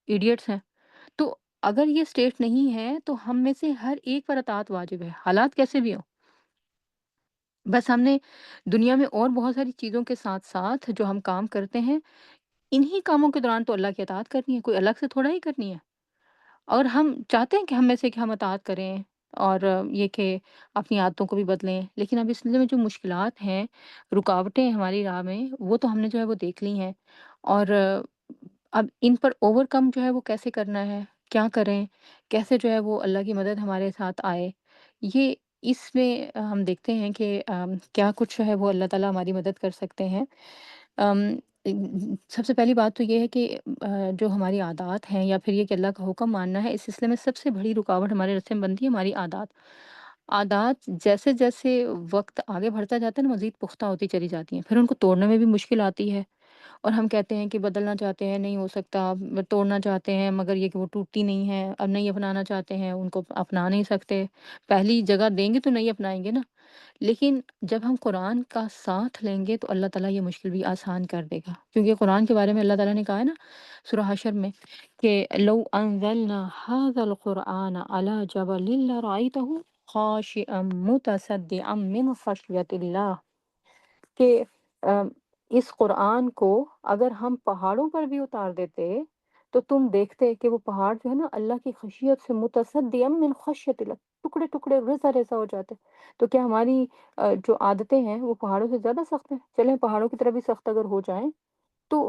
ایڈیٹس ہیں؟ تو اگر یہ اسٹیٹ نہیں ہے تو ہم میں سے ہر ایک پر اطاعت واجب ہے، حالات کیسے بھی ہوں۔ بس ہم نے دنیا میں اور بہت ساری چیزوں کے ساتھ ساتھ جو ہم کام کرتے ہیں، انہی کاموں کے دوران تو اللہ کی اطاعت کرنی ہے، کوئی الگ سے تھوڑا ہی کرنی ہے۔ اور ہم چاہتے ہیں کہ ہم میں سے کہ ہم اطاعت کریں، اور یہ کہ اپنی عادتوں کو بھی بدلیں، لیکن اب اس سلسلے میں جو مشکلات ہیں، رکاوٹیں ہیں ہماری راہ میں، وہ تو ہم نے جو ہے وہ دیکھ لی ہیں، اور اب ان پر اوور کم جو ہے وہ کیسے کرنا ہے، کیا کریں، کیسے جو ہے وہ اللہ کی مدد ہمارے ساتھ آئے، یہ اس میں ہم دیکھتے ہیں کہ کیا کچھ جو ہے وہ اللہ تعالیٰ ہماری مدد کر سکتے ہیں۔ ام، سب سے پہلی بات تو یہ ہے کہ جو ہماری عادات ہیں، یا پھر یہ کہ اللہ کا حکم ماننا ہے، اس سلسلے میں سب سے بڑی رکاوٹ ہمارے راستے میں بنتی ہے ہماری عادات۔ عادات جیسے جیسے وقت آگے بڑھتا جاتا ہے نا، مزید پختہ ہوتی چلی جاتی ہیں، پھر ان کو توڑنے میں بھی مشکل آتی ہے، اور ہم کہتے ہیں کہ بدلنا چاہتے ہیں، نہیں ہو سکتا، توڑنا چاہتے ہیں مگر یہ کہ وہ ٹوٹتی نہیں ہے، اب نہیں اپنانا چاہتے ہیں، ان کو اپنا نہیں سکتے۔ پہلی جگہ دیں گے تو نہیں اپنائیں گے نا۔ لیکن جب ہم قرآن کا ساتھ لیں گے تو اللہ تعالیٰ یہ مشکل بھی آسان کر دے گا، کیونکہ قرآن کے بارے میں اللہ تعالیٰ نے کہا ہے نا سورہ حشر میں کہ لو انزلنا هذا القرآن على جبل لرأيته خاشعا متصدعا من خشیت اللہ، کہ اس قرآن کو اگر ہم پہاڑوں پر بھی اتار دیتے تو تم دیکھتے کہ وہ پہاڑ جو ہے نا اللہ کی خشیت سے متصدعا من خشیت اللہ، ٹکڑے ٹکڑے ریزہ ریزہ ہو جاتے۔ تو کیا ہماری جو عادتیں ہیں وہ پہاڑوں سے زیادہ سخت ہیں؟ چلیں پہاڑوں کی طرح بھی سخت اگر ہو جائیں تو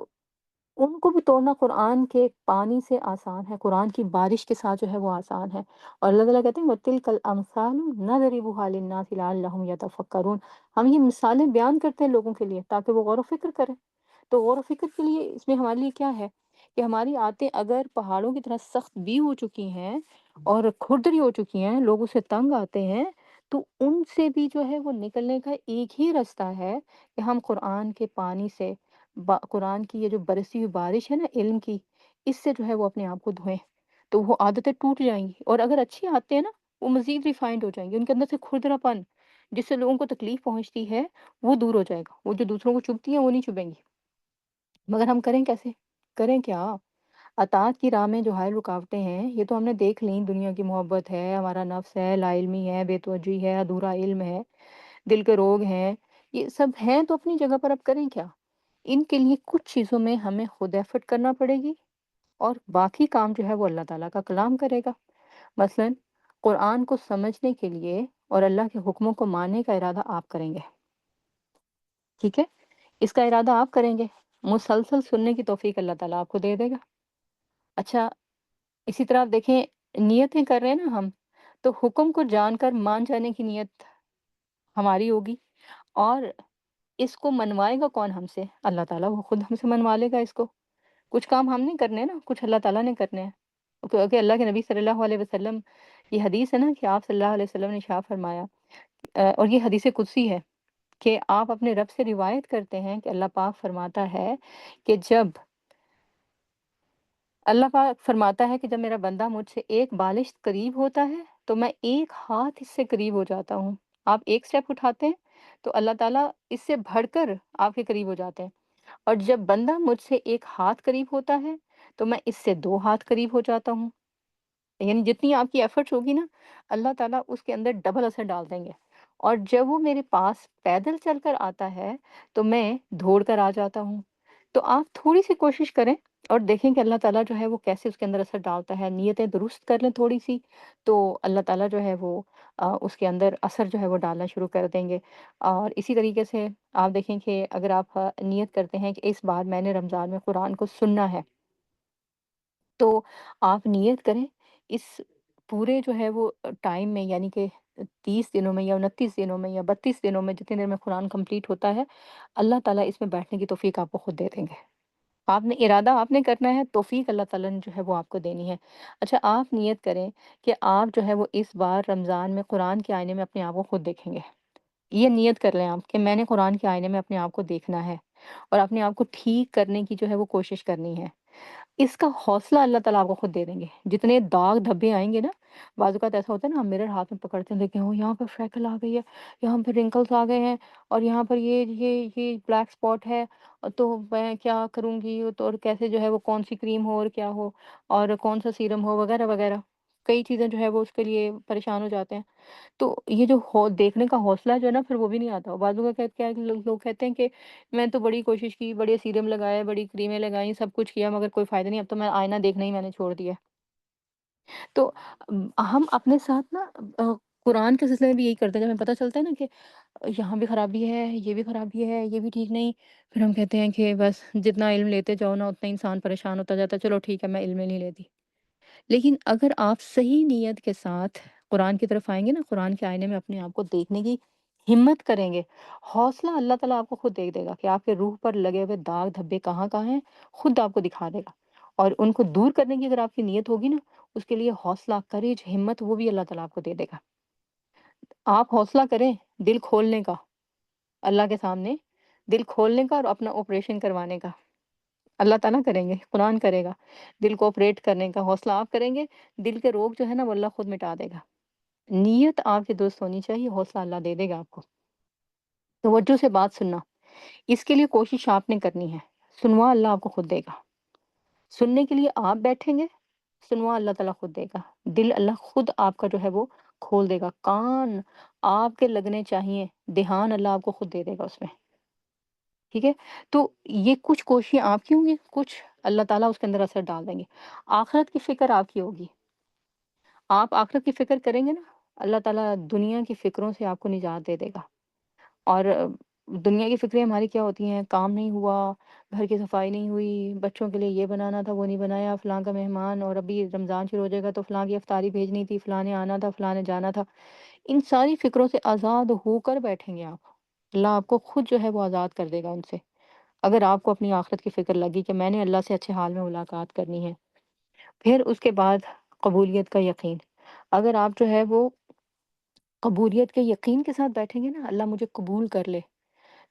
ان کو بھی توڑنا قرآن کے پانی سے آسان ہے، قرآن کی بارش کے ساتھ جو ہے وہ آسان ہے۔ اور اللہ تعالیٰ کہتے ہیں وَتِلْكَ الْأَمْثَالُ نَضْرِبُهَا لِلنَّاسِ لَعَلَّهُمْ يَتَفَكَّرُونَ، ہم یہ مثالیں بیان کرتے ہیں لوگوں کے لیے تاکہ وہ غور و فکر کریں۔ تو غور و فکر کے لیے اس میں ہمارے لیے کیا ہے کہ ہماری عادتیں اگر پہاڑوں کی طرح سخت بھی ہو چکی ہیں اور کھردری ہو چکی ہیں، لوگ اسے تنگ آتے ہیں، تو ان سے بھی جو ہے وہ نکلنے کا ایک ہی راستہ ہے کہ ہم قرآن کے پانی سے قرآن کی یہ جو برسی ہوئی بارش ہے نا علم کی، اس سے جو ہے وہ اپنے آپ کو دھوئیں، تو وہ عادتیں ٹوٹ جائیں گی، اور اگر اچھی عادتیں ہیں نا وہ مزید ریفائنڈ ہو جائیں گی، ان کے اندر سے کھردرا پن جس سے لوگوں کو تکلیف پہنچتی ہے وہ دور ہو جائے گا، وہ جو دوسروں کو چبھتی ہیں وہ نہیں چبھیں گی۔ مگر ہم کریں کیسے؟ کریں کیا؟ اطاعت کی راہ میں جو حائل رکاوٹیں ہیں یہ تو ہم نے دیکھ لیں، دنیا کی محبت ہے، ہمارا نفس ہے، لا علمی ہے، بے توجہی ہے، ادھورا علم ہے، دل کے روگ ہیں، یہ سب ہیں تو اپنی جگہ پر، اب کریں کیا؟ ان کے لیے کچھ چیزوں میں ہمیں خود ایفرٹ کرنا پڑے گی، اور باقی کام جو ہے وہ اللہ تعالیٰ کا کلام کرے گا۔ مثلاً قرآن کو سمجھنے کے لیے اور اللہ کے حکموں کو ماننے کا ارادہ آپ کریں گے، ٹھیک ہے؟ اس کا ارادہ آپ کریں گے، مسلسل سننے کی توفیق اللہ تعالیٰ آپ کو دے دے گا۔ اچھا، اسی طرح آپ دیکھیں نیتیں کر رہے ہیں نا ہم، تو حکم کو جان کر مان جانے کی نیت ہماری ہوگی، اور اس کو منوائے گا کون ہم سے؟ اللہ تعالیٰ، وہ خود ہم سے منوا لے گا اس کو۔ کچھ کام ہم نہیں کرنے نا، کچھ اللہ تعالیٰ نے کرنے ہیں، کیونکہ اللہ کے نبی صلی اللہ علیہ وسلم، یہ حدیث ہے نا کہ آپ صلی اللہ علیہ وسلم نے ارشاد فرمایا، اور یہ حدیث قدسی ہے کہ آپ اپنے رب سے روایت کرتے ہیں کہ اللہ پاک فرماتا ہے کہ جب اللہ پاک فرماتا ہے کہ جب میرا بندہ مجھ سے ایک بالش قریب ہوتا ہے تو میں ایک ہاتھ اس سے قریب ہو جاتا ہوں۔ آپ ایک سٹیپ اٹھاتے ہیں تو اللہ تعالیٰ اس سے بڑھ کر آپ کے قریب ہو جاتے ہیں، اور جب بندہ مجھ سے ایک ہاتھ قریب ہوتا ہے تو میں اس سے دو ہاتھ قریب ہو جاتا ہوں۔ یعنی جتنی آپ کی ایفرٹس ہوگی نا، اللہ تعالیٰ اس کے اندر ڈبل اثر ڈال دیں گے، اور جب وہ میرے پاس پیدل چل کر آتا ہے تو میں دوڑ کر آ جاتا ہوں۔ تو آپ تھوڑی سی کوشش کریں اور دیکھیں کہ اللہ تعالیٰ جو ہے وہ کیسے اس کے اندر اثر ڈالتا ہے۔ نیتیں درست کر لیں تھوڑی سی، تو اللہ تعالیٰ جو ہے وہ اس کے اندر اثر جو ہے وہ ڈالنا شروع کر دیں گے۔ اور اسی طریقے سے آپ دیکھیں کہ اگر آپ نیت کرتے ہیں کہ اس بار میں نے رمضان میں قرآن کو سننا ہے، تو آپ نیت کریں اس پورے جو ہے وہ ٹائم میں، یعنی کہ 30 دنوں میں یا 29 دنوں میں یا 32 دنوں میں، جتنے دن میں قرآن کمپلیٹ ہوتا ہے، اللہ تعالیٰ اس میں بیٹھنے کی توفیق آپ کو خود دے دیں گے۔ آپ نے ارادہ آپ نے کرنا ہے، توفیق اللہ تعالیٰ نے جو ہے وہ آپ کو دینی ہے۔ اچھا، آپ نیت کریں کہ آپ جو ہے وہ اس بار رمضان میں قرآن کے آئینے میں اپنے آپ کو خود دیکھیں گے۔ یہ نیت کر لیں آپ کہ میں نے قرآن کے آئینے میں اپنے آپ کو دیکھنا ہے اور اپنے آپ کو ٹھیک کرنے کی جو ہے وہ کوشش کرنی ہے۔ اس کا حوصلہ اللہ تعالیٰ آپ کو خود دے دیں گے۔ جتنے داغ دھبے آئیں گے نا، بعض اوقات ایسا ہوتا ہے نا، ہم مرر ہاتھ میں پکڑتے ہیں، دیکھیں یہاں پہ فریکل آ گئی ہے، یہاں پہ رنکلز آ گئے ہیں، اور یہاں پر یہ بلیک اسپاٹ ہے، تو میں کیا کروں گی، تو اور کیسے جو ہے وہ کون سی کریم ہو اور کیا ہو اور کون سا سیرم ہو وغیرہ وغیرہ، کئی چیزیں جو ہے وہ اس کے لیے پریشان ہو جاتے ہیں۔ تو یہ جو دیکھنے کا حوصلہ جو ہے نا پھر وہ بھی نہیں آتا۔ بعضوں کا کیا ہے کہ لوگ کہتے ہیں کہ میں تو بڑی کوشش کی، بڑے سیرم لگائے، بڑی کریمیں لگائیں، سب کچھ کیا مگر کوئی فائدہ نہیں، اب تو میں آئینہ دیکھنا ہی میں نے چھوڑ دیا ہے۔ تو ہم اپنے ساتھ نا قرآن کے سلسلے میں بھی یہی کرتے ہیں، جب ہمیں پتہ چلتا ہے نا کہ یہاں بھی خرابی ہے، یہ بھی خرابی ہے، یہ بھی ٹھیک نہیں، پھر ہم کہتے ہیں کہ بس جتنا علم لیتے جاؤ نا اتنا انسان پریشان ہوتا جاتا ہے، چلو ٹھیک ہے میں علم ہی نہیں لیتی۔ لیکن اگر آپ صحیح نیت کے ساتھ قرآن کی طرف آئیں گے نا، قرآن کے آئینے میں اپنے آپ کو دیکھنے کی ہمت کریں گے، حوصلہ اللہ تعالیٰ آپ کو خود دیکھ دے گا کہ آپ کے روح پر لگے ہوئے داغ دھبے کہاں کہاں ہیں، خود آپ کو دکھا دے گا، اور ان کو دور کرنے کی اگر آپ کی نیت ہوگی نا، اس کے لیے حوصلہ، کریج، ہمت، وہ بھی اللہ تعالیٰ آپ کو دے دے گا۔ آپ حوصلہ کریں دل کھولنے کا اللہ کے سامنے، دل کھولنے کا اور اپنا آپریشن کروانے کا اللہ تعالیٰ کریں گے، قرآن کرے گا۔ دل کو آپریٹ کرنے کا حوصلہ آپ کریں گے، دل کے روگ جو ہے نا وہ اللہ خود مٹا دے گا۔ نیت آپ کی درست ہونی چاہیے، حوصلہ اللہ دے دے گا آپ کو۔ توجہ سے بات سننا، اس کے لیے کوشش آپ نے کرنی ہے، سنوا اللہ آپ کو خود دے گا۔ سننے کے لیے آپ بیٹھیں گے، سنوا اللہ تعالیٰ خود دے گا۔ دل اللہ خود آپ کا جو ہے وہ کھول دے گا۔ کان آپ کے لگنے چاہیے، دھیان اللہ آپ کو خود دے دے گا اس میں، ٹھیک ہے؟ تو یہ کچھ کوششیں آپ کی ہوں گی، کچھ اللہ تعالیٰ اس کے اندر اثر ڈال دیں گے۔ آخرت کی فکر آپ کی ہوگی، آپ آخرت کی فکر کریں گے نا، اللہ تعالیٰ دنیا کی فکروں سے آپ کو نجات دے دے گا۔ اور دنیا کی فکریں ہماری کیا ہوتی ہیں؟ کام نہیں ہوا، گھر کی صفائی نہیں ہوئی، بچوں کے لیے یہ بنانا تھا وہ نہیں بنایا، فلاں کا مہمان، اور ابھی رمضان شروع ہو جائے گا تو فلاں کی افطاری بھیجنی تھی، فلاں نے آنا تھا، فلاں نے جانا تھا۔ ان ساری فکروں سے آزاد ہو کر بیٹھیں گے آپ، اللہ آپ کو خود جو ہے وہ آزاد کر دے گا ان سے۔ اگر آپ کو اپنی آخرت کی فکر لگی کہ میں نے اللہ سے اچھے حال میں ملاقات کرنی ہے، پھر اس کے بعد قبولیت کا یقین۔ اگر آپ جو ہے وہ قبولیت کے یقین کے ساتھ بیٹھیں گے نا، اللہ مجھے قبول کر لے،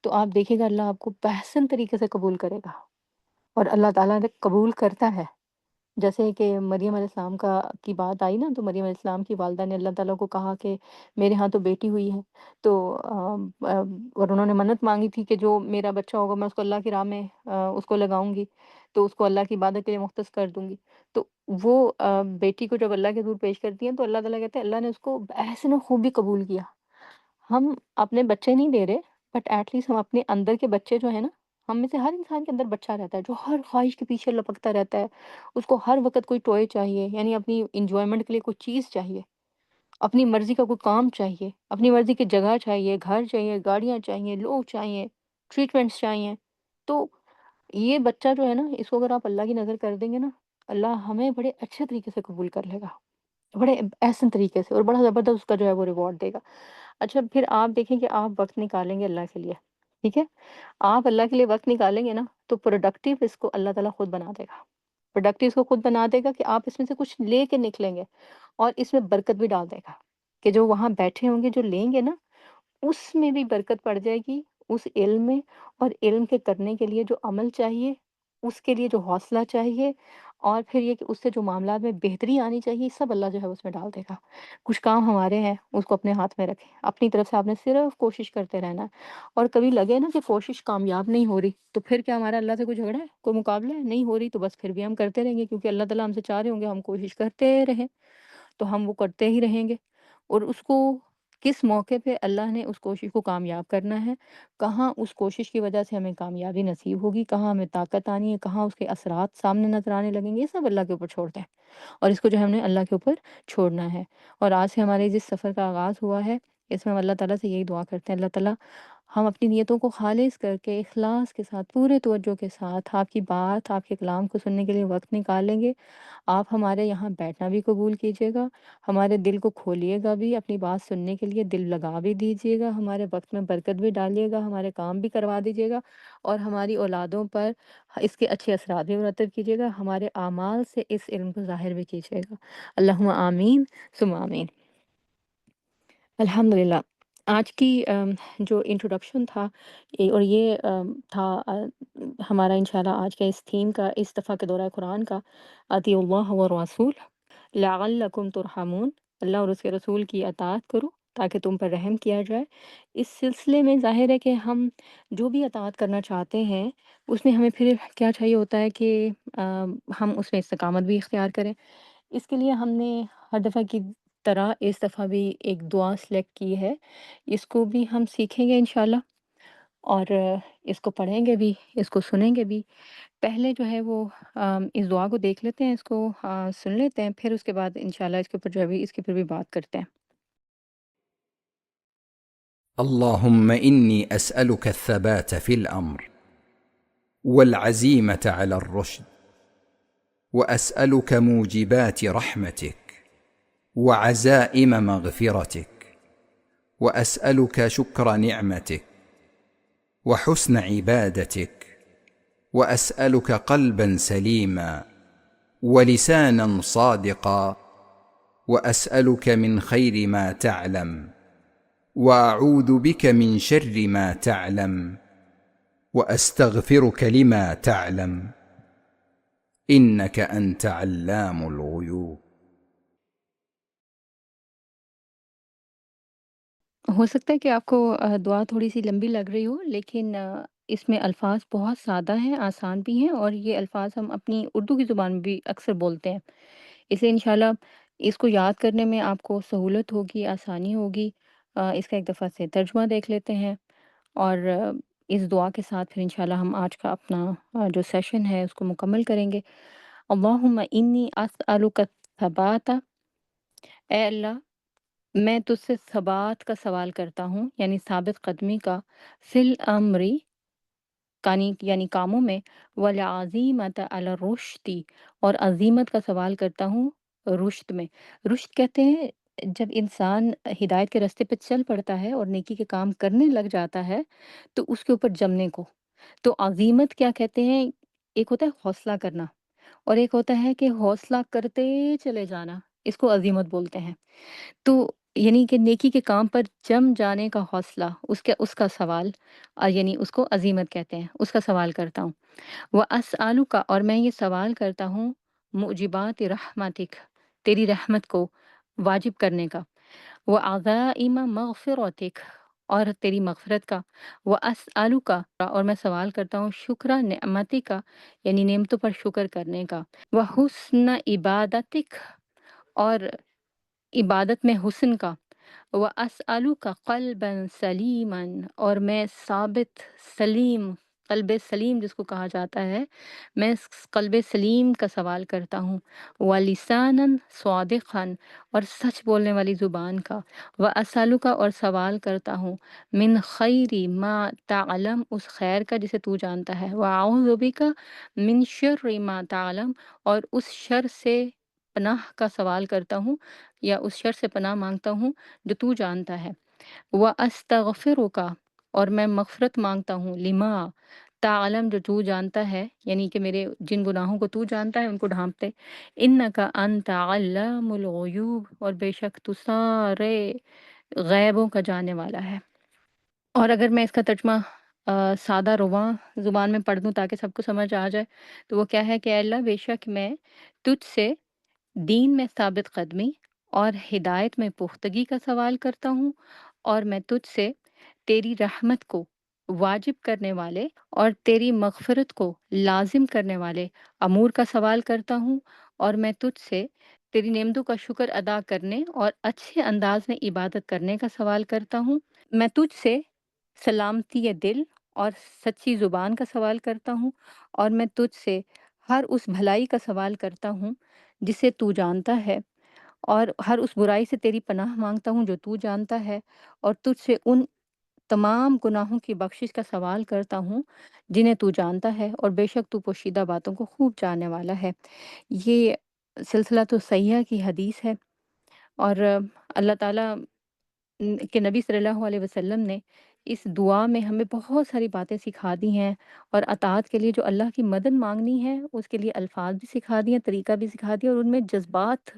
تو آپ دیکھیں گا اللہ آپ کو بہترین طریقے سے قبول کرے گا، اور اللہ تعالیٰ نے قبول کرتا ہے۔ جیسے کہ مریم علیہ السلام کی بات آئی نا، تو مریم علیہ السلام کی والدہ نے اللہ تعالیٰ کو کہا کہ میرے ہاں تو بیٹی ہوئی ہے، تو اور انہوں نے منت مانگی تھی کہ جو میرا بچہ ہوگا میں اس کو اللہ کی راہ میں اس کو لگاؤں گی، تو اس کو اللہ کی عبادت کے لیے مختص کر دوں گی۔ تو وہ بیٹی کو جب اللہ کے حضور پیش کرتی ہیں تو اللہ تعالیٰ کہتے ہیں اللہ نے اس کو بحسن خوبی قبول کیا۔ ہم اپنے بچے نہیں دے رہے، بٹ ایٹ لیسٹ ہم اپنے اندر کے بچے جو ہیں نا، ہم میں سے ہر انسان کے اندر بچہ رہتا ہے جو ہر خواہش کے پیچھے لپکتا رہتا ہے، اس کو ہر وقت کوئی ٹوئے چاہیے، یعنی اپنی انجوائمنٹ کے لیے کوئی چیز چاہیے، اپنی مرضی کا کوئی کام چاہیے، اپنی مرضی کی جگہ چاہیے، گھر چاہیے، گاڑیاں چاہیے، لوگ چاہیے، ٹریٹمنٹس چاہیے۔ تو یہ بچہ جو ہے نا، اس کو اگر آپ اللہ کی نظر کر دیں گے نا، اللہ ہمیں بڑے اچھے طریقے سے قبول کر لے گا، بڑے احسن طریقے سے، اور بڑا زبردست اس کا جو ہے وہ ریوارڈ دے گا۔ اچھا پھر آپ دیکھیں کہ آپ وقت نکالیں گے اللہ کے لیے، ٹھیک ہے؟ آپ اللہ کے لیے وقت نکالیں گے نا، تو پروڈکٹیو اس کو اللہ تعالیٰ خود بنا دے گا۔ پروڈکٹیو اس کو خود بنا دے گا کہ آپ اس میں سے کچھ لے کے نکلیں گے، اور اس میں برکت بھی ڈال دے گا کہ جو وہاں بیٹھے ہوں گے جو لیں گے نا، اس میں بھی برکت پڑ جائے گی، اس علم میں، اور علم کے کرنے کے لیے جو عمل چاہیے، اس کے لیے جو حوصلہ چاہیے، اور پھر یہ کہ اس سے جو معاملات میں بہتری آنی چاہیے، سب اللہ جو ہے اس میں ڈال دے گا۔ کچھ کام ہمارے ہیں، اس کو اپنے ہاتھ میں رکھیں، اپنی طرف سے آپ نے صرف کوشش کرتے رہنا ہے، اور کبھی لگے نا کہ کوشش کامیاب نہیں ہو رہی، تو پھر کیا ہمارا اللہ سے کوئی جھگڑا ہے، کوئی مقابلہ ہے؟ نہیں ہو رہی تو بس پھر بھی ہم کرتے رہیں گے، کیونکہ اللہ تعالیٰ ہم سے چاہ رہے ہوں گے ہم کوشش کرتے رہیں، تو ہم وہ کرتے ہی رہیں گے۔ اور اس کو کس موقع پہ اللہ نے اس کوشش کو کامیاب کرنا ہے، کہاں اس کوشش کی وجہ سے ہمیں کامیابی نصیب ہوگی، کہاں ہمیں طاقت آنی ہے، کہاں اس کے اثرات سامنے نظر آنے لگیں گے، یہ سب اللہ کے اوپر چھوڑتے ہیں، اور اس کو جو ہم نے اللہ کے اوپر چھوڑنا ہے۔ اور آج سے ہمارے جس سفر کا آغاز ہوا ہے، اس میں ہم اللہ تعالیٰ سے یہی دعا کرتے ہیں، اللہ تعالیٰ ہم اپنی نیتوں کو خالص کر کے اخلاص کے ساتھ پورے توجہ کے ساتھ آپ کی بات، آپ کے کلام کو سننے کے لیے وقت نکالیں گے۔ آپ ہمارے یہاں بیٹھنا بھی قبول کیجیے گا، ہمارے دل کو کھولیے گا بھی، اپنی بات سننے کے لیے دل لگا بھی دیجیے گا، ہمارے وقت میں برکت بھی ڈالیے گا، ہمارے کام بھی کروا دیجیے گا، اور ہماری اولادوں پر اس کے اچھے اثرات بھی مرتب کیجیے گا، ہمارے اعمال سے اس علم کو ظاہر بھی کیجیے گا۔ اللہم آمین ثم آمین۔ الحمدللہ، آج کی جو انٹروڈکشن تھا، اور یہ تھا ہمارا انشاءاللہ آج کا اس تھیم کا، اس دفعہ کے دورہ قرآن کا، اطیعوا اللہ والرسول لعلکم ترحمون، اللہ اور اس کے رسول کی اطاعت کرو تاکہ تم پر رحم کیا جائے۔ اس سلسلے میں ظاہر ہے کہ ہم جو بھی اطاعت کرنا چاہتے ہیں، اس میں ہمیں پھر کیا چاہیے ہوتا ہے کہ ہم اس میں استقامت بھی اختیار کریں۔ اس کے لیے ہم نے ہر دفعہ کی طرح اس دفعہ بھی ایک دعا سلیکٹ کی ہے، اس کو بھی ہم سیکھیں گے انشاءاللہ، اور اس کو پڑھیں گے بھی، اس کو سنیں گے بھی۔ پہلے جو ہے وہ اس دعا کو دیکھ لیتے ہیں، اس کو سن لیتے ہیں، پھر اس کے بعد انشاءاللہ اس کے اوپر جو ہے بھی اس کے اوپر بھی بات کرتے ہیں۔ اللهم إني أسألك الثبات في الأمر والعزيمة على الرشد، وأسألك موجبات رحمتك وعزائم مغفرتك، وأسألك شكر نعمتك وحسن عبادتك، وأسألك قلبا سليما ولسانا صادقا، وأسألك من خير ما تعلم، وأعوذ بك من شر ما تعلم، وأستغفرك لما تعلم إنك أنت علام الغيوب. ہو سکتا ہے کہ آپ کو دعا تھوڑی سی لمبی لگ رہی ہو، لیکن اس میں الفاظ بہت سادہ ہیں، آسان بھی ہیں، اور یہ الفاظ ہم اپنی اردو کی زبان میں بھی اکثر بولتے ہیں، اس لیے انشاءاللہ اس کو یاد کرنے میں آپ کو سہولت ہوگی، آسانی ہوگی۔ اس کا ایک دفعہ سے ترجمہ دیکھ لیتے ہیں، اور اس دعا کے ساتھ پھر انشاءاللہ ہم آج کا اپنا جو سیشن ہے اس کو مکمل کریں گے۔ اللہم انی اسألک الثبات، اے اللہ میں تجھ سے ثبات کا سوال کرتا ہوں، یعنی ثابت قدمی کا، فی الامری یعنی کاموں میں، والعزیمت علی الرشد، اور عزیمت کا سوال کرتا ہوں رشد میں۔ رشد کہتے ہیں جب انسان ہدایت کے راستے پہ چل پڑتا ہے اور نیکی کے کام کرنے لگ جاتا ہے تو اس کے اوپر جمنے کو۔ تو عزیمت کیا کہتے ہیں؟ ایک ہوتا ہے حوصلہ کرنا، اور ایک ہوتا ہے کہ حوصلہ کرتے چلے جانا، اس کو عزیمت بولتے ہیں۔ تو یعنی کہ نیکی کے کام پر جم جانے کا حوصلہ، اس کا سوال، یعنی اس کو عزیمت کہتے ہیں، اس کا سوال کرتا ہوں۔ وَأَسْأَلُکَ، اور میں یہ سوال کرتا ہوں، مُوجِبَاتِ رحمتک، تیری رحمت کو واجب کرنے کا، وَعَزَائِمَ مغفرتک، اور تیری مغفرت کا، وَأَسْأَلُکَ، اور میں سوال کرتا ہوں شکر نعمتک، یعنی نعمتوں پر شکر کرنے کا، وَحُسْنَ عبادتک، اور عبادت میں حسن کا، وَأَسْأَلُکَ قَلْبًا سَلِیمًا، اور میں ثابت سلیم، قلب سلیم جس کو کہا جاتا ہے، میں اس قلب سلیم کا سوال کرتا ہوں، وَلِسَانًا صَادِقًا، اور سچ بولنے والی زبان کا، وَأَسْأَلُکَ، اور سوال کرتا ہوں، من خیری ما تعلم، اس خیر کا جسے تو جانتا ہے، وَأَعُوذُ بِکَ من شر ما تعلم، اور اس شر سے پناہ کا سوال کرتا ہوں، یا اس شر سے پناہ مانگتا ہوں جو تو جانتا ہے، وَأَسْتَغْفِرُکَ، اور میں مغفرت مانگتا ہوں، لما تعلم، جو تو جانتا ہے، یعنی کہ میرے جن گناہوں کو تو جانتا ہے ان کو ڈھانپتے، انَّکَ انت علام الغیوب، اور بے شک تو سارے غیبوں کا جاننے والا ہے۔ اور اگر میں اس کا ترجمہ سادہ رواں زبان میں پڑھ دوں تاکہ سب کو سمجھ آ جائے، تو وہ کیا ہے کہ اے اللہ بے شک میں تجھ سے دین میں ثابت قدمی اور ہدایت میں پختگی کا سوال کرتا ہوں، اور میں تجھ سے تیری رحمت کو واجب کرنے والے اور تیری مغفرت کو لازم کرنے والے امور کا سوال کرتا ہوں، اور میں تجھ سے تیری نعمتوں کا شکر ادا کرنے اور اچھے انداز میں عبادت کرنے کا سوال کرتا ہوں۔ میں تجھ سے سلامتی دل اور سچی زبان کا سوال کرتا ہوں، اور میں تجھ سے ہر اس بھلائی کا سوال کرتا ہوں جسے تو جانتا ہے، اور ہر اس برائی سے تیری پناہ مانگتا ہوں جو تو جانتا ہے، اور تجھ سے ان تمام گناہوں کی بخشش کا سوال کرتا ہوں جنہیں تو جانتا ہے، اور بے شک تو پوشیدہ باتوں کو خوب جاننے والا ہے۔ یہ سلسلہ تو سیاح کی حدیث ہے، اور اللہ تعالیٰ کہ نبی صلی اللہ علیہ وسلم نے اس دعا میں ہمیں بہت ساری باتیں سکھا دی ہیں، اور اطاعت کے لیے جو اللہ کی مدد مانگنی ہے اس کے لیے الفاظ بھی سکھا دیے ہیں، طریقہ بھی سکھا دیا، اور ان میں جذبات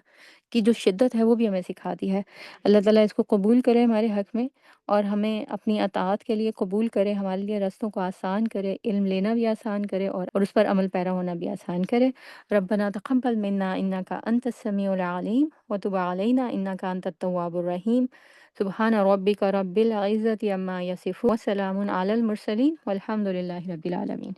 کی جو شدت ہے وہ بھی ہمیں سکھا دی ہے۔ اللہ تعالیٰ اس کو قبول کرے ہمارے حق میں، اور ہمیں اپنی اطاعت کے لیے قبول کرے، ہمارے لیے رستوں کو آسان کرے، علم لینا بھی آسان کرے، اور اس پر عمل پیرا ہونا بھی آسان کرے۔ ربنا تقبل منا انک انت السمیع العلیم وتب علینا انک انت التواب الرحیم۔ سبحان ربک رب العزة عما یصفون وسلام علی المرسلین والحمد للہ رب العالمین۔